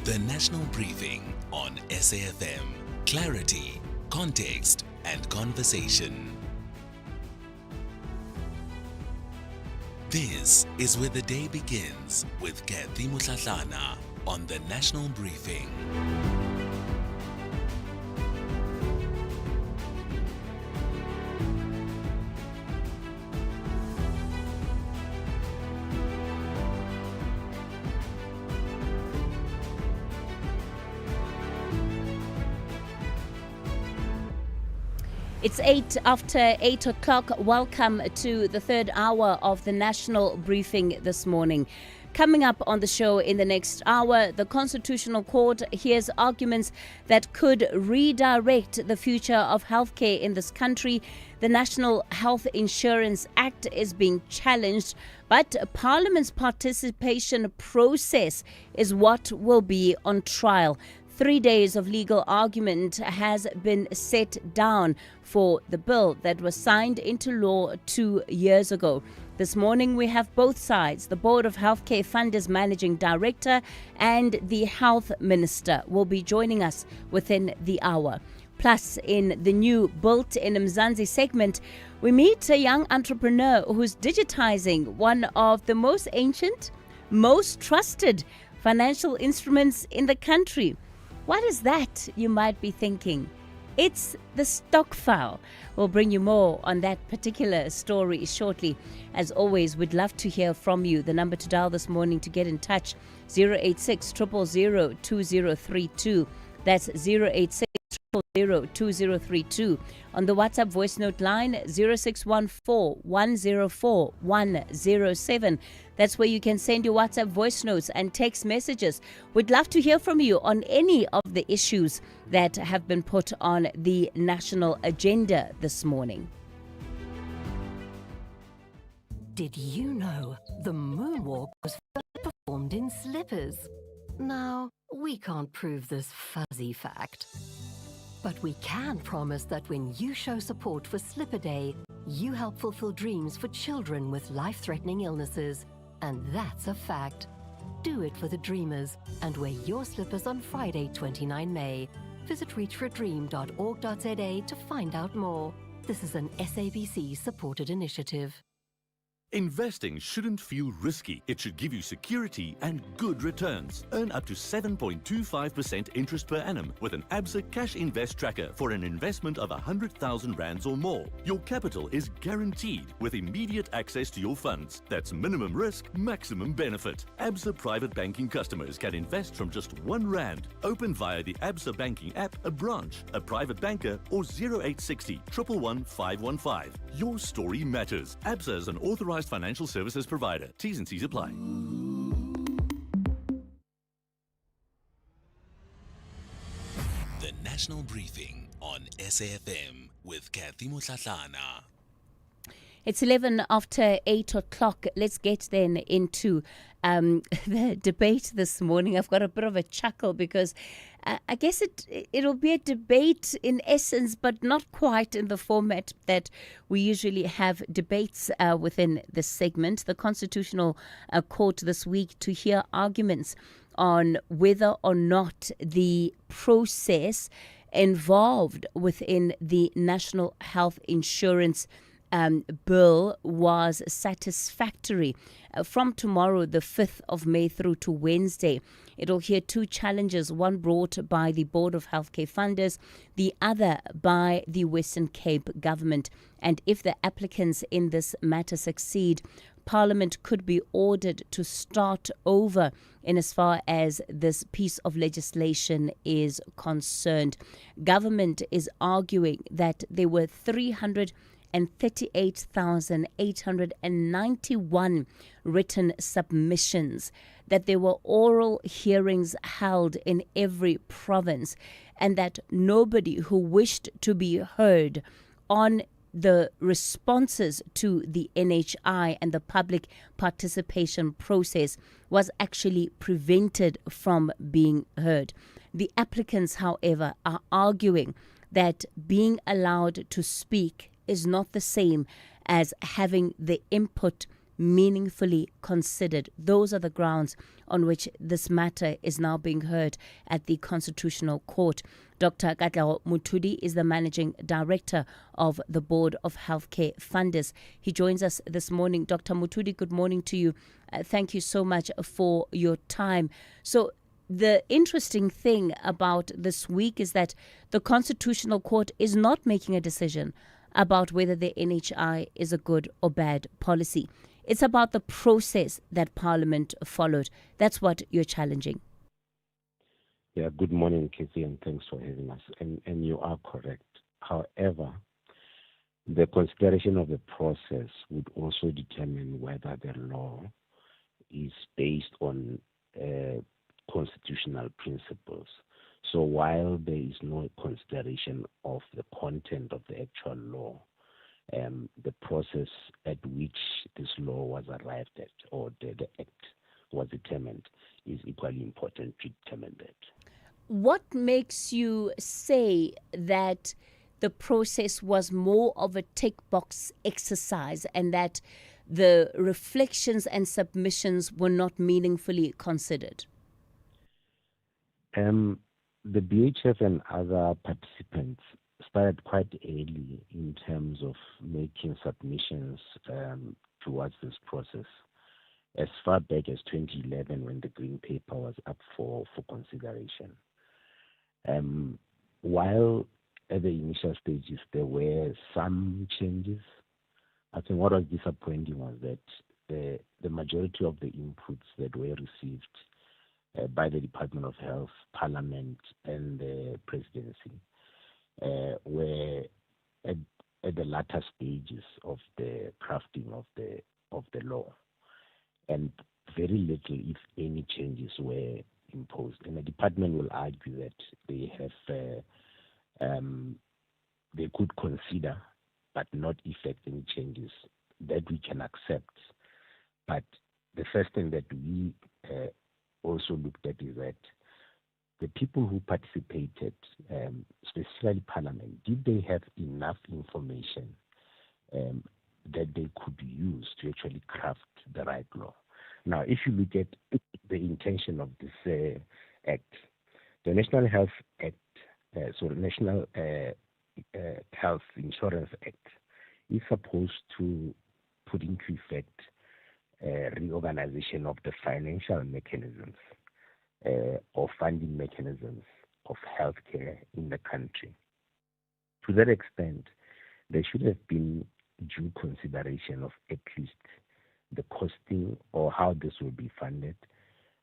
The National Briefing on SAFM. Clarity, context, and conversation. This is where the day begins with Cathy Mohlahlana on the National Briefing. It's 8 o'clock. Welcome to the third hour of the National Briefing this morning. Coming up on the show in the next hour, the Constitutional Court hears arguments that could redirect the future of healthcare in this country. The National Health Insurance Act is being challenged, but Parliament's participation process is what will be on trial. 3 days of legal argument has been set down for the bill that was signed into law 2 years ago. This morning we have both sides. The Board of Healthcare Funders Managing Director and the Health Minister will be joining us within the hour. Plus, in the new Built in Mzansi segment, we meet a young entrepreneur who's digitizing one of the most ancient, most trusted financial instruments in the country. What is that, you might be thinking? It's the stock file. We'll bring you more on that particular story shortly. As always, we'd love to hear from you. The number to dial this morning to get in touch, 086 000 2032. That's 086 000 2032. On the WhatsApp voice note line, 0614 104 107. That's where you can send your WhatsApp voice notes and text messages. We'd love to hear from you on any of the issues that have been put on the national agenda this morning. Did you know the moonwalk was first performed in slippers? Now, we can't prove this fuzzy fact, but we can promise that when you show support for Slipper Day, you help fulfill dreams for children with life-threatening illnesses. And that's a fact. Do it for the dreamers and wear your slippers on Friday, 29 May. Visit reachforadream.org.za to find out more. This is an SABC-supported initiative. Investing shouldn't feel risky. It should give you security and good returns. Earn up to 7.25% interest per annum with an ABSA Cash Invest Tracker for an investment of 100,000 rands or more. Your capital is guaranteed with immediate access to your funds. That's minimum risk, maximum benefit. ABSA Private Banking customers can invest from just R1. Open via the ABSA Banking app, a branch, a private banker, or 0860 111 515. Your story matters. ABSA is an authorized financial services provider. T's and C's apply. The National Briefing on SAFM with Cathy Mohlahlana. It's 11 after 8 o'clock. Let's get then into the debate this morning. I've got a bit of a chuckle because I guess it'll be a debate in essence, but not quite in the format that we usually have debates within this segment. The Constitutional Court this week to hear arguments on whether or not the process involved within the National Health Insurance bill was satisfactory. From tomorrow, the 5th of May through to Wednesday, it'll hear two challenges, one brought by the Board of Healthcare Funders, the other by the Western Cape government. And if the applicants in this matter succeed, Parliament could be ordered to start over in as far as this piece of legislation is concerned. Government is arguing that there were 338,891 written submissions, that there were oral hearings held in every province, and that nobody who wished to be heard on the responses to the NHI and the public participation process was actually prevented from being heard. The applicants, however, are arguing that being allowed to speak is not the same as having the input meaningfully considered. Those are the grounds on which this matter is now being heard at the Constitutional Court. Dr. Cathy Mohlahlana is the Managing Director of the Board of Healthcare Funders. He joins us this morning. Dr. Mohlahlana, good morning to you. Thank you so much for your time. So the interesting thing about this week is that the Constitutional Court is not making a decision about whether the NHI is a good or bad policy. It's about the process that Parliament followed. That's what you're challenging. Yeah, good morning, Cathy, and thanks for having us. And you are correct. However, the consideration of the process would also determine whether the law is based on constitutional principles. So while there is no consideration of the content of the actual law, the process at which this law was arrived at, or the act was determined, is equally important to determine that. What makes you say that the process was more of a tick box exercise and that the reflections and submissions were not meaningfully considered? The BHF and other participants started quite early in terms of making submissions towards this process, as far back as 2011 when the Green Paper was up for consideration. While at the initial stages, there were some changes. I think what was disappointing was that the majority of the inputs that were received by the Department of Health, Parliament, and the Presidency were at the latter stages of the crafting of the law, and very little, if any, changes were imposed. And the department will argue that they have they could consider but not effect any changes that we can accept. But the first thing that we also looked at is that the people who participated, specifically Parliament, did they have enough information that they could use to actually craft the right law? Now, if you look at the intention of this act, the National Health Act, National Health Insurance Act, is supposed to put into effect reorganization of the financial mechanisms or funding mechanisms of healthcare in the country. To that extent, there should have been due consideration of at least the costing or how this will be funded,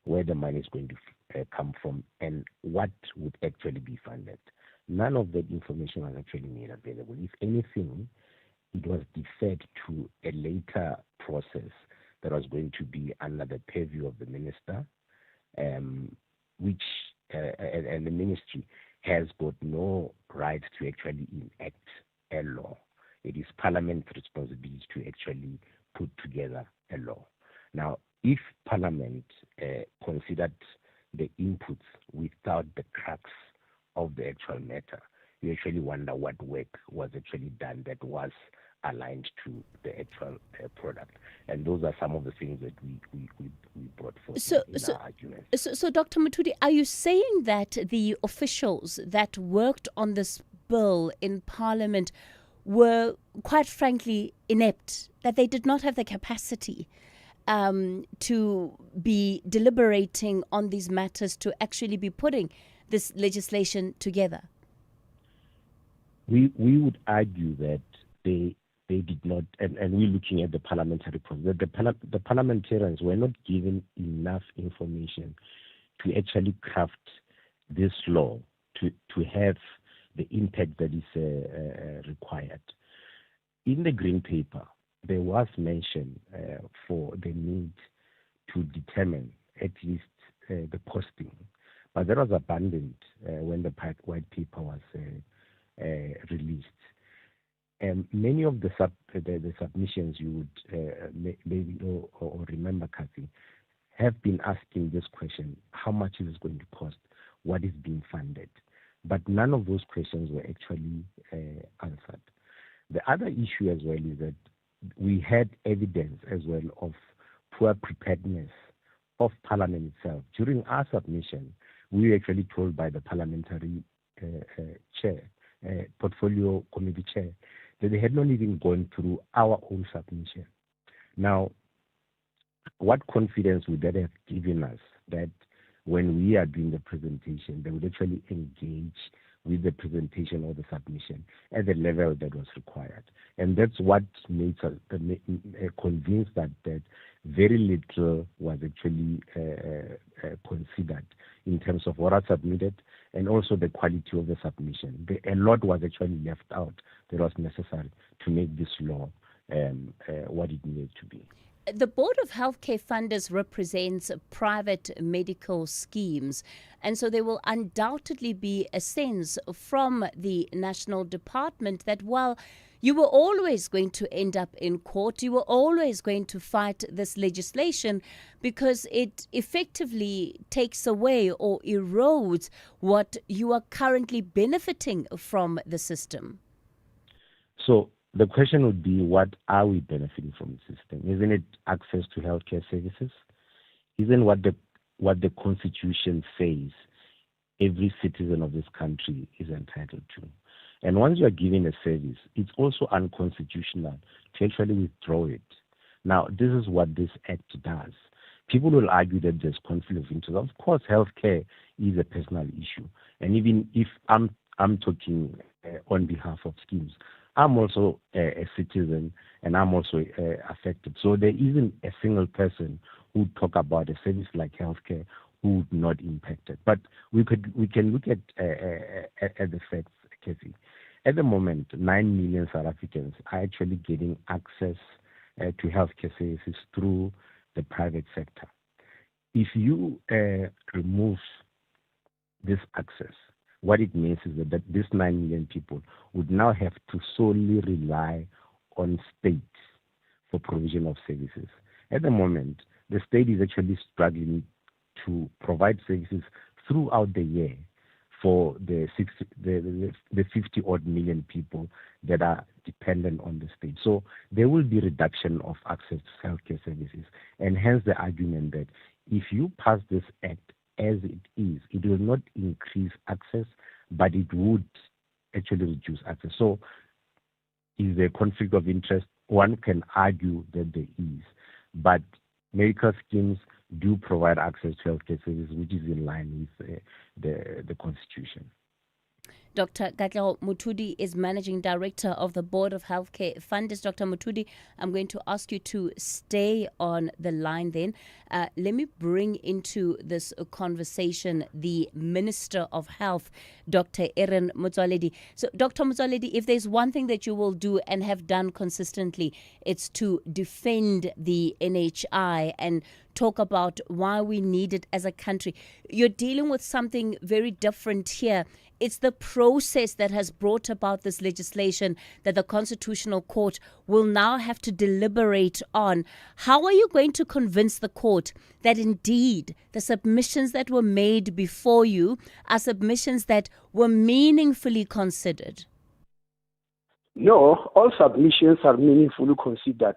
where the money is going to come from, and what would actually be funded. None of that information was actually made available. If anything, it was deferred to a later process that was going to be under the purview of the minister, which and the ministry has got no right to actually enact a law. It is Parliament's responsibility to actually put together a law. Now, if Parliament considered the inputs without the crux of the actual matter, you actually wonder what work was actually done that was aligned to the actual product. And those are some of the things that we brought forth in our arguments. So, Dr. Mutudi, are you saying that the officials that worked on this bill in Parliament were, quite frankly, inept, that they did not have the capacity to be deliberating on these matters, to actually be putting this legislation together? We would argue that they did not, and we're looking at the parliamentary process, the parliamentarians were not given enough information to actually craft this law to have the impact that is required. In the Green Paper, there was mention for the need to determine at least the costing, but that was abandoned when the White Paper was released. Many of the submissions you would maybe know or remember, Cathy, have been asking this question: how much is it going to cost? What is being funded? But none of those questions were actually answered. The other issue as well is that we had evidence as well of poor preparedness of Parliament itself. During our submission, we were actually told by the parliamentary chair, portfolio committee chair, that they had not even gone through our own submission. Now, what confidence would that have given us that when we are doing the presentation, they would actually engage with the presentation or the submission at the level that was required? And that's what makes us convinced that very little was actually considered in terms of what I submitted and also the quality of the submission. A lot was actually left out that was necessary to make this law what it needed to be. The Board of Healthcare Funders represents private medical schemes, and so there will undoubtedly be a sense from the National Department that, while you were always going to end up in court, you were always going to fight this legislation because it effectively takes away or erodes what you are currently benefiting from the system. So the question would be, what are we benefiting from the system? Isn't it access to healthcare services? Isn't what the Constitution says every citizen of this country is entitled to? And once you are given a service, it's also unconstitutional to actually withdraw it. Now, this is what this act does. People will argue that there's conflict of interest. Of course, healthcare is a personal issue. And even if I'm talking on behalf of schemes. I'm also a citizen, and I'm also affected. So there isn't a single person who would talk about a service like healthcare who would not impact it. But we can look at the facts, Cathy. At the moment, 9 million South Africans are actually getting access to healthcare services through the private sector. If you remove this access, what it means is that this 9 million people would now have to solely rely on states for provision of services. At the moment, the state is actually struggling to provide services throughout the year for the 50 odd million people that are dependent on the state. So there will be reduction of access to healthcare services, and hence the argument that if you pass this act as it is, it will not increase access, but it would actually reduce access. So is there a conflict of interest? One can argue that there is, but medical schemes do provide access to healthcare services, which is in line with the Constitution. Dr. Katlego Mutudi is Managing Director of the Board of Healthcare Funders. Dr. Mutudi, I'm going to ask you to stay on the line then. Let me bring into this conversation the Minister of Health, Dr. Aaron Motsoaledi. So, Dr. Motsoaledi, if there's one thing that you will do and have done consistently, it's to defend the NHI and talk about why we need it as a country. You're dealing with something very different here. It's the process that has brought about this legislation that the Constitutional Court will now have to deliberate on. How are you going to convince the court that indeed the submissions that were made before you are submissions that were meaningfully considered? No, all submissions are meaningfully considered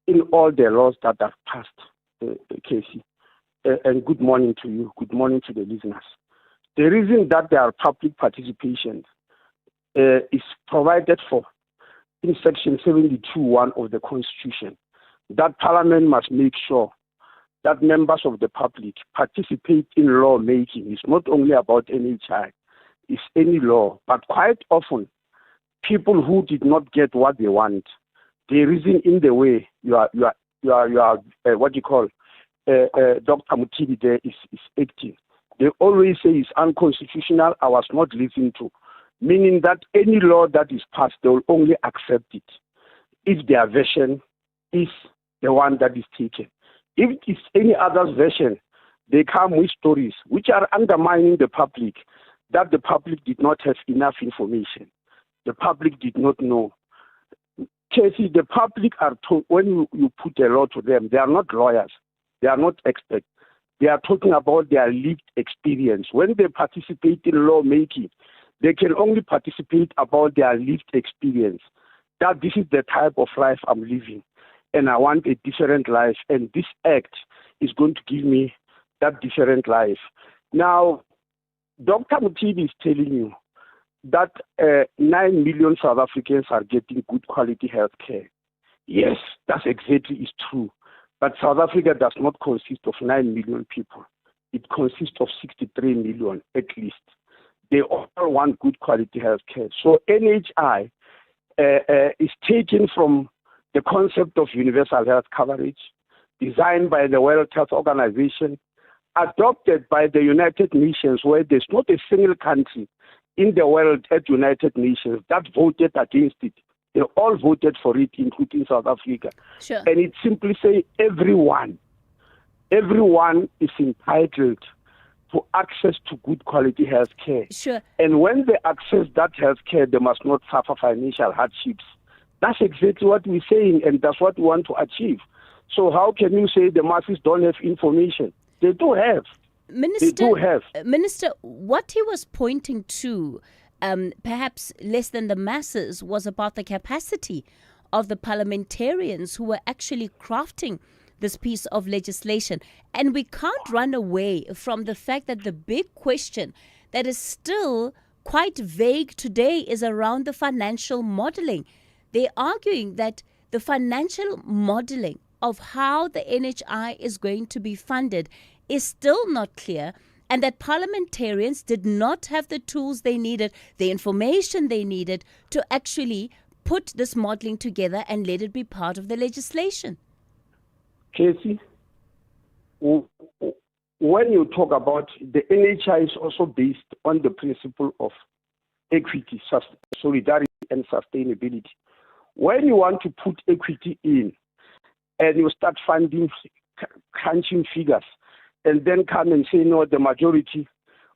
in all the laws that have passed, Casey. And good morning to you. Good morning to the listeners. The reason that there are public participation is provided for in Section 72(1) of the Constitution, that Parliament must make sure that members of the public participate in law making. It's not only about NHI, it's any law, but quite often people who did not get what they want, the reason in the way you are what you call Dr. Mutidi there is acting. They always say it's unconstitutional, I was not listened to, meaning that any law that is passed, they will only accept it if their version is the one that is taken. If it's any other version, they come with stories which are undermining the public, that the public did not have enough information. The public did not know. Casey, the public are told, when you put a law to them, they are not lawyers, they are not experts. They are talking about their lived experience. When they participate in lawmaking, they can only participate about their lived experience. That this is the type of life I'm living, and I want a different life, and this act is going to give me that different life. Now, Dr. Mutidi is telling you that 9 million South Africans are getting good quality health care. Yes, that's exactly is true. But South Africa does not consist of 9 million people. It consists of 63 million at least. They all want good quality health care. So NHI is taken from the concept of universal health coverage, designed by the World Health Organization, adopted by the United Nations, where there's not a single country in the world at United Nations that voted against it. They all voted for it, including South Africa. Sure. And it simply says everyone is entitled to access to good quality health care. Sure. And when they access that health care, they must not suffer financial hardships. That's exactly what we're saying, and that's what we want to achieve. So how can you say the masses don't have information? They do have. Minister, what he was pointing to, perhaps less than the masses, was about the capacity of the parliamentarians who were actually crafting this piece of legislation. And we can't run away from the fact that the big question that is still quite vague today is around the financial modeling. They're arguing that the financial modeling of how the NHI is going to be funded is still not clear, and that parliamentarians did not have the tools they needed, the information they needed to actually put this modeling together and let it be part of the legislation. Casey, when you talk about the NHI is also based on the principle of equity, solidarity, and sustainability. When you want to put equity in and you start funding, crunching figures, and then come and say, no, the majority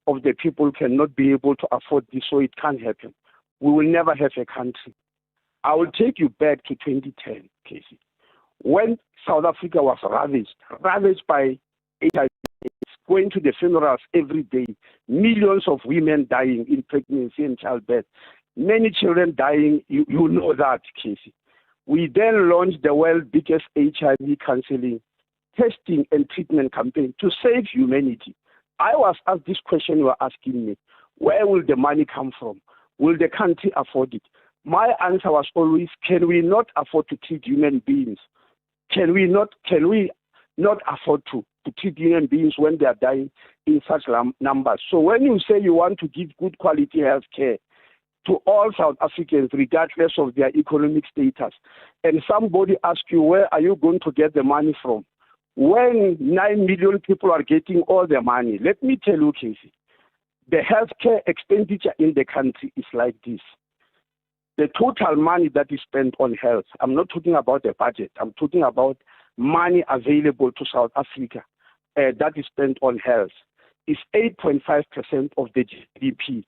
of the people cannot be able to afford this, so it can't happen, we will never have a country. I will take you back to 2010, Casey, when South Africa was ravaged by HIV, going to the funerals every day, millions of women dying in pregnancy and childbirth, many children dying. You know that, Casey. We then launched the world's biggest HIV counseling, testing and treatment campaign to save humanity. I was asked this question you are asking me: where will the money come from? Will the country afford it? My answer was always, can we not afford to treat human beings? Can we not afford to treat human beings when they are dying in such numbers? So when you say you want to give good quality health care to all South Africans, regardless of their economic status, and somebody asks you, where are you going to get the money from? When 9 million people are getting all the money, let me tell you, Casey, the healthcare expenditure in the country is like this. The total money that is spent on health, I'm not talking about the budget, I'm talking about money available to South Africa that is spent on health, is 8.5% of the GDP.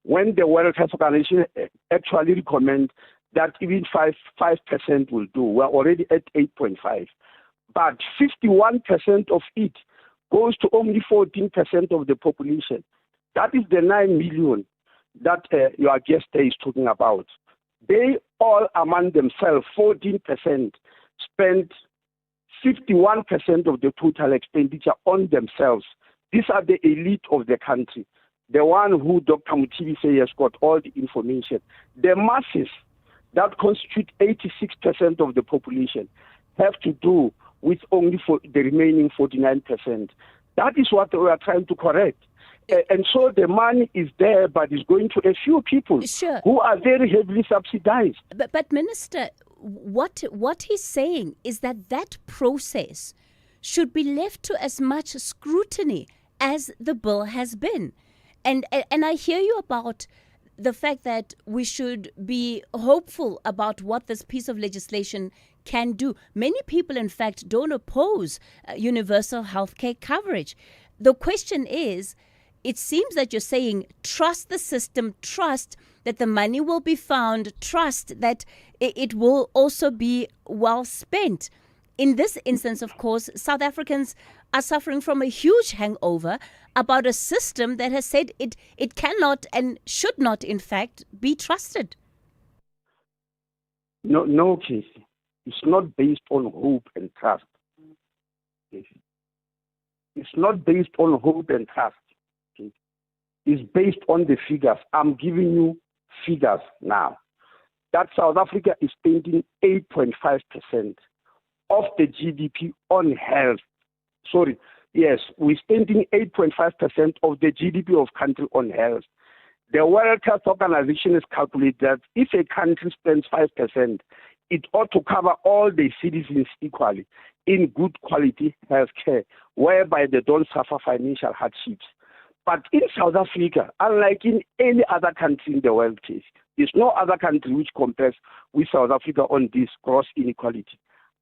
When the World Health Organization actually recommend that even 5% will do, we're already at 8.5. But 51% of it goes to only 14% of the population. That is the 9 million that your guest is talking about. They all among themselves, 14%, spend 51% of the total expenditure on themselves. These are the elite of the country. The one who Dr. Mutibi says has got all the information. The masses that constitute 86% of the population have to do with only for the remaining 49%. That is what we are trying to correct. And so the money is there, but it's going to a few people who are very heavily subsidized. But Minister, what he's saying is that process should be left to as much scrutiny as the bill has been. And I hear you about the fact that we should be hopeful about what this piece of legislation can do. Many people, in fact, don't oppose universal healthcare coverage. The question is, it seems that you're saying trust the system, trust that the money will be found, trust that it will also be well spent. In this instance, of course, South Africans are suffering from a huge hangover about a system that has said it cannot and should not, in fact, be trusted. No, Casey. It's not based on hope and trust. Casey. It's not based on hope and trust. Is based on the figures. I'm giving you figures now. That South Africa is spending 8.5% of the GDP on health. Sorry, yes, we're spending 8.5% of the GDP of country on health. The World Health Organization has calculated that if a country spends 5%, it ought to cover all the citizens equally in good quality health care, whereby they don't suffer financial hardships. But in South Africa, unlike in any other country in the world, case, there's no other country which compares with South Africa on this gross inequality.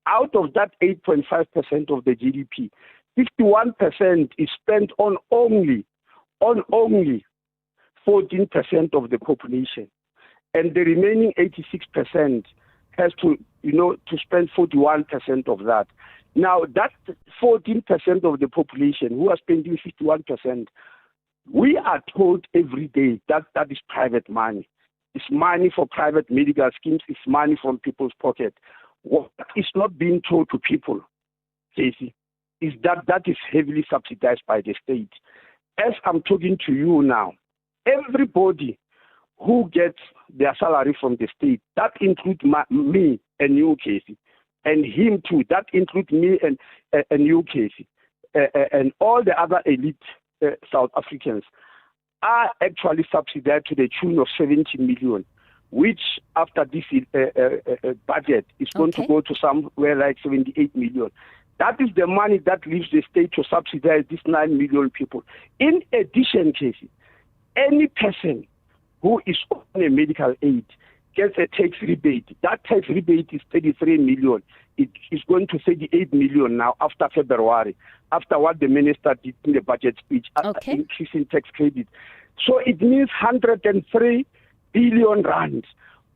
Out of that 8.5% of the GDP, 51% is spent on only 14% of the population. And the remaining 86% has to spend 41% of that. Now, that 14% of the population who are spending 51%, we are told every day that is private money. It's money for private medical schemes. It's money from people's pocket. What is not being told to people, Casey, is that is heavily subsidized by the state. As I'm talking to you now, everybody who gets their salary from the state, that includes me and you, Casey, and him too. That includes me and you, Casey, and all the other elite South Africans are actually subsidized to the tune of 70 million, which after this budget is going to go to somewhere like 78 million. That is the money that leaves the state to subsidize these 9 million people. In addition, Casey, any person who is on a medical aid gets a tax rebate. That tax rebate is 33 million. It is going to 38 million now after February, after what the minister did in the budget speech, increasing tax credit. So it means 103 billion rand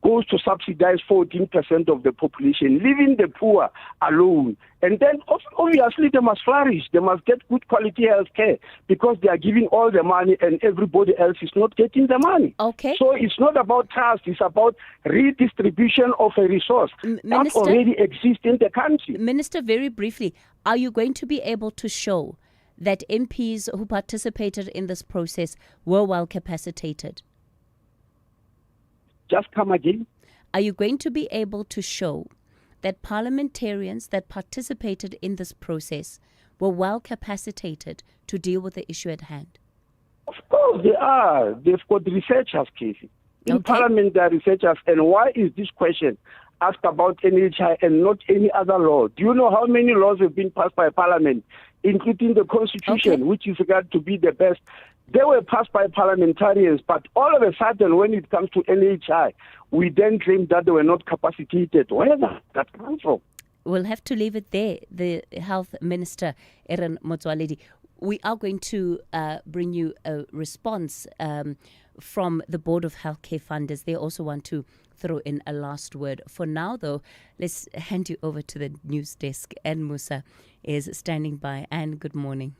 goes to subsidize 14% of the population, leaving the poor alone. And then obviously they must flourish. They must get good quality health care because they are giving all the money and everybody else is not getting the money. So it's not about trust. It's about redistribution of a resource that already exists in the country. Minister, very briefly, are you going to be able to show that MPs who participated in this process were well capacitated? Just come again. Are you going to be able to show that parliamentarians that participated in this process were well capacitated to deal with the issue at hand? Of course they are. They've got researchers, Casey. In Parliament, there are researchers. And why is this question asked about NHI and not any other law? Do you know how many laws have been passed by Parliament, including the Constitution, which is regarded to be the best? They were passed by parliamentarians, but all of a sudden, when it comes to NHI, we then claim that they were not capacitated. Where does that come from? We'll have to leave it there. The Health Minister, Aaron Motsoaledi. We are going to bring you a response from the Board of Healthcare Funders. They also want to throw in a last word. For now, though, let's hand you over to the news desk. Anne Musa is standing by. Anne, good morning.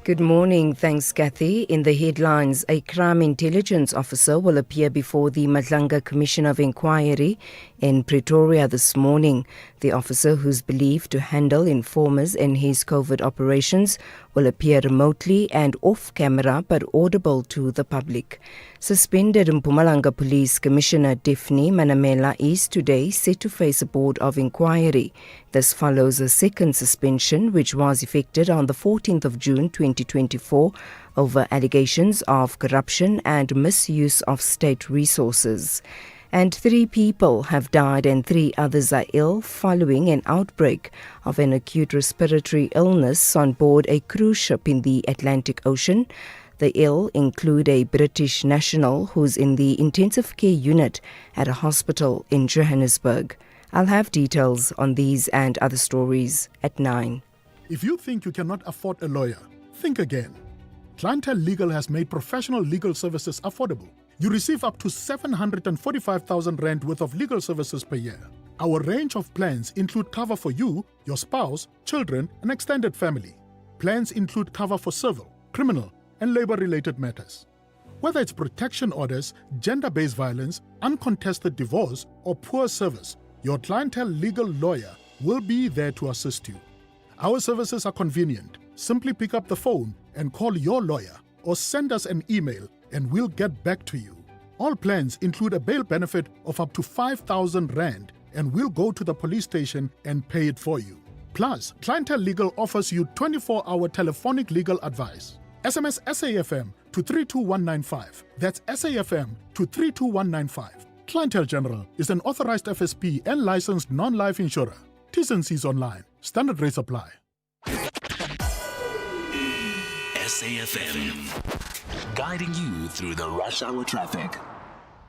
Good morning. Thanks, Cathy. In the headlines, a crime intelligence officer will appear before the Madlanga Commission of Inquiry in Pretoria this morning. The officer, who's believed to handle informers in his covert operations, will appear remotely and off camera but audible to the public. Suspended Mpumalanga Police Commissioner Daphne Manamela is today set to face a board of inquiry. This follows a second suspension which was effected on the 14th of June 2024 over allegations of corruption and misuse of state resources. And 3 people have died and 3 others are ill following an outbreak of an acute respiratory illness on board a cruise ship in the Atlantic Ocean. The ill include a British national who's in the intensive care unit at a hospital in Johannesburg. I'll have details on these and other stories at 9. If you think you cannot afford a lawyer, think again. Clientele Legal has made professional legal services affordable. You receive up to 745,000 rand worth of legal services per year. Our range of plans include cover for you, your spouse, children, and extended family. Plans include cover for civil, criminal, and labor-related matters. Whether it's protection orders, gender-based violence, uncontested divorce, or poor service, your Clientele Legal lawyer will be there to assist you. Our services are convenient. Simply pick up the phone and call your lawyer or send us an email and we'll get back to you. All plans include a bail benefit of up to 5,000 rand and we'll go to the police station and pay it for you. Plus, Clientele Legal offers you 24-hour telephonic legal advice. SMS SAFM to 32195. That's SAFM to 32195. Clientele General is an authorized FSP and licensed non-life insurer. T's and C's online. Standard rates apply. SAFM, guiding you through the rush hour traffic.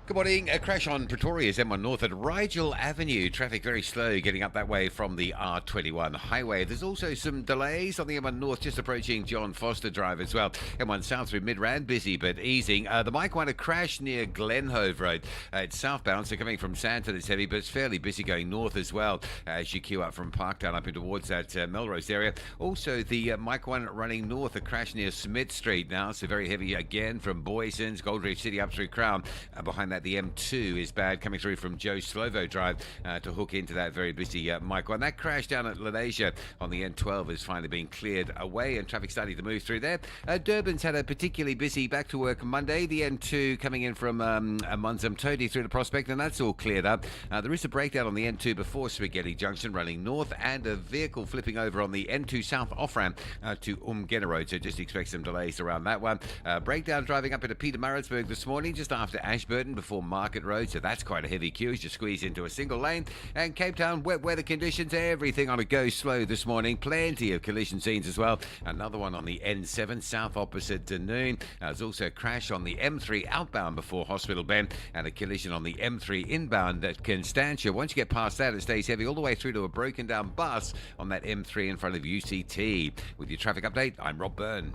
Good morning. A crash on Pretoria's M1 North at Rigel Avenue. Traffic very slow getting up that way from the R21 highway. There's also some delays on the M1 North just approaching John Foster Drive as well. M1 South through Midrand, busy but easing. The Mike One, a crash near Glenhove Road. It's southbound, so coming from Sandton it's heavy, but it's fairly busy going north as well as you queue up from Parktown up in towards that Melrose area. Also, the Mike One running north, a crash near Smith Street now, so very heavy again from Boyson's, Gold Reef City up through Crown. Behind that the M2 is bad, coming through from Joe Slovo Drive to hook into that very busy Michael. And that crash down at Lenasia on the N12 is finally being cleared away, and traffic starting to move through there. Durban's had a particularly busy back to work Monday. The N2 coming in from Munzamtoti through the Prospect, and that's all cleared up. There is a breakdown on the N2 before Spaghetti Junction running north, and a vehicle flipping over on the N2 South off-ramp to Umgena Road, so just expect some delays around that one. Breakdown driving up into Pietermaritzburg this morning, just after Ashburton before Market Road, so that's quite a heavy queue as you squeeze into a single lane. And Cape Town, wet weather conditions, everything on a go slow this morning. Plenty of collision scenes as well. Another one on the N7 south opposite Dunoon. There's also a crash on the M3 outbound before Hospital Bend, and a collision on the M3 inbound at Constantia. Once you get past that, it stays heavy all the way through to a broken down bus on that M3 in front of UCT. With your traffic update, I'm Rob Byrne.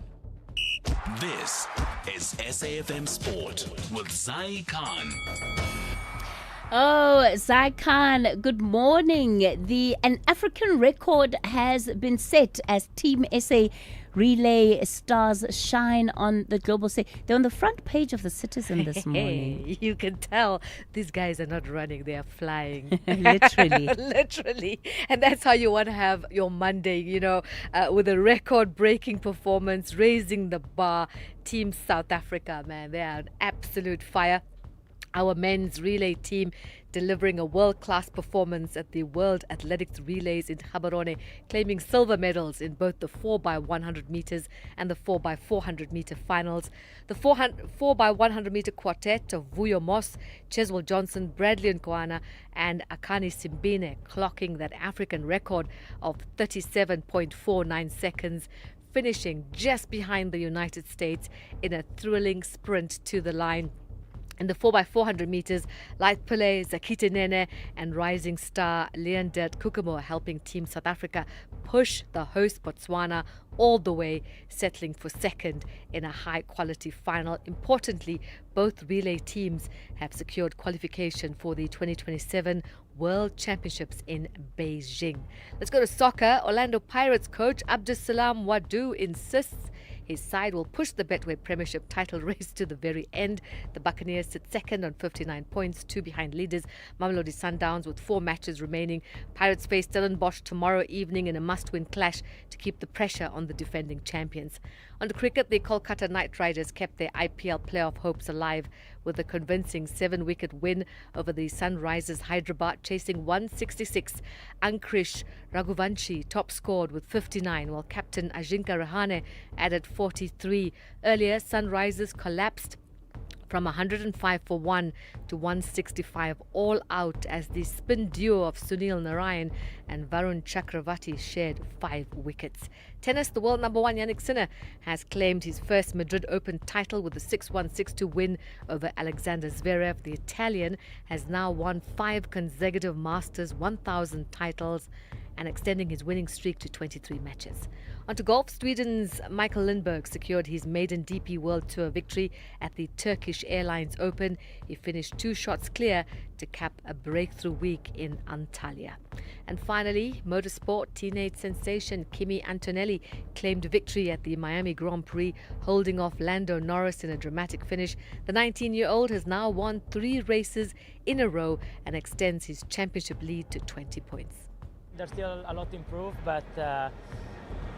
This is SAFM Sport with Zai Khan. Oh, Zai Khan, good morning. An African record has been set as Team SA relay stars shine on the global stage. They're on the front page of the Citizen this morning. You can tell these guys are not running, they are flying. Literally. Literally. And that's how you want to have your Monday, with a record-breaking performance, raising the bar. Team South Africa, man, they are an absolute fire. Our men's relay team delivering a world-class performance at the World Athletics Relays in Gaborone, claiming silver medals in both the 4x100 meters and the 4x400 meter finals. The 4x100 meter quartet of Vuyo Moss, Cheswell Johnson, Bradley Nkoana and Akani Simbine clocking that African record of 37.49 seconds, finishing just behind the United States in a thrilling sprint to the line. In the 4x400 meters, Light Pillay, Zakita Nene and rising star Leondert Kukamo helping Team South Africa push the host Botswana all the way, settling for second in a high-quality final. Importantly, both relay teams have secured qualification for the 2027 World Championships in Beijing. Let's go to soccer. Orlando Pirates coach Abdusalam Wadu insists his side will push the Betway Premiership title race to the very end. The Buccaneers sit second on 59 points, 2 behind leaders Mamelodi Sundowns with 4 matches remaining. Pirates face Stellenbosch tomorrow evening in a must-win clash to keep the pressure on the defending champions. On to cricket, the Kolkata Knight Riders kept their IPL playoff hopes alive with a convincing 7-wicket win over the Sunrisers Hyderabad, chasing 166. Ankrish Raghuvanshi top scored with 59, while captain Ajinkya Rahane added 43. Earlier, Sunrisers collapsed from 105 for 1 to 165 all out as the spin duo of Sunil Narayan and Varun Chakravarti shared 5 wickets. Tennis, the world number 1 Yannick Sinner has claimed his first Madrid Open title with a 6-1, 6-2 win over Alexander Zverev. The Italian has now won 5 consecutive Masters 1000 titles and extending his winning streak to 23 matches. On to golf, Sweden's Michael Lindberg secured his maiden DP World Tour victory at the Turkish Airlines Open. He finished 2 shots clear to cap a breakthrough week in Antalya. And finally, motorsport, teenage sensation Kimi Antonelli claimed victory at the Miami Grand Prix, holding off Lando Norris in a dramatic finish. The 19-year-old has now won 3 races in a row and extends his championship lead to 20 points. There's still a lot to improve, but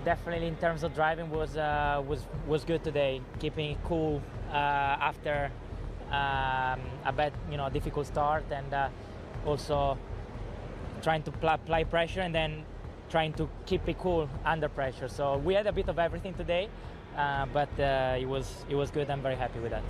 definitely in terms of driving was good today. Keeping it cool after a bad, difficult start, and also trying to apply pressure and then trying to keep it cool under pressure. So we had a bit of everything today, but it was good. I'm very happy with that.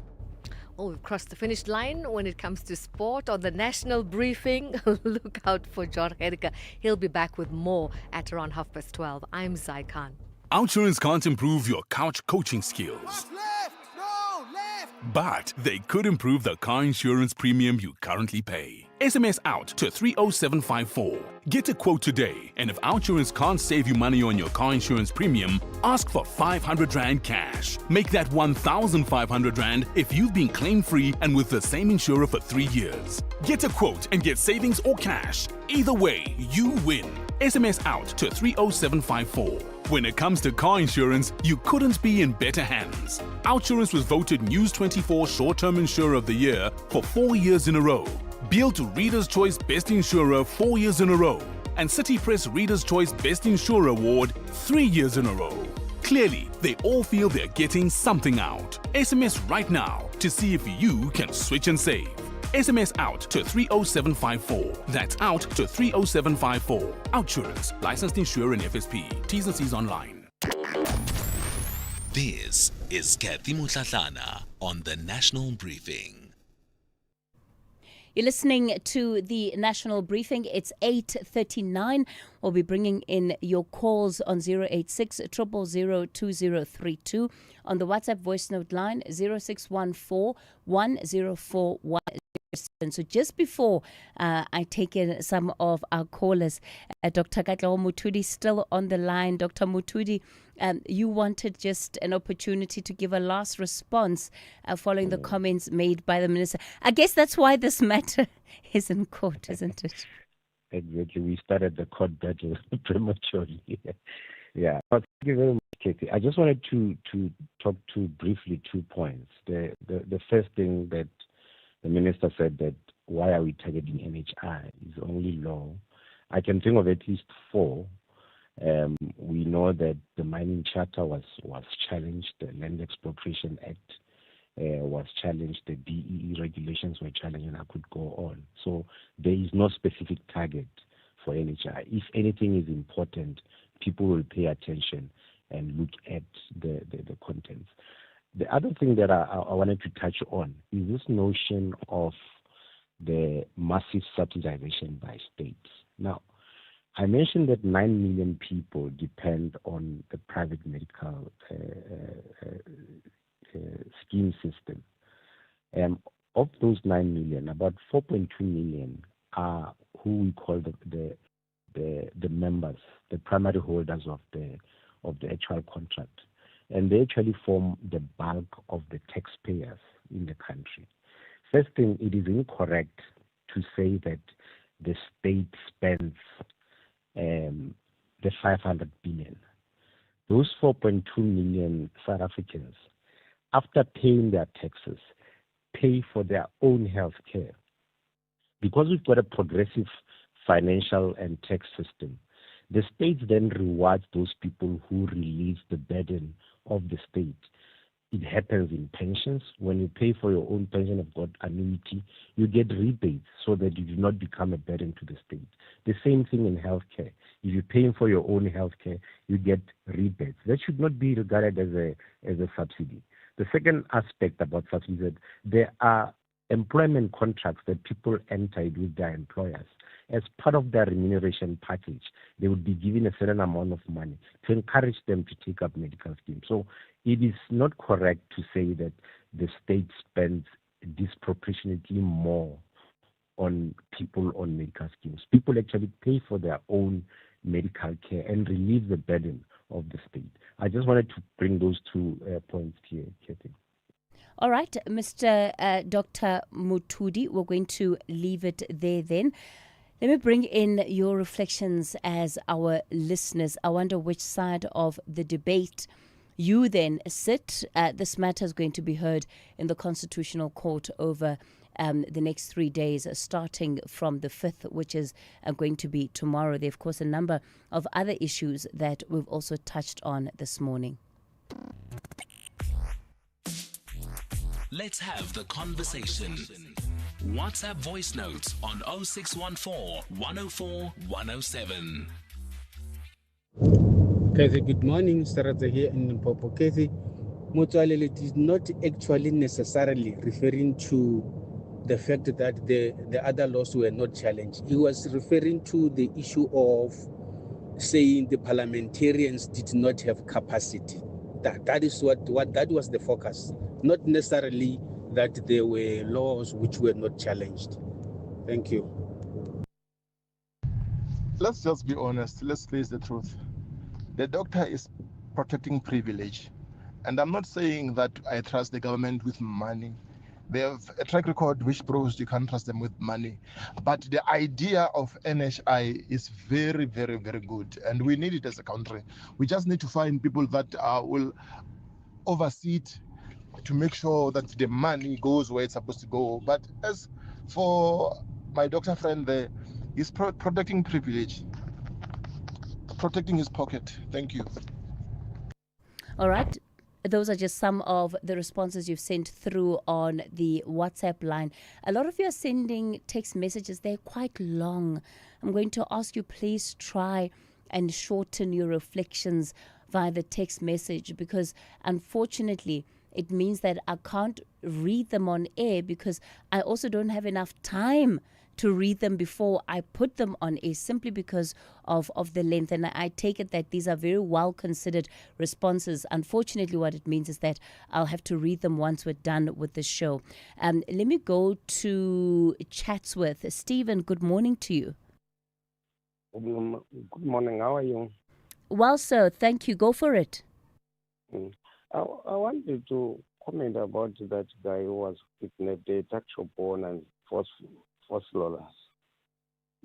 Oh, we've crossed the finish line when it comes to sport. On the national briefing, look out for John Herica. He'll be back with more at around 12:30. I'm Zai Khan. Outsurance can't improve your couch coaching skills. But they could improve the car insurance premium you currently pay. SMS out to 30754. Get a quote today, and if Outsurance can't save you money on your car insurance premium, ask for 500 Rand cash. Make that 1,500 Rand if you've been claim-free and with the same insurer for 3 years. Get a quote and get savings or cash. Either way, you win. SMS out to 30754. When it comes to car insurance, you couldn't be in better hands. Outsurance was voted News 24 Short-Term Insurer of the Year for 4 years in a row. Beal to Reader's Choice Best Insurer 4 years in a row. And City Press Reader's Choice Best Insurer Award 3 years in a row. Clearly, they all feel they're getting something out. SMS right now to see if you can switch and save. SMS out to 30754. That's out to 30754. Outsurance, licensed insurer and FSP. T's and C's online. This is Cathy Mohlahlana on the National Briefing. You're listening to the National Briefing. It's 8:39. We'll be bringing in your calls on 086 000 2032, on the WhatsApp voice note line 0614 104 107. So just before I take in some of our callers, Dr. Katlego Mutudi still on the line. Dr. Mutudi, you wanted just an opportunity to give a last response following the comments made by the minister. I guess that's why this matter is in court, isn't it? Exactly. We started the court battle prematurely. Yeah. But thank you very much, Cathy. I just wanted to talk to briefly 2 points. The first thing that the minister said, that why are we targeting NHI, is only law. I can think of at least 4. We know that the mining charter was challenged, the Land Expropriation Act was challenged, the BEE regulations were challenged, and I could go on. So there is no specific target for NHI. If anything is important, people will pay attention and look at the contents. The other thing that I wanted to touch on is this notion of the massive subsidization by states. Now, I mentioned that 9 million people depend on the private medical scheme system. Of those 9 million, about 4.2 million are who we call the members, the primary holders of the actual contract. And they actually form the bulk of the taxpayers in the country. First thing, it is incorrect to say that the state spends the 500 billion. Those 4.2 million South Africans, after paying their taxes, pay for their own health care. Because we've got a progressive financial and tax system, the state then rewards those people who release the burden of the state. It happens in pensions. When you pay for your own pension, of God annuity, you get rebates so that you do not become a burden to the state. The same thing in healthcare. If you're paying for your own healthcare, you get rebates. That should not be regarded as a subsidy. The second aspect about subsidies is that there are employment contracts that people enter with their employers. As part of their remuneration package, they would be given a certain amount of money to encourage them to take up medical schemes. So it is not correct to say that the state spends disproportionately more on people on medical schemes. People actually pay for their own medical care and relieve the burden of the state. I just wanted to bring those 2 points here, Cathy. All right, Mr. Dr. Mutudi, we're going to leave it there then. Let me bring in your reflections as our listeners. I wonder which side of the debate you then sit. This matter is going to be heard in the Constitutional Court over the next 3 days, starting from the 5th, which is going to be tomorrow. There are, of course, a number of other issues that we've also touched on this morning. Let's have the conversation. WhatsApp voice notes on 0614 104 107. Cathy, good morning. Sarata here in Limpopo. Cathy, Motswalele, it is not actually necessarily referring to the fact that the other laws were not challenged. He was referring to the issue of saying the parliamentarians did not have capacity. That is what that was the focus, not necessarily that there were laws which were not challenged. Thank you. Let's just be honest. Let's face the truth. The doctor is protecting privilege. And I'm not saying that I trust the government with money. They have a track record which proves you can't trust them with money. But the idea of NHI is very, very, very good. And we need it as a country. We just need to find people that will oversee it to make sure that the money goes where it's supposed to go. But as for my doctor friend there, he's protecting privilege, protecting his pocket. Thank you. All right. Those are just some of the responses you've sent through on the WhatsApp line. A lot of you are sending text messages. They're quite long. I'm going to ask you, please try and shorten your reflections via the text message, because unfortunately it means that I can't read them on air, because I also don't have enough time to read them before I put them on air, simply because of the length. And I take it that these are very well considered responses. Unfortunately, what it means is that I'll have to read them once we're done with the show. Let me go to Chatsworth. Stephen, good morning to you. Good morning. How are you? Well, sir, thank you. Go for it. I wanted to comment about that guy who was kidnapped, the taxi born and force lawless.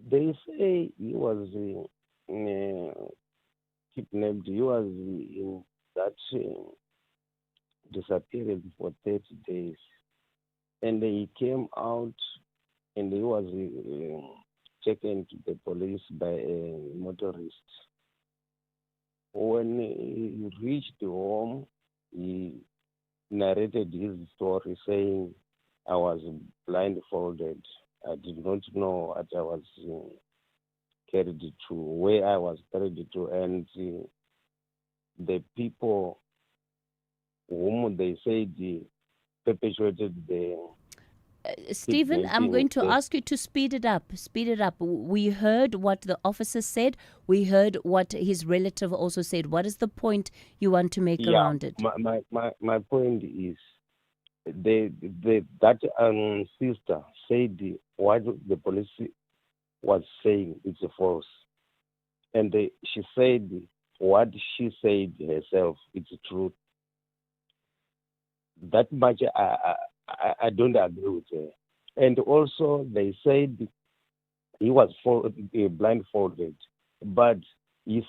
They say he was kidnapped. He was in that disappeared for 30 days. And he came out and he was taken to the police by a motorist. When he reached home, he narrated his story saying, I was blindfolded. I did not know what I was carried to, where I was carried to, and the people whom they said perpetuated the Stephen, I'm going to ask you to speed it up. Speed it up. We heard what the officer said. We heard what his relative also said. What is the point you want to make around it? My point is, that sister said what the police was saying is false, and she said what she said herself is true. That much I don't agree with her. And also they said he was blindfolded, but he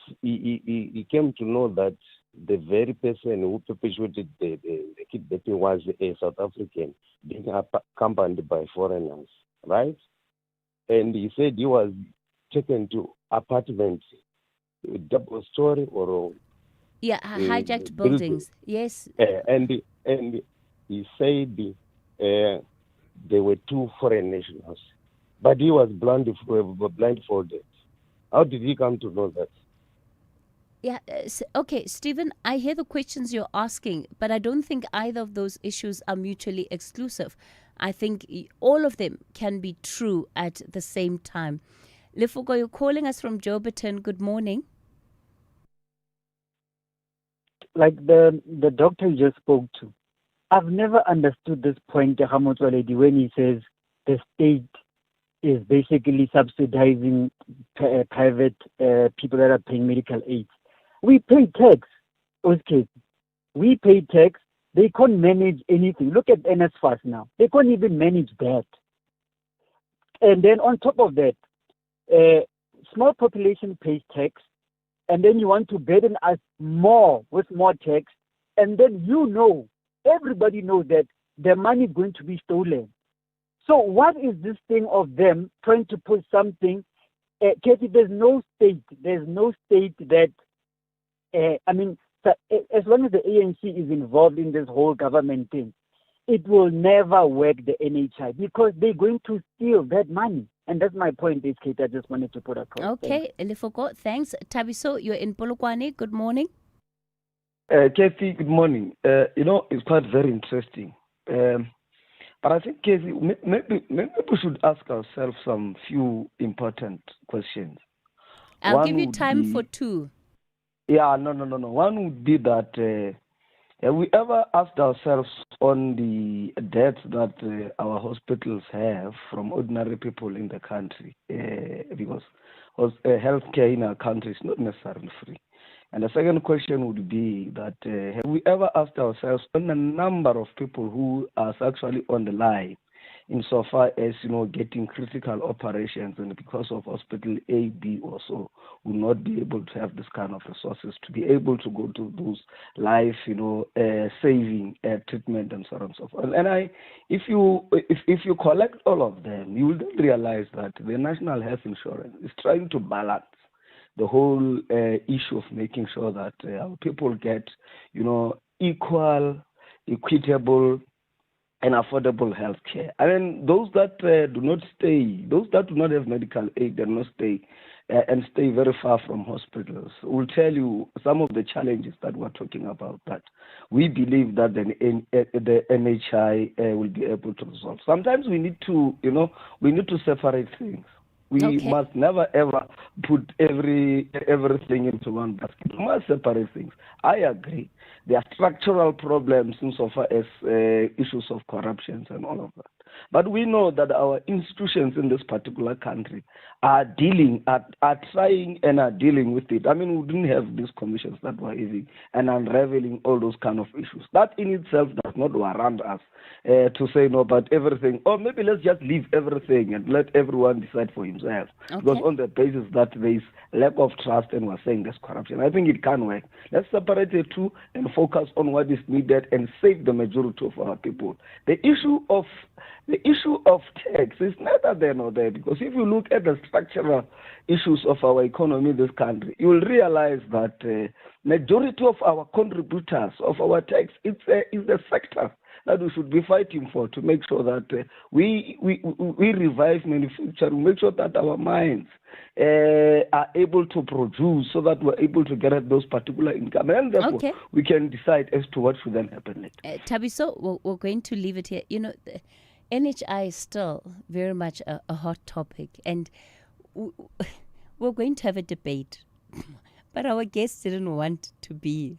came to know that the very person who perpetuated the kidnapping was a South African being accompanied by foreigners, right? And he said he was taken to apartments, double story or hijacked buildings. Yes. And he said there were two foreign nationals, but he was blindfolded. How did he come to know that? Yeah, okay, Stephen, I hear the questions you're asking, but I don't think either of those issues are mutually exclusive. I think all of them can be true at the same time. Lefugo, you're calling us from Joburton. Good morning. Like the doctor you just spoke to, I've never understood this point, Lady, when he says the state is basically subsidizing private people that are paying medical aid. We pay tax, okay. We pay tax. They can't manage anything. Look at NSFAS now. They can't even manage that. And then on top of that, small population pays tax, and then you want to burden us more with more tax, and then everybody knows that the money is going to be stolen. So what is this thing of them trying to put something? Cathy, there's no state that, as long as the ANC is involved in this whole government thing, it will never work, the NHI, because they're going to steal that money. And that's my point, Kate. I just wanted to put across. Okay, Elifoko, thanks. Tabiso, you're in Polokwane. Good morning. Cathy, good morning. It's quite very interesting. But I think, Cathy, maybe we should ask ourselves some few important questions. I'll give you time for two. Yeah, no. One would be that have we ever asked ourselves on the debts that our hospitals have from ordinary people in the country? Because healthcare in our country is not necessarily free. And the second question would be that have we ever asked ourselves on the number of people who are actually on the line, insofar as getting critical operations, and because of hospital A, B, or so, will not be able to have this kind of resources to be able to go to those life, saving treatment and so on and so forth. And if you collect all of them, you will then realize that the National Health Insurance is trying to balance the whole issue of making sure that our people get, equal, equitable, and affordable health care. I mean, those that do not have medical aid, they not stay and stay very far from hospitals, will tell you some of the challenges that we're talking about, that we believe that the NHI will be able to resolve. Sometimes we need to separate things. We must never ever put everything into one basket. We must separate things. I agree. There are structural problems insofar as issues of corruption and all of that. But we know that our institutions in this particular country are trying and are dealing with it. I mean, we didn't have these commissions that were having and unraveling all those kind of issues. That in itself does not warrant us to say no, but everything, or maybe let's just leave everything and let everyone decide for himself. Okay. Because on the basis that there is lack of trust and we're saying there's corruption, I think it can work. Let's separate the two and focus on what is needed and save the majority of our people. The issue of tax is neither there nor there, because if you look at the structural issues of our economy in this country, you will realize that majority of our contributors of our tax is the sector that we should be fighting for, to make sure that we revive manufacturing, make sure that our mines are able to produce, so that we're able to get at those particular income, and therefore we can decide as to what should then happen next. Tabiso, we're going to leave it here. The NHI is still very much a hot topic, and we're going to have a debate. But our guests didn't want to be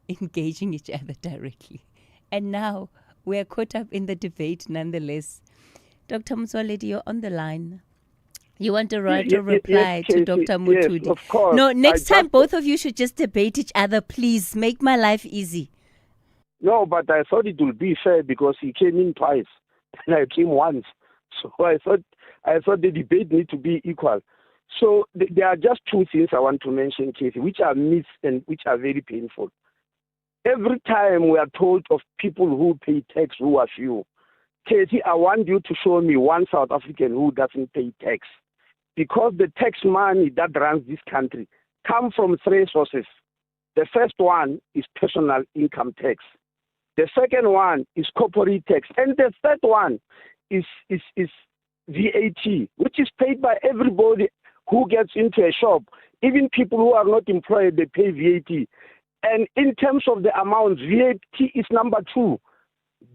engaging each other directly. And now we're caught up in the debate nonetheless. Dr. Mohlahlana, you're on the line. You want to write a reply to Dr. Mutudi? Yes, of course. No, next time both of you should just debate each other, please. Make my life easy. No, but I thought it would be fair because he came in twice and I came once. So I thought the debate need to be equal. So there are just two things I want to mention, Cathy, which are myths and which are very painful. Every time we are told of people who pay tax who are few, Cathy, I want you to show me one South African who doesn't pay tax. Because the tax money that runs this country comes from three sources. The first one is personal income tax. The second one is corporate tax. And the third one is VAT, which is paid by everybody who gets into a shop. Even people who are not employed, they pay VAT. And in terms of the amount, VAT is number two.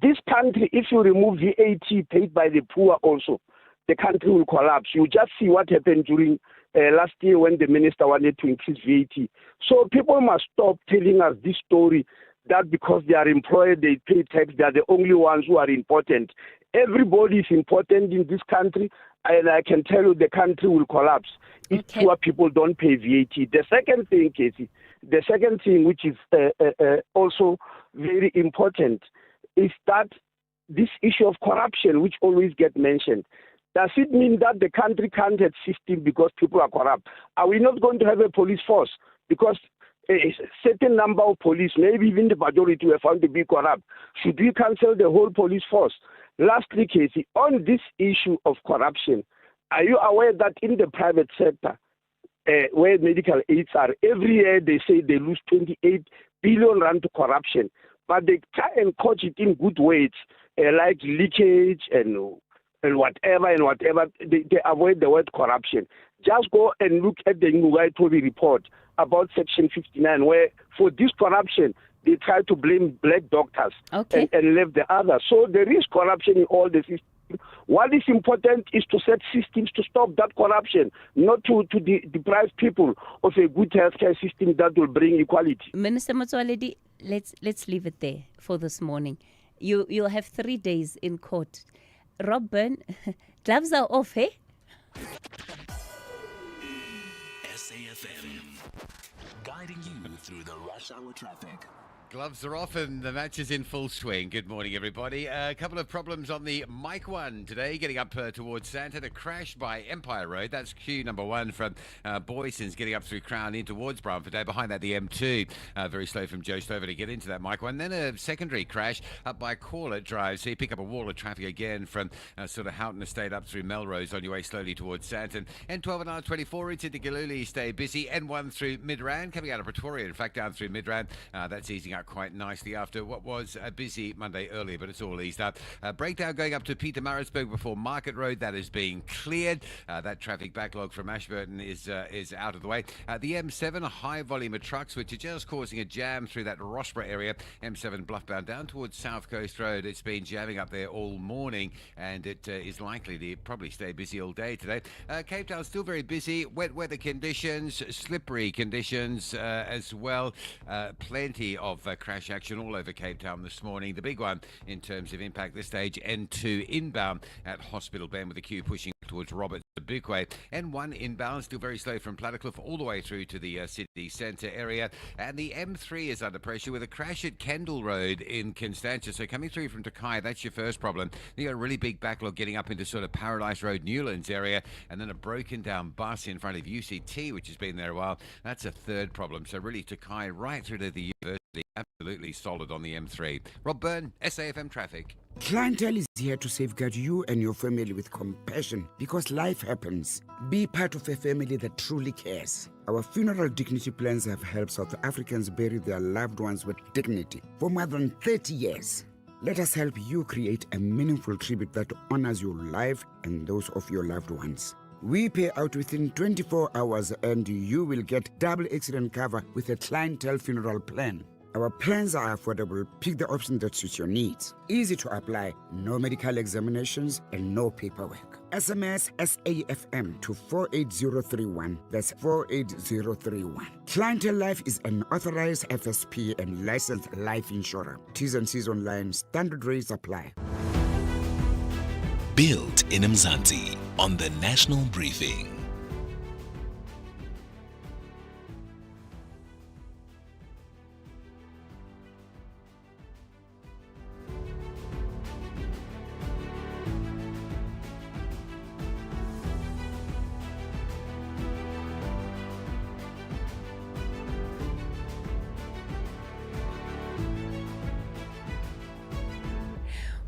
This country, if you remove VAT paid by the poor also, the country will collapse. You just see what happened during last year when the minister wanted to increase VAT. So people must stop telling us this story that because they are employed, they pay tax, they are the only ones who are important. Everybody is important in this country, and I can tell you the country will collapse if poor people don't pay VAT. The second thing, Cathy, which is also very important, is that this issue of corruption, which always gets mentioned. Does it mean that the country can't have system because people are corrupt? Are we not going to have a police force because a certain number of police, maybe even the majority, were found to be corrupt? Should we cancel the whole police force? Lastly, Casey, on this issue of corruption, are you aware that in the private sector, where medical aids are, every year they say they lose 28 billion rand to corruption, but they try and coach it in good ways, like leakage and whatever. They avoid the word corruption. Just go and look at the Ngugai Toby report about Section 59, where for this corruption, they try to blame black doctors and leave the others. So there is corruption in all the systems. What is important is to set systems to stop that corruption, not to deprive people of a good healthcare system that will bring equality. Minister Mohlahlana, let's leave it there for this morning. You'll have 3 days in court. Rob Byrne, gloves are off, hey? SAFM. guiding you through the rush hour traffic. Gloves are off and the match is in full swing. Good morning, everybody. A couple of problems on the Mike 1 today, getting up towards Sandton. A crash by Empire Road. That's queue number 1 from Boyson's, getting up through Crown in towards Bromford. Behind that, the M2. Very slow from Joe Stover to get into that Mike 1. Then a secondary crash up by Corlett Drive. So you pick up a wall of traffic again from sort of Houghton Estate up through Melrose on your way slowly towards Sandton. N12 and R24 into the Gillooly, stay busy. N1 through Midrand, coming out of Pretoria, in fact, down through Midrand. That's easing up quite nicely after what was a busy Monday earlier, but it's all eased up. Breakdown going up to Pietermaritzburg before Market Road. That is being cleared. That traffic backlog from Ashburton is out of the way. The M7, a high volume of trucks which are just causing a jam through that Rossborough area. M7 Bluffbound down towards South Coast Road. It's been jamming up there all morning, and it is likely to probably stay busy all day today. Cape Town still very busy. Wet weather conditions, slippery conditions as well. Plenty of crash action all over Cape Town this morning. The big one in terms of impact this stage, N2 inbound at Hospital Bend with the queue pushing towards Roberts Bukwe. N1 inbound still very slow from Plattercliff all the way through to the city centre area. And the M3 is under pressure with a crash at Kendall Road in Constantia. So coming through from Takai, that's your first problem. You got a really big backlog getting up into sort of Paradise Road, Newlands area, and then a broken down bus in front of UCT, which has been there a while. That's a third problem. So really Takai right through to the university. Absolutely solid on the M3. Rob Byrne, SAFM Traffic. Clientele is here to safeguard you and your family with compassion because life happens. Be part of a family that truly cares. Our funeral dignity plans have helped South Africans bury their loved ones with dignity for more than 30 years. Let us help you create a meaningful tribute that honors your life and those of your loved ones. We pay out within 24 hours and you will get double accident cover with a clientele funeral plan. Our plans are affordable. Pick the option that suits your needs. Easy to apply, no medical examinations and no paperwork. SMS SAFM to 48031. That's 48031. Clientele Life is an authorized FSP and licensed life insurer. T's and C's online. Standard rates apply. Built in Mzansi on the National Briefing.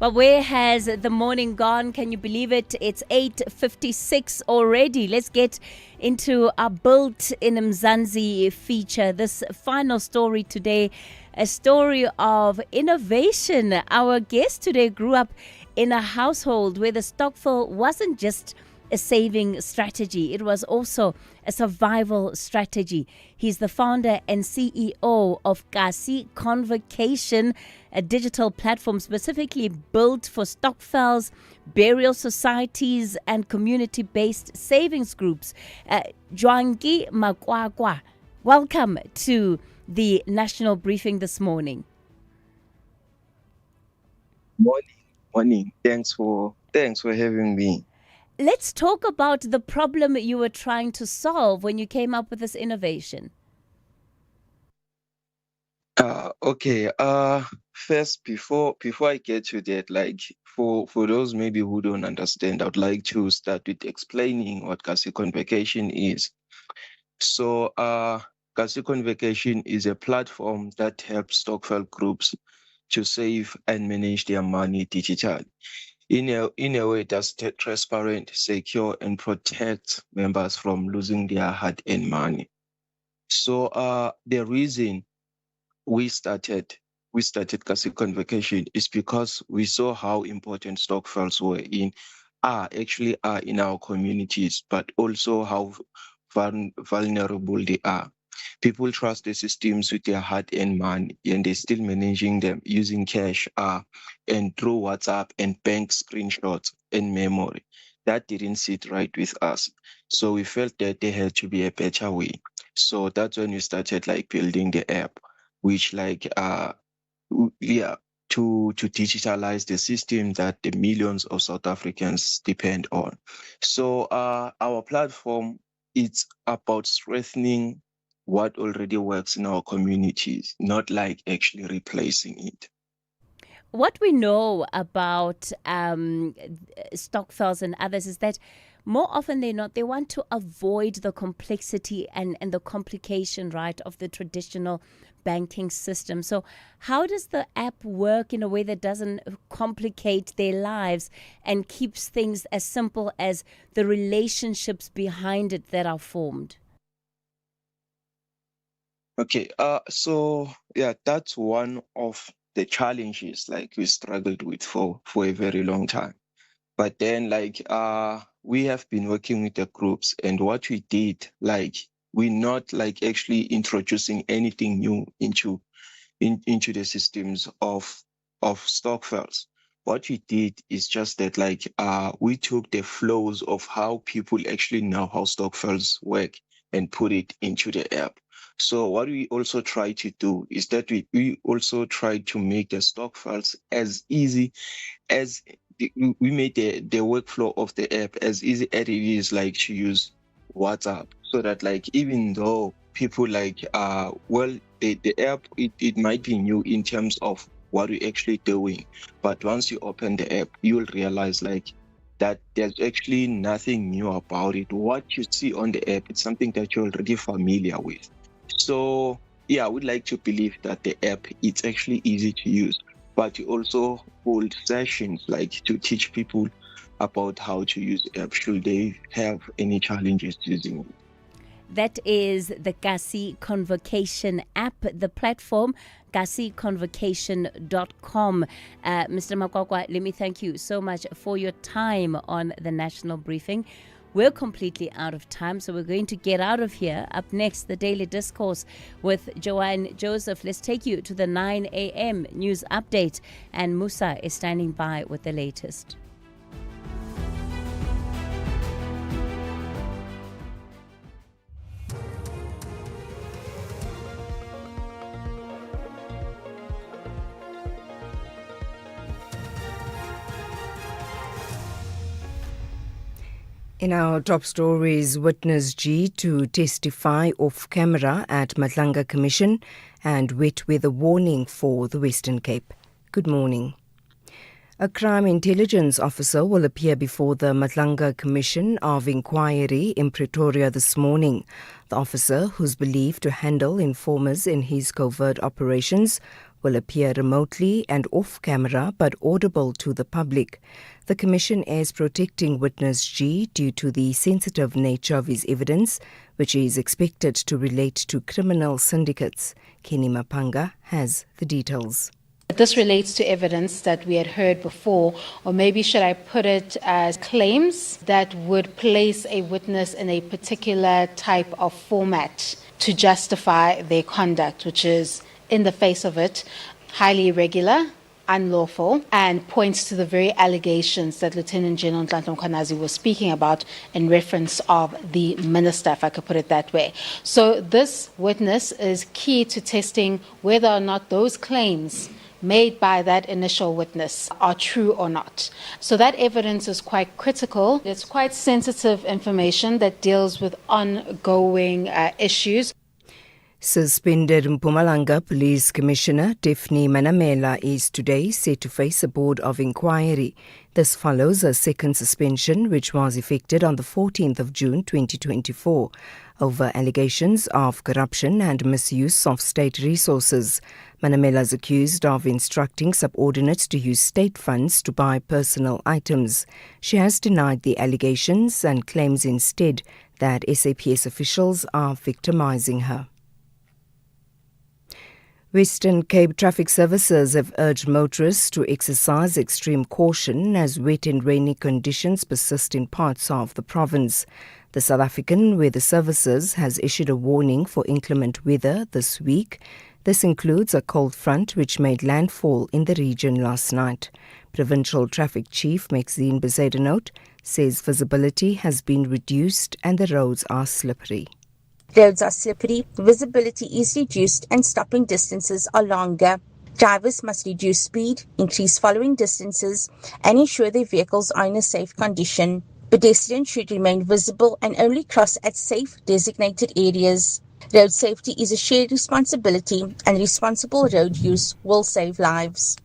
Well, where has the morning gone? Can you believe it? It's 8:56 already. Let's get into our Built in Mzansi feature. This final story today, a story of innovation. Our guest today grew up in a household where the stokvel wasn't just a saving strategy. It was also a survival strategy. He's the founder and CEO of Cathy Convocation, a digital platform specifically built for stokvels, burial societies, and community-based savings groups. Jwangi Makwakwa, welcome to the National Briefing this morning. Morning. Thanks for having me. Let's talk about the problem you were trying to solve when you came up with this innovation. Okay. First, before I get to that, like for those maybe who don't understand, I would like to start with explaining what Cathy Convocation is. So, Cathy Convocation is a platform that helps stokvel groups to save and manage their money digitally. In a way that's transparent, secure, and protect members from losing their hard-earned money. So the reason we started Cathy Convocation is because we saw how important stokvels are in our communities, but also how vulnerable they are. People trust the systems with their hard-earned money, and they're still managing them using cash and through WhatsApp and bank screenshots and memory. That didn't sit right with us. So we felt that there had to be a better way. So that's when we started like building the app, which to digitalize the system that the millions of South Africans depend on. So our platform, it's about strengthening what already works in our communities, not like actually replacing it. What we know about stokvels and others is that more often than not, they want to avoid the complexity and the complication, right, of the traditional banking system. So how does the app work in a way that doesn't complicate their lives and keeps things as simple as the relationships behind it that are formed? Okay, so yeah, that's one of the challenges like we struggled with for a very long time. But then we have been working with the groups, and what we did, we're not actually introducing anything new into the systems of stokvels. What we did is just that we took the flows of how people actually know how stokvels work and put it into the app. So what we also try to do is that we also try to make the stokvels as easy as we made the workflow of the app as easy as it is to use WhatsApp, so that even though people the app, it might be new in terms of what we're actually doing, but once you open the app, you'll realize that there's actually nothing new about it. What you see on the app, it's something that you're already familiar with. So yeah, I would like to believe that the app, it's actually easy to use, but you also hold sessions to teach people about how to use the app should they have any challenges using it. That is the Kasi Convocation app, the platform, kasiconvocation.com. Mr. Makwakwa, let me thank you so much for your time on the National Briefing. We're completely out of time, so we're going to get out of here. Up next, the Daily Discourse with Joanne Joseph. Let's take you to the 9 a.m. news update, and Musa is standing by with the latest. In our top stories, witness G to testify off camera at Matlanga Commission and wet weather warning for the Western Cape. Good morning. A crime intelligence officer will appear before the Matlanga Commission of Inquiry in Pretoria this morning. The officer, who's believed to handle informers in his covert operations, will appear remotely and off-camera but audible to the public. The Commission is protecting witness G due to the sensitive nature of his evidence, which is expected to relate to criminal syndicates. Kenny Mapanga has the details. This relates to evidence that we had heard before, or maybe should I put it as claims that would place a witness in a particular type of format to justify their conduct, which is, in the face of it, highly irregular, unlawful, and points to the very allegations that Lieutenant General Nhlanhla Mkhwanazi was speaking about in reference of the minister, if I could put it that way. So this witness is key to testing whether or not those claims made by that initial witness are true or not. So that evidence is quite critical. It's quite sensitive information that deals with ongoing issues. Suspended Mpumalanga Police Commissioner Daphne Manamela is today set to face a board of inquiry. This follows a second suspension which was effected on the 14th of June 2024 over allegations of corruption and misuse of state resources. Manamela is accused of instructing subordinates to use state funds to buy personal items. She has denied the allegations and claims instead that SAPS officials are victimizing her. Western Cape Traffic Services have urged motorists to exercise extreme caution as wet and rainy conditions persist in parts of the province. The South African Weather Services has issued a warning for inclement weather this week. This includes a cold front which made landfall in the region last night. Provincial Traffic Chief Maxine Bezuidenhout says visibility has been reduced and the roads are slippery. Roads are slippery, visibility is reduced and stopping distances are longer. Drivers must reduce speed, increase following distances and ensure their vehicles are in a safe condition. Pedestrians should remain visible and only cross at safe designated areas. Road safety is a shared responsibility, and responsible road use will save lives.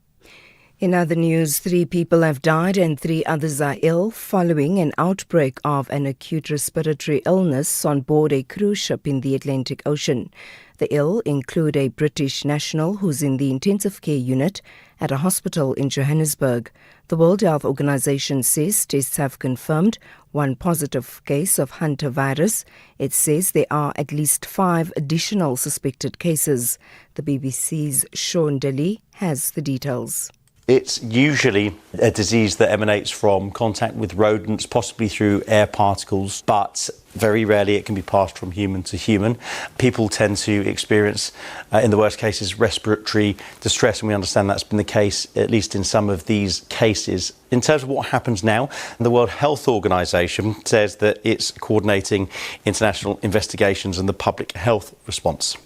In other news, 3 people have died and 3 others are ill following an outbreak of an acute respiratory illness on board a cruise ship in the Atlantic Ocean. The ill include a British national who's in the intensive care unit at a hospital in Johannesburg. The World Health Organization says tests have confirmed 1 positive case of hantavirus. It says there are at least 5 additional suspected cases. The BBC's Sean Daly has the details. It's usually a disease that emanates from contact with rodents, possibly through air particles, but very rarely it can be passed from human to human. People tend to experience, in the worst cases, respiratory distress, and we understand that's been the case, at least in some of these cases. In terms of what happens now, the World Health Organization says that it's coordinating international investigations and the public health response.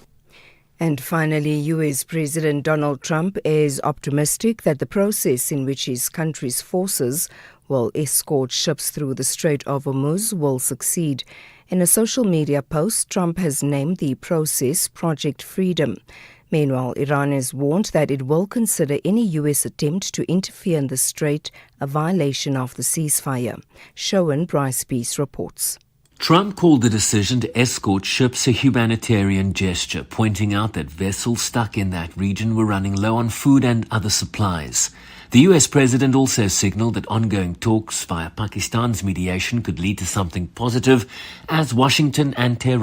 And finally, US President Donald Trump is optimistic that the process in which his country's forces will escort ships through the Strait of Hormuz will succeed. In a social media post, Trump has named the process Project Freedom. Meanwhile, Iran has warned that it will consider any US attempt to interfere in the strait a violation of the ceasefire. Showan Bryce-Peace reports. Trump called the decision to escort ships a humanitarian gesture, pointing out that vessels stuck in that region were running low on food and other supplies. The US president also signaled that ongoing talks via Pakistan's mediation could lead to something positive as Washington and Tehran